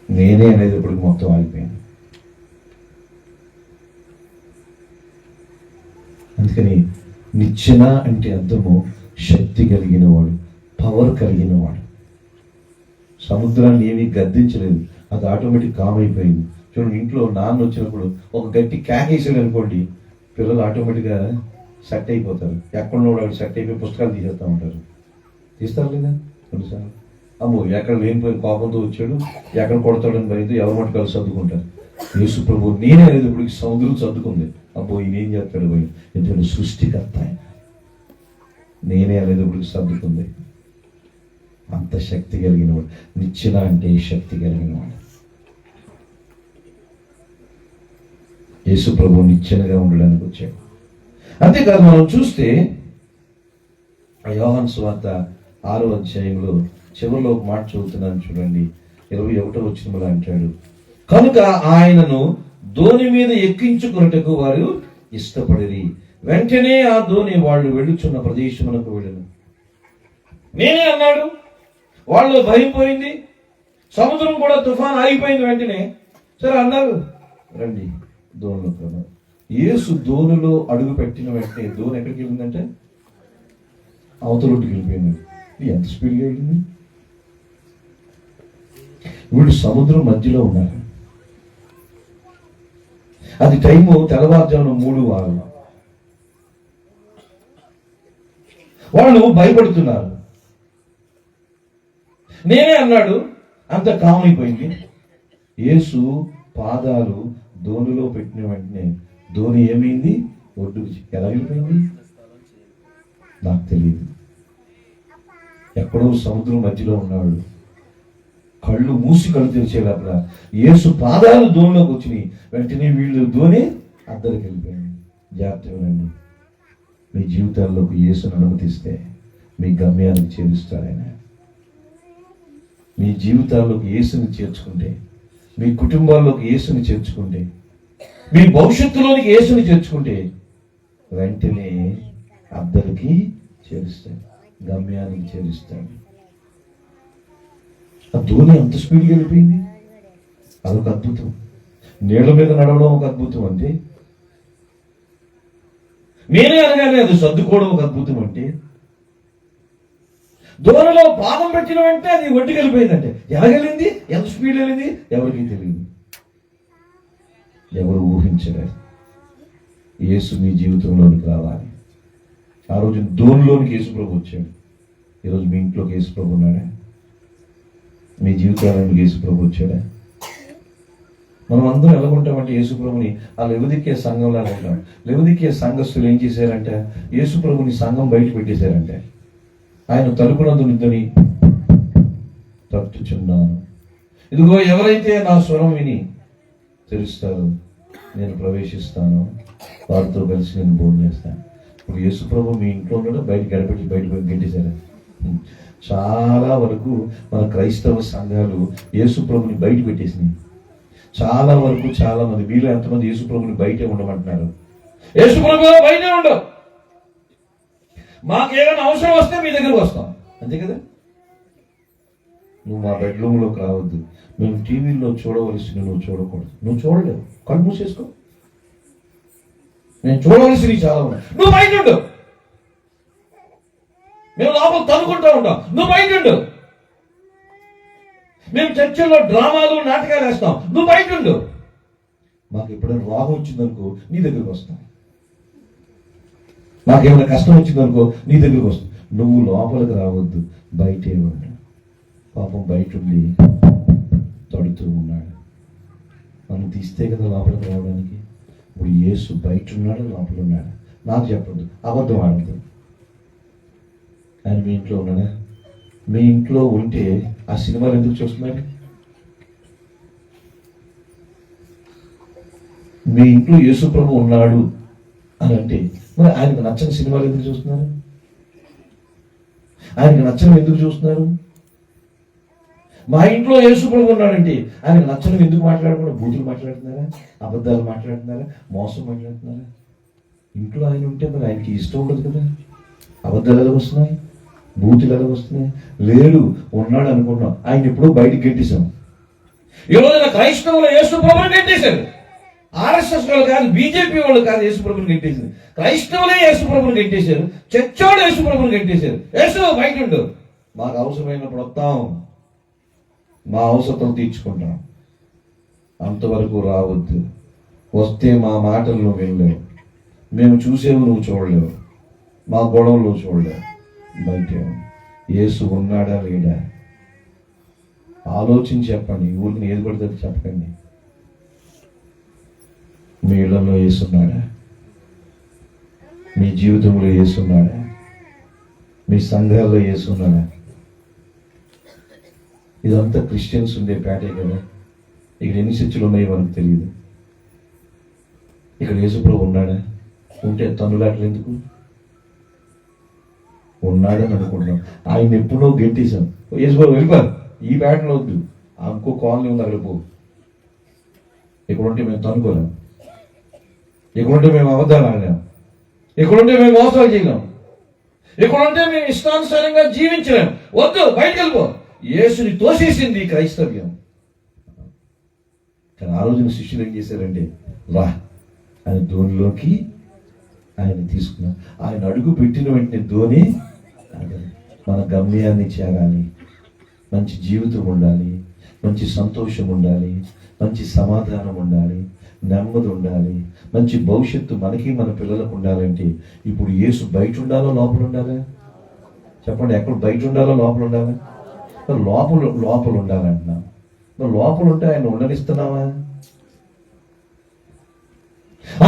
నేనే అనేది ఇప్పుడు మొత్తం ఆగిపోయింది. అందుకని నిచ్చెన అంటే అర్థము శక్తి కలిగిన వాడు, పవర్ కలిగిన వాడు. సముద్రాన్ని ఏమీ గద్దించలేదు, అది ఆటోమేటిక్ కామ్ అయిపోయింది. చూడండి, ఇంట్లో నాన్న వచ్చినప్పుడు ఒక గట్టి కేకేసాడు అనుకోండి, పిల్లలు ఆటోమేటిక్గా సెట్ అయిపోతారు. ఎక్కడో వాడు సెట్ అయిపోయి పుస్తకాలు తీసేస్తూ ఉంటారు. తీస్తారు లేదా? కొన్నిసార్లు అమ్మో ఎక్కడ లేనిపోయిన కోపంతో వచ్చాడు, ఎక్కడ కొడతాడని భయంతో ఎవరి మటుకాలు సర్దుకుంటారు. యేసు ప్రభు నేనే అనేది ఇప్పుడు సముద్రం సర్దుకుంది. అబ్బో ఈయనేం చేస్తాడు భయం, ఎందుకంటే సృష్టికర్త ఆయన. నేనే అనేది ఇప్పుడు సర్దుకుంది. అంత శక్తి కలిగిన వాడు. నిచ్చెన అంటే శక్తి కలిగిన వాడు. యేసు ప్రభు నిచ్చెనగా ఉండడానికి వచ్చాడు. అంతేకాదు, మనం చూస్తే యోహాను సువార్త 6వ అధ్యాయంలో చివరిలో ఒక మాట చదువుతున్నాను చూడండి. 21వ వచనంలో అంటాడు, కనుక ఆయనను దోణి మీద ఎక్కించుకున్నట్టుకు వారు ఇష్టపడిరి. వెంటనే ఆ దోణి వాళ్ళు వెళ్ళుచున్న ప్రదేశమునకు వెళ్ళను. నేనే అన్నాడు. వాళ్ళు భయం పోయింది, సముద్రం కూడా తుఫాన్ ఆగిపోయింది. వెంటనే సరే అన్నారు, రండి దోణిలో కదా. యేసు దోణిలో అడుగు పెట్టిన వెంటనే దోణి ఎక్కడికి వెళ్ళిందంటే అవతలొడ్డుకి వెళ్ళిపోయింది. ఎంత స్పీడ్గా వెళ్ళింది. వీళ్ళు సముద్రం మధ్యలో ఉన్నారు. అది టైము తెల్లవారుజామున 3 వాళ్ళు భయపడుతున్నారు. నేనే అన్నాడు. అంత కామైపోయింది. యేసు పాదాలు దోణిలో పెట్టిన వెంటనే దోణి ఏమైంది? ఒడ్డుకు ఎలా వెళ్ళిపోయింది నాకు తెలియదు. ఎక్కడో సముద్రం మధ్యలో ఉన్నాడు. కళ్ళు మూసి కళ్ళు తెరిచేటప్పుడు యేసు పాదాలు దోణిలోకి వచ్చినాయి. వెంటనే వీళ్ళు దోణి అద్దరికి వెళ్ళిపోయింది. జాగ్రత్తగా రండి. మీ జీవితాల్లోకి యేసును అనుమతిస్తే మీ గమ్యానికి చేరుస్తాడు ఆయన. మీ జీవితాల్లోకి యేసుని చేర్చుకుంటే, మీ కుటుంబాల్లోకి యేసుని చేర్చుకుంటే, మీ భవిష్యత్తులోనికి యేసుని చేర్చుకుంటే వెంటనే అద్దరికి చేరుస్తాడు, గమ్యానికి చేరుస్తాడు. ఆ దోణి అంత స్పీడ్గా వెళ్ళిపోయింది. అదొక అద్భుతం. నీళ్ల మీద నడవడం ఒక అద్భుతం అంటే, నేనే అనగానే అది సర్దుకోవడం ఒక అద్భుతం అంటే, దోణిలో పాదం పెట్టిన వెంటనే అది ఒడ్డుకి వెళ్ళిపోయిందంటే ఎలాగెళ్ళింది, ఎంత స్పీడ్ వెళ్ళింది ఎవరికి తెలియదు, ఎవరు ఊహించలేరు. యేసు మీ జీవితంలోనికి రావాలి. ఆ రోజు దోణిలోనికి యేసు ప్రభు వచ్చాడు. ఈరోజు మీ ఇంట్లోకి యేసు ప్రభు ఉన్నాడా? మీ జీవితానికి యేసు ప్రభు వచ్చాడా? మనం అందరం ఎలా ఉంటామంటే యేసు ప్రభుని ఆ లెవదికే సంఘంలాగా ఉంటాం. లెవదికే సంఘస్థులు ఏం చేశారంటే యేసు ప్రభుని సంఘం బయట పెట్టేశారంటే. ఆయన తలుపునందు నిద్దని తట్టుచున్నాను. ఇదిగో ఎవరైతే నా స్వరం విని తెరుస్తారో నేను ప్రవేశిస్తాను, వారితో కలిసి నేను భోజనం చేస్తాను. ఇప్పుడు యేసు ప్రభు మీ ఇంట్లో ఉన్నాడు, బయట గడపెట్టి బయట గెంటేశారు. చాలా వరకు మన క్రైస్తవ సంఘాలు యేసు ప్రభుని బయట పెట్టేసినాయి. చాలా వరకు చాలా మంది, వీళ్ళు ఎంతమంది యేసు ప్రభుని బయటే ఉండమంటున్నారు? యేసు ప్రభు బయటే ఉండవు, మాకేమైనా అవసరం వస్తే మీ దగ్గరకు వస్తాం, అంతే కదా. నువ్వు మా బెడ్రూమ్లోకి రావద్దు, మేము టీవీలో చూడవలసింది నువ్వు చూడకూడదు, నువ్వు చూడలేవు, కళ్ళు మూసేసుకో. నేను చూడవలసినవి చాలా ఉన్నాయి, నువ్వు బయట ఉండు. మేము లోపల తనుకుంటూ ఉంటాం, నువ్వు బయట ఉండు. మేము చర్చల్లో డ్రామాలు నాటకాలు వేస్తాం, నువ్వు బయట ఉండు. మాకు ఎప్పుడైనా రోగం వచ్చిందనుకో నీ దగ్గరకు వస్తాం, మాకేమైనా కష్టం వచ్చిందనుకో నీ దగ్గరకు వస్తాం. నువ్వు లోపలికి రావద్దు, బయటే ఉండు. పాపం బయట ఉండి తడుతూ ఉన్నాడు, మనం తీస్తే కదా లోపలికి రావడానికి. ఇప్పుడు యేసు బయట ఉన్నాడు, లోపల ఉన్నాడు. నాకు చెప్పద్దు, అబద్ధం ఆడద్దు. ఆయన మీ ఇంట్లో ఉన్నాడా? మీ ఇంట్లో ఉంటే ఆ సినిమాలు ఎందుకు చూస్తున్నారు? మీ ఇంట్లో యేసు ప్రభు ఉన్నాడు అని అంటే మరి ఆయనకు నచ్చని సినిమాలు ఎందుకు చూస్తున్నారు? ఆయనకు నచ్చని ఎందుకు చూస్తున్నారు? మా ఇంట్లో యేసు ప్రభు ఉన్నాడంటే ఆయనకు నచ్చని ఎందుకు మాట్లాడకుండా బూతులు మాట్లాడుతున్నారా, అబద్ధాలు మాట్లాడుతున్నారా, మోసం మాట్లాడుతున్నారా? ఇంట్లో ఆయన ఉంటే మరి ఆయనకి ఇష్టం ఉండదు కదా. అబద్ధాలు ఎలా వస్తున్నాయి, బూతులు ఎలా వస్తున్నాయి? లేడు, ఉన్నాడు అనుకున్నాం, ఆయన ఎప్పుడూ బయటికి గెట్టేశాం. ఈ రోజున క్రైస్తవులు యేసు ప్రభుని గెట్టేశారు. ఆర్ఎస్ఎస్ వాళ్ళు కాదు, బీజేపీ వాళ్ళు కాదు యేసు ప్రభుని గెట్టేసింది, క్రైస్తవులే యేసు ప్రభుని గెట్టేశారు. చర్చోడు యేసు ప్రభుని గెట్టేశారు. యేసు బయట ఉండు, మాకు అవసరమైనప్పుడు వస్తాం, మా అవసరం తీర్చుకుంటాం, అంతవరకు రావద్దు. వస్తే మా మాటలు నువ్వు వినలేవు, మేము చూసేవు నువ్వు చూడలేవు, మా గొడవలు నువ్వు చూడలేవు. బయట యేసు ఉన్నాడా లేడా ఆలోచించి చెప్పండి. ఊరికి ఏది పడితే చెప్పకండి. మీ ఇళ్లలో యేసున్నాడా? మీ జీవితంలో యేసున్నాడా? మీ సంఘాల్లో యేసున్నాడా? ఇదంతా క్రిస్టియన్స్ ఉండే పేటే కదా. ఇక్కడ ఎన్ని చర్చలు ఉన్నాయో మనకు తెలియదు. ఇక్కడ యేసుప్రభు ఉన్నాడా? ఉంటే తన్నులాటలు ఎందుకు? ఉన్నాడని అనుకుంటున్నాం. ఆయన ఎప్పుడో గెట్టేశాం. యేసుప్రభు వెళ్ళిపోరు, ఈ పేటలో వద్దు, ఇంకో కాలనీ ఉంది అక్కడ పో. ఇక్కడుంటే మేము తనుకోలేం, ఇక్కడుంటే మేము అబద్ధాలు ఆడలేం, ఇక్కడుంటే మేము మోసాలు చేయలేం, ఇక్కడుంటే మేము ఇష్టానుసారంగా జీవించలేం. వద్దు, బయటకు వెళ్ళిపో. యేసుని తోసేసింది క్రైస్తవ్యం. కానీ ఆ రోజున శిష్యులు ఏం చేశారంటే, రా ఆయన ధోనిలోకి ఆయన తీసుకున్నాం. ఆయన అడుగు పెట్టిన వెంటనే ధోని మన గమ్యాన్ని చేరాలి, మంచి జీవితం ఉండాలి, మంచి సంతోషం ఉండాలి, మంచి సమాధానం ఉండాలి, నెమ్మది ఉండాలి, మంచి భవిష్యత్తు మనకి మన పిల్లలకు ఉండాలంటే ఇప్పుడు యేసు బయట ఉండాలో లోపల ఉండాలా? చెప్పండి, ఎక్కడ బయట ఉండాలో లోపల ఉండాలా? లోపల ఉండాలంటున్నా. మరి లోపల ఉంటే ఆయన ఉండనిస్తున్నావా?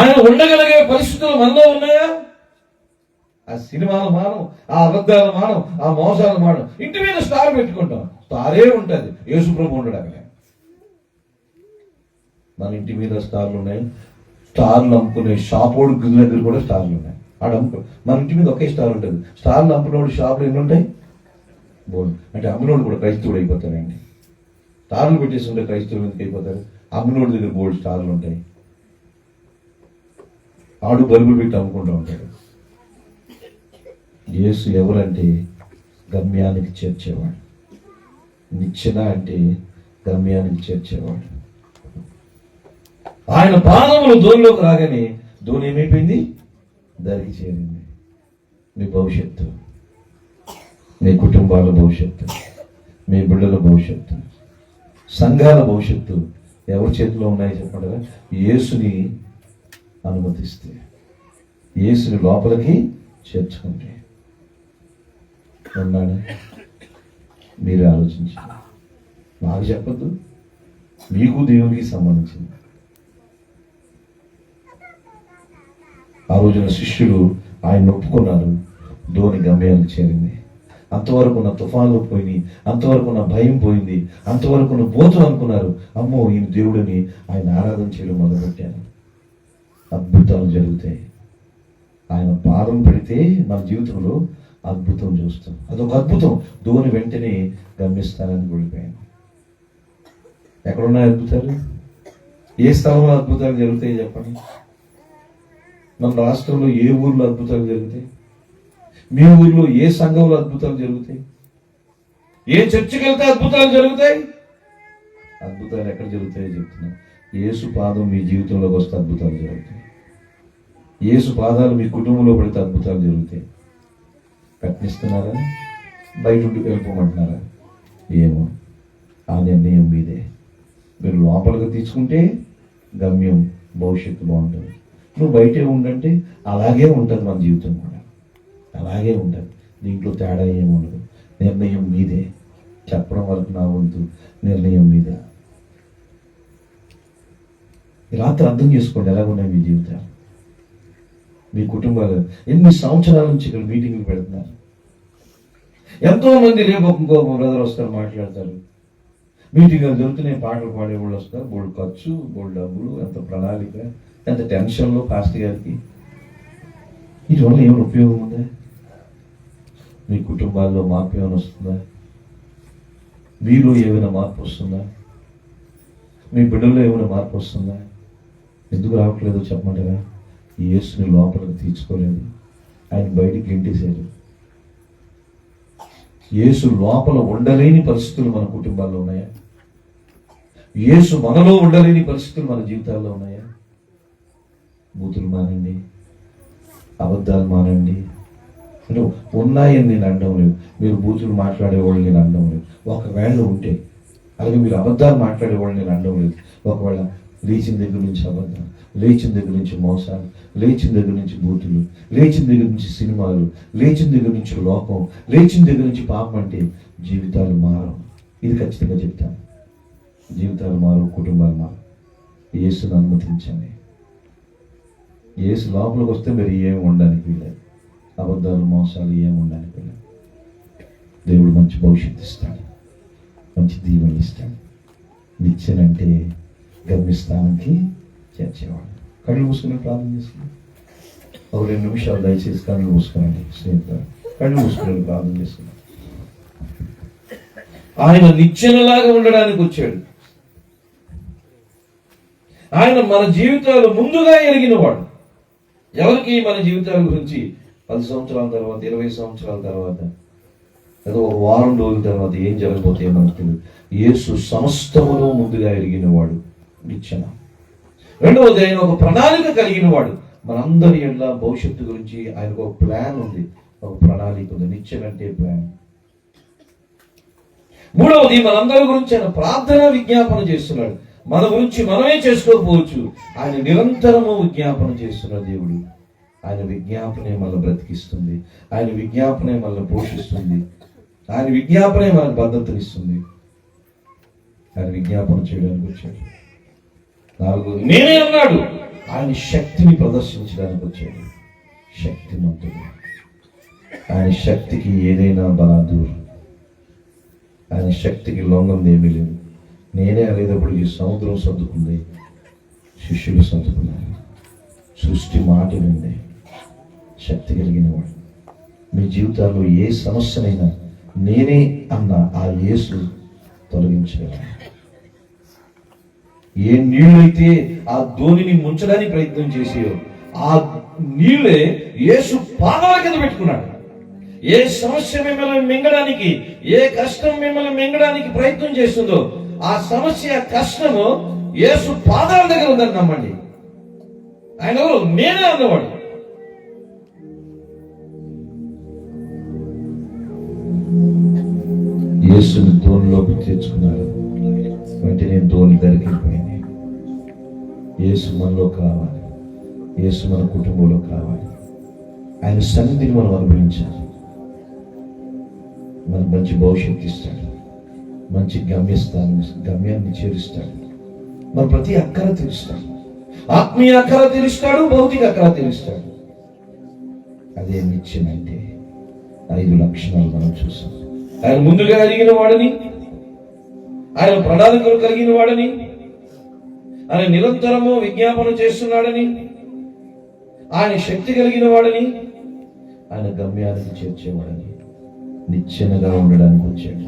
ఆయన ఉండగలిగే పరిస్థితులు మనలో ఉన్నాయా? ఆ సినిమాలు మానం, ఆ అబద్ధాలు మానం, ఆ మోసాలు మానం. ఇంటి మీద స్టార్ పెట్టుకుంటాం, స్టారే ఉంటుంది, యేసు ప్రభు ఉండడు అక్కడ. మన ఇంటి మీద స్టార్లు ఉన్నాయి, స్టార్లు అమ్ముకునే షాపోడు గుడి దగ్గర కూడా స్టార్లు ఉన్నాయి. ఆడ అమ్ముకో, మన ఇంటి మీద ఒకే స్టార్ ఉంటుంది. స్టార్లు అమ్ముకునేవాడు షాపులు ఎన్ని ఉంటాయి? బోర్డు. అంటే అమ్మునోడు కూడా క్రైస్తవుడు అయిపోతారండి. స్టార్లు పెట్టేసి ఉంటే క్రైస్తవులు ఎందుకు అయిపోతారు? అమ్మునోడి దగ్గర బోర్డు స్టార్లు ఉంటాయి. ఆడు బల్బులు పెట్టి అమ్ముకుంటూ ఉంటాడు. యేసు ఎవరంటే గమ్యానికి చేర్చేవాడు. నిచ్చెన అంటే గమ్యానికి చేర్చేవాడు. ఆయన పాదములు ధోనిలోకి రాగానే ధోని ఏమైపోయింది? దరికి చేరింది. మీ భవిష్యత్తు, మీ కుటుంబాల భవిష్యత్తు, మీ బిడ్డల భవిష్యత్తు, సంఘాల భవిష్యత్తు ఎవరి చేతిలో ఉన్నాయి చెప్పండి? యేసుని అనుమతిస్తే, యేసుని లోపలికి చేర్చుకుంటే ఉన్నాడా? మీరే ఆలోచించండి. నాకు చెప్పద్దు, మీకు దేవునికి సంబంధించింది. ఆ రోజున శిష్యులు ఆయన ఒప్పుకున్నారు, ధోని గమ్యానికి చేరింది. అంతవరకు ఉన్న తుఫాన్లు పోయినాయి, అంతవరకు ఉన్న భయం పోయింది, అంతవరకు ఉన్న బోతులు అనుకున్నారు. అమ్మో ఈయన దేవుడిని ఆయన ఆరాధన చేయడం మొదలుపెట్టాను. అద్భుతాలు జరుగుతాయి. ఆయన పాదం పెడితే మన జీవితంలో అద్భుతం చూస్తాం. అదొక అద్భుతం. దోని వెంటనే గమ్యస్థానానికి వెళ్ళిపోయాను. ఎక్కడున్నాయి అద్భుతాలు? ఏ స్థలంలో అద్భుతాలు జరుగుతాయి చెప్పండి. మన రాష్ట్రంలో ఏ ఊర్లో అద్భుతాలు జరుగుతాయి? మీ ఊర్లో ఏ సంఘంలో అద్భుతాలు జరుగుతాయి? ఏ చర్చికి వెళ్తే అద్భుతాలు జరుగుతాయి? అద్భుతాలు ఎక్కడ జరుగుతాయో చెప్తున్నా. యేసు పాదం మీ జీవితంలోకి వస్తే అద్భుతాలు జరుగుతాయి. యేసు పాదాలు మీ కుటుంబంలో పడితే అద్భుతాలు జరుగుతాయి. కట్నిస్తున్నారా? బయట ఉండి వెళ్ళిపోమంటున్నారా? ఏమో, ఆ నిర్ణయం మీదే. మీరు లోపలికి తీసుకుంటే గమ్యం, భవిష్యత్తు బాగుంటుంది. నువ్వు బయటే ఉండంటే అలాగే ఉంటుంది మన జీవితం కూడా, అలాగే ఉంటుంది. దీంట్లో తేడా ఏముండదు. నిర్ణయం మీదే. చెప్పడం వరకు నా వంతు, నిర్ణయం మీదే. ఈ రాత్రి అర్థం చేసుకోండి ఎలా ఉన్నాయి మీ జీవితాలు, మీ కుటుంబాలు. ఎన్ని సంవత్సరాల నుంచి ఇక్కడ మీటింగ్లు పెడుతున్నారు. ఎంతో మంది రేపు ఇంకో బ్రదర్ వస్తారు, మాట్లాడతారు. మీటింగ్లు జరుగుతున్నాయి, పాటలు పాడేవాళ్ళు వస్తారు. బోల్డ్ ఖర్చు, బోల్డ్ డబ్బులు, ఎంత ప్రణాళిక, ఎంత టెన్షన్లో పాస్టర్ గారికి. వీటి వల్ల ఏమైనా ఉపయోగం ఉందా? మీ కుటుంబాల్లో మార్పు ఏమైనా వస్తుందా? మీలో ఏమైనా మార్పు వస్తుందా? మీ బిడ్డల్లో ఏమైనా మార్పు వస్తుందా? ఎందుకు రావట్లేదో చెప్పమంటారా? యేసుని లోపలికి తీర్చుకోలేదు, ఆయన బయటికి గెంటేశారు. యేసు లోపల ఉండలేని పరిస్థితులు మన కుటుంబాల్లో ఉన్నాయా? యేసు మనలో ఉండలేని పరిస్థితులు మన జీవితాల్లో ఉన్నాయా? బూతులు మానండి, అబద్ధాలు మానండి. అంటే ఉన్నాయని నేను అనడం లేదు. మీరు బూతులు మాట్లాడేవాళ్ళు నేను అనడం లేదు. ఒకవేళ ఉంటే, అలాగే మీరు అబద్ధాలు మాట్లాడేవాళ్ళు నేను అనడం లేదు. ఒకవేళ లేచిన దగ్గర నుంచి అబద్ధాలు, లేచిన దగ్గర నుంచి మోసాలు, లేచిన దగ్గర నుంచి బూతులు, లేచిన దగ్గర నుంచి సినిమాలు, లేచిన దగ్గర నుంచి లోకం, లేచిన దగ్గర నుంచి పాపం అంటే జీవితాలు మారవు. ఇది ఖచ్చితంగా చెప్తాను. జీవితాలు మారవు, కుటుంబాలు మారవు. యేసును అనుమతించండి. యేసు లోపలికి వస్తే మీరు ఏమి ఉండడానికి వీలేదు. అబద్ధాలు, మోసాలు ఏమి ఉండడానికి వీలేదు. దేవుడు మంచి భవిష్యత్తు ఇస్తాడు, మంచి దీవెనలు ఇస్తాడు. నిచ్చెనంటే గమ్యస్థానానికి చేర్చేవాడు. కళ్ళు మూసుకుని ప్రార్థన చేసుకుని ఒక 2 నిమిషాలు దయచేసి కళ్ళు మూసుకునండి. స్నేహితులు, కళ్ళు మూసుకుని ప్రార్థన చేసుకున్నాం. ఆయన నిచ్చెనలాగా ఉండడానికి వచ్చాడు. ఆయన మన జీవితాలు ముందుగా ఎరిగినవాడు. ఎవరికి మన జీవితాల గురించి 10 సంవత్సరాల తర్వాత, 20 సంవత్సరాల తర్వాత, ఏదో ఒక వారం రోజుల తర్వాత ఏం జరగబోతే మనకు తెలియదు. యేసు సమస్తములో ముందుగా ఎరిగినవాడు. నిచ్చెన. రెండవది, ఆయన ఒక ప్రణాళిక కలిగిన వాడు. మనందరి ఎట్లా భవిష్యత్తు గురించి ఆయనకు ఒక ప్లాన్ ఉంది, ఒక ప్రణాళిక ఉంది. నిచ్చెన అంటే ప్లాన్. మూడవది, మనందరి గురించి ఆయన ప్రార్థన విజ్ఞాపన చేస్తున్నాడు. మన గురించి మనమే చేసుకోకపోవచ్చు, ఆయన నిరంతరము విజ్ఞాపన చేస్తున్నాడు. దేవుడు ఆయన విజ్ఞాపనే మనల్ని బ్రతికిస్తుంది, ఆయన విజ్ఞాపనే మనల్ని పోషిస్తుంది, ఆయన విజ్ఞాపనే మనకు భద్రతనిస్తుంది. ఆయన విజ్ఞాపన చేయడానికి వచ్చాడు. 4, నేనే అన్నాడు. ఆయన శక్తిని ప్రదర్శించడానికి వచ్చాడు. శక్తిమంతుడు. ఆయన శక్తికి ఏదైనా బలాదూరు. ఆయన శక్తికి లొంగంది ఏమీ లేదు. నేనే అనేటప్పటికి సముద్రం సర్దుకుంది, శిష్యులు సర్దుకున్నారు. సృష్టి మాట వింది. శక్తి కలిగిన వాడు. మీ జీవితాల్లో ఏ సమస్యనైనా నేనే అన్న ఆ యేసు తొలగించగలరు. ఏ నీళ్ళైతే ఆ ధోనిని ముంచడానికి ప్రయత్నం చేసేయో ఆ నీళ్ళే యేసు పాదాల కింద పెట్టుకున్నాడు. ఏ సమస్య మిమ్మల్ని మింగడానికి, ఏ కష్టం మిమ్మల్ని మింగడానికి ప్రయత్నం చేస్తుందో ఆ సమస్య, కష్టము యేసు పాదాల దగ్గర ఉందని నమ్మండి. ఆయన ఎవరు? నేనే అన్నవాడు. యేసుని ధోనిలోకి తెచ్చుకున్నాడు. వెంటనే ధోని దొరికిపోయింది. యేసు మనలోకి రావాలి, యేసు మన కుటుంబంలోకి రావాలి. ఆయన సన్నిధిని మనం అనుభవించాలి. మనకు మంచి భవిష్యత్తు ఇస్తాడు, మంచి గమ్యాన్ని చేరుస్తాడు. మన ప్రతి అక్కర తీరుస్తాడు. ఆత్మీయ అక్కర తీరుస్తాడు, భౌతిక అక్కర తీరుస్తాడు. అదే నిత్యమంటే 5 లక్షణాలు మనం చూసాం. ఆయన ముందుగా ఎరిగిన వాడని, ఆయన ప్రణాళికలు కలిగిన వాడని, ఆయన నిరంతరము విజ్ఞాపన చేస్తున్నాడని, ఆయన శక్తి కలిగిన వాడని, ఆయన గమ్యానికి చేర్చేవాడని, నిచ్చెనగా ఉండడానికి వచ్చాడు.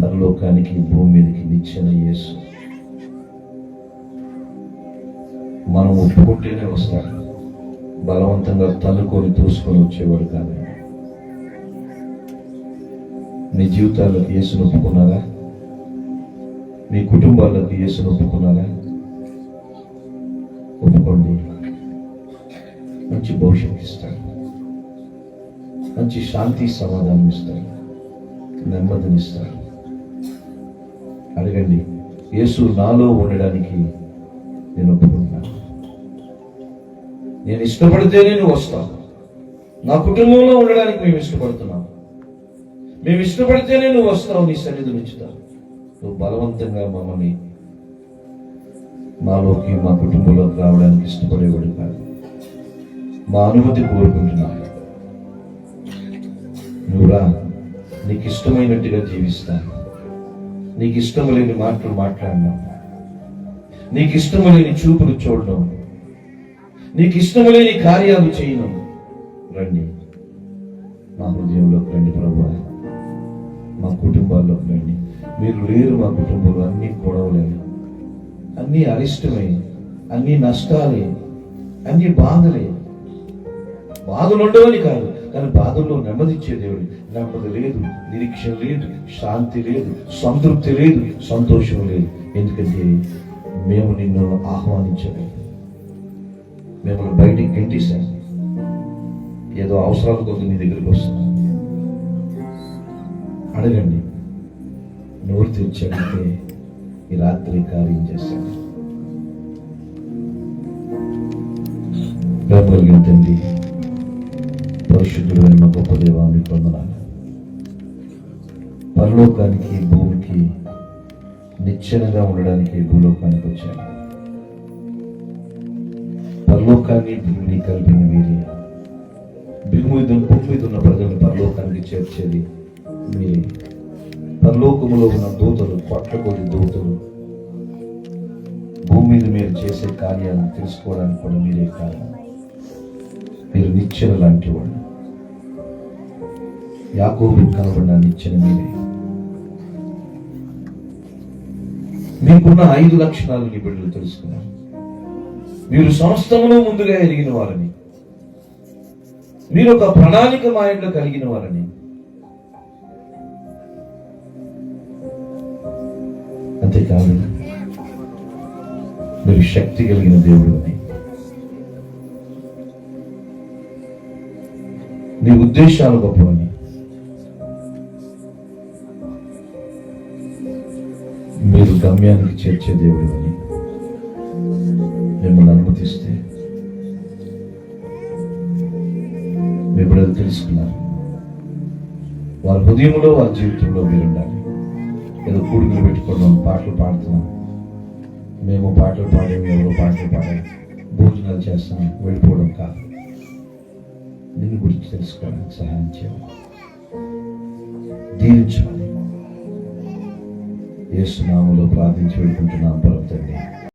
పరలోకానికి భూమి మీదకి నిచ్చెన యేసు. మనం ఒప్పుకుంటేనే వస్తాడు, బలవంతంగా తన్నుకొని తోసుకొని వచ్చేవాడు కాదు. మీ జీవితాలకు యేసును ఒప్పుకున్నారా? మీ కుటుంబాలకు యేసును ఒప్పుకున్నారా? ఒప్పుకోండి. మంచి భవిష్యత్తు ఇస్తాడు, మంచి శాంతి సమాధానం ఇస్తాడు, నెమ్మదినిస్తాడు. అడగండి, యేసు నాలో ఉండడానికి నేను ఒప్పుకుంటున్నాను. నేను ఇష్టపడితేనే నువ్వు వస్తావు. నా కుటుంబంలో ఉండడానికి మేము ఇష్టపడుతున్నాం. మేము ఇష్టపడితేనే నువ్వు వస్తావు, నీ సన్నిధిని ఉంచుతావు. నువ్వు బలవంతంగా మమ్మల్ని మాలోకి, మా కుటుంబంలోకి రావడానికి ఇష్టపడేవాడు కాదు. మా అనుమతి కోరుకుంటున్నాను. నువ్వురా, నీకు ఇష్టమైనట్టుగా జీవిస్తాను. నీకు ఇష్టం లేని మాటలు మాట్లాడడం, నీకు ఇష్టం లేని చూపులు చూడడం, నీకు ఇష్టం లేని కార్యాలు చేయడం. రండి, మా హృదయంలోకి రండి ప్రభువా, మా కుటుంబాల్లోకి రండి. మీరు లేరు మా కుటుంబంలో. అన్ని గొడవలే, అన్ని అరిష్టమే, అన్ని నష్టాలే, అన్ని బాధలే. బాధలు ఉండవని కాదు, కానీ బాధల్లో నెమ్మదిచ్చే దేవుడు. నెమ్మది లేదు, నిరీక్షణ లేదు, శాంతి లేదు, సంతృప్తి లేదు, సంతోషం లేదు. ఎందుకంటే మేము నిన్ను ఆహ్వానించలేదు, మిమ్మల్ని బయటికి గెంటేశాను. ఏదో అవసరాల కొద్ది నీ దగ్గరికి వస్తున్నాను. అడగండి, నోరు తెరిచాడంటే ఈ రాత్రి కార్యం చేశాడు. ప్రేమ కలిగిన తండ్రి, పరిశుద్ధుడు అయిన గొప్ప దేవా, మీకు వందనాలు. పరలోకానికి భూమికి నిచ్చెనగా ఉండడానికి భూలోకానికి వచ్చాను. పరలోకాన్ని భూమిని కలిపిన మీరే. భూమి మీద ఉన్న ప్రజలను పరలోకానికి చేర్చేది మీరే. పరలోకములో ఉన్న దూతలు, కొట్ల కొద్ది దూతలు భూమి మీద మీరు చేసే కార్యాలను తెలుసుకోవడానికి కూడా మీరే కారణం. మీరు నిచ్చెన లాంటి వాడు. యాకోబుకు కనబడిన నిచ్చెన మీరే. మీకున్న 5 లక్షణాలు నీ బిడ్డలు తెలుసుకున్నారు. మీరు సమస్తమును ముందుగా ఎరిగిన వారని, మీరు ఒక ప్రణాళిక మాయంలో కలిగిన వారని, అంతేకాదు మీరు శక్తి కలిగిన దేవుడు అని, నీ ఉద్దేశాలు గొప్పవని, మీరు గమ్యానికి చేర్చే దేవుడు అని మిమ్మల్ని అనుమతిస్తే మీ బిడ్డలు తెలుసుకున్నారు. వారి హృదయంలో, వారి జీవితంలో మీరు ఉండాలి. ఏదో కూడుకులు పెట్టుకోవడం, పాటలు పాడుతున్నాం, మేము పాటలు పాడాము, ఎవరో పాటలు పాడాము, భోజనాలు చేస్తాం, వెళ్ళిపోవడం కాదు. నిన్ను గురించి తెలుసుకోవడానికి సహాయం చేయాలి, దీవించాలి. యేసు నామములో ప్రార్థించి వేడుకుంటున్నాం పరమ తండ్రి.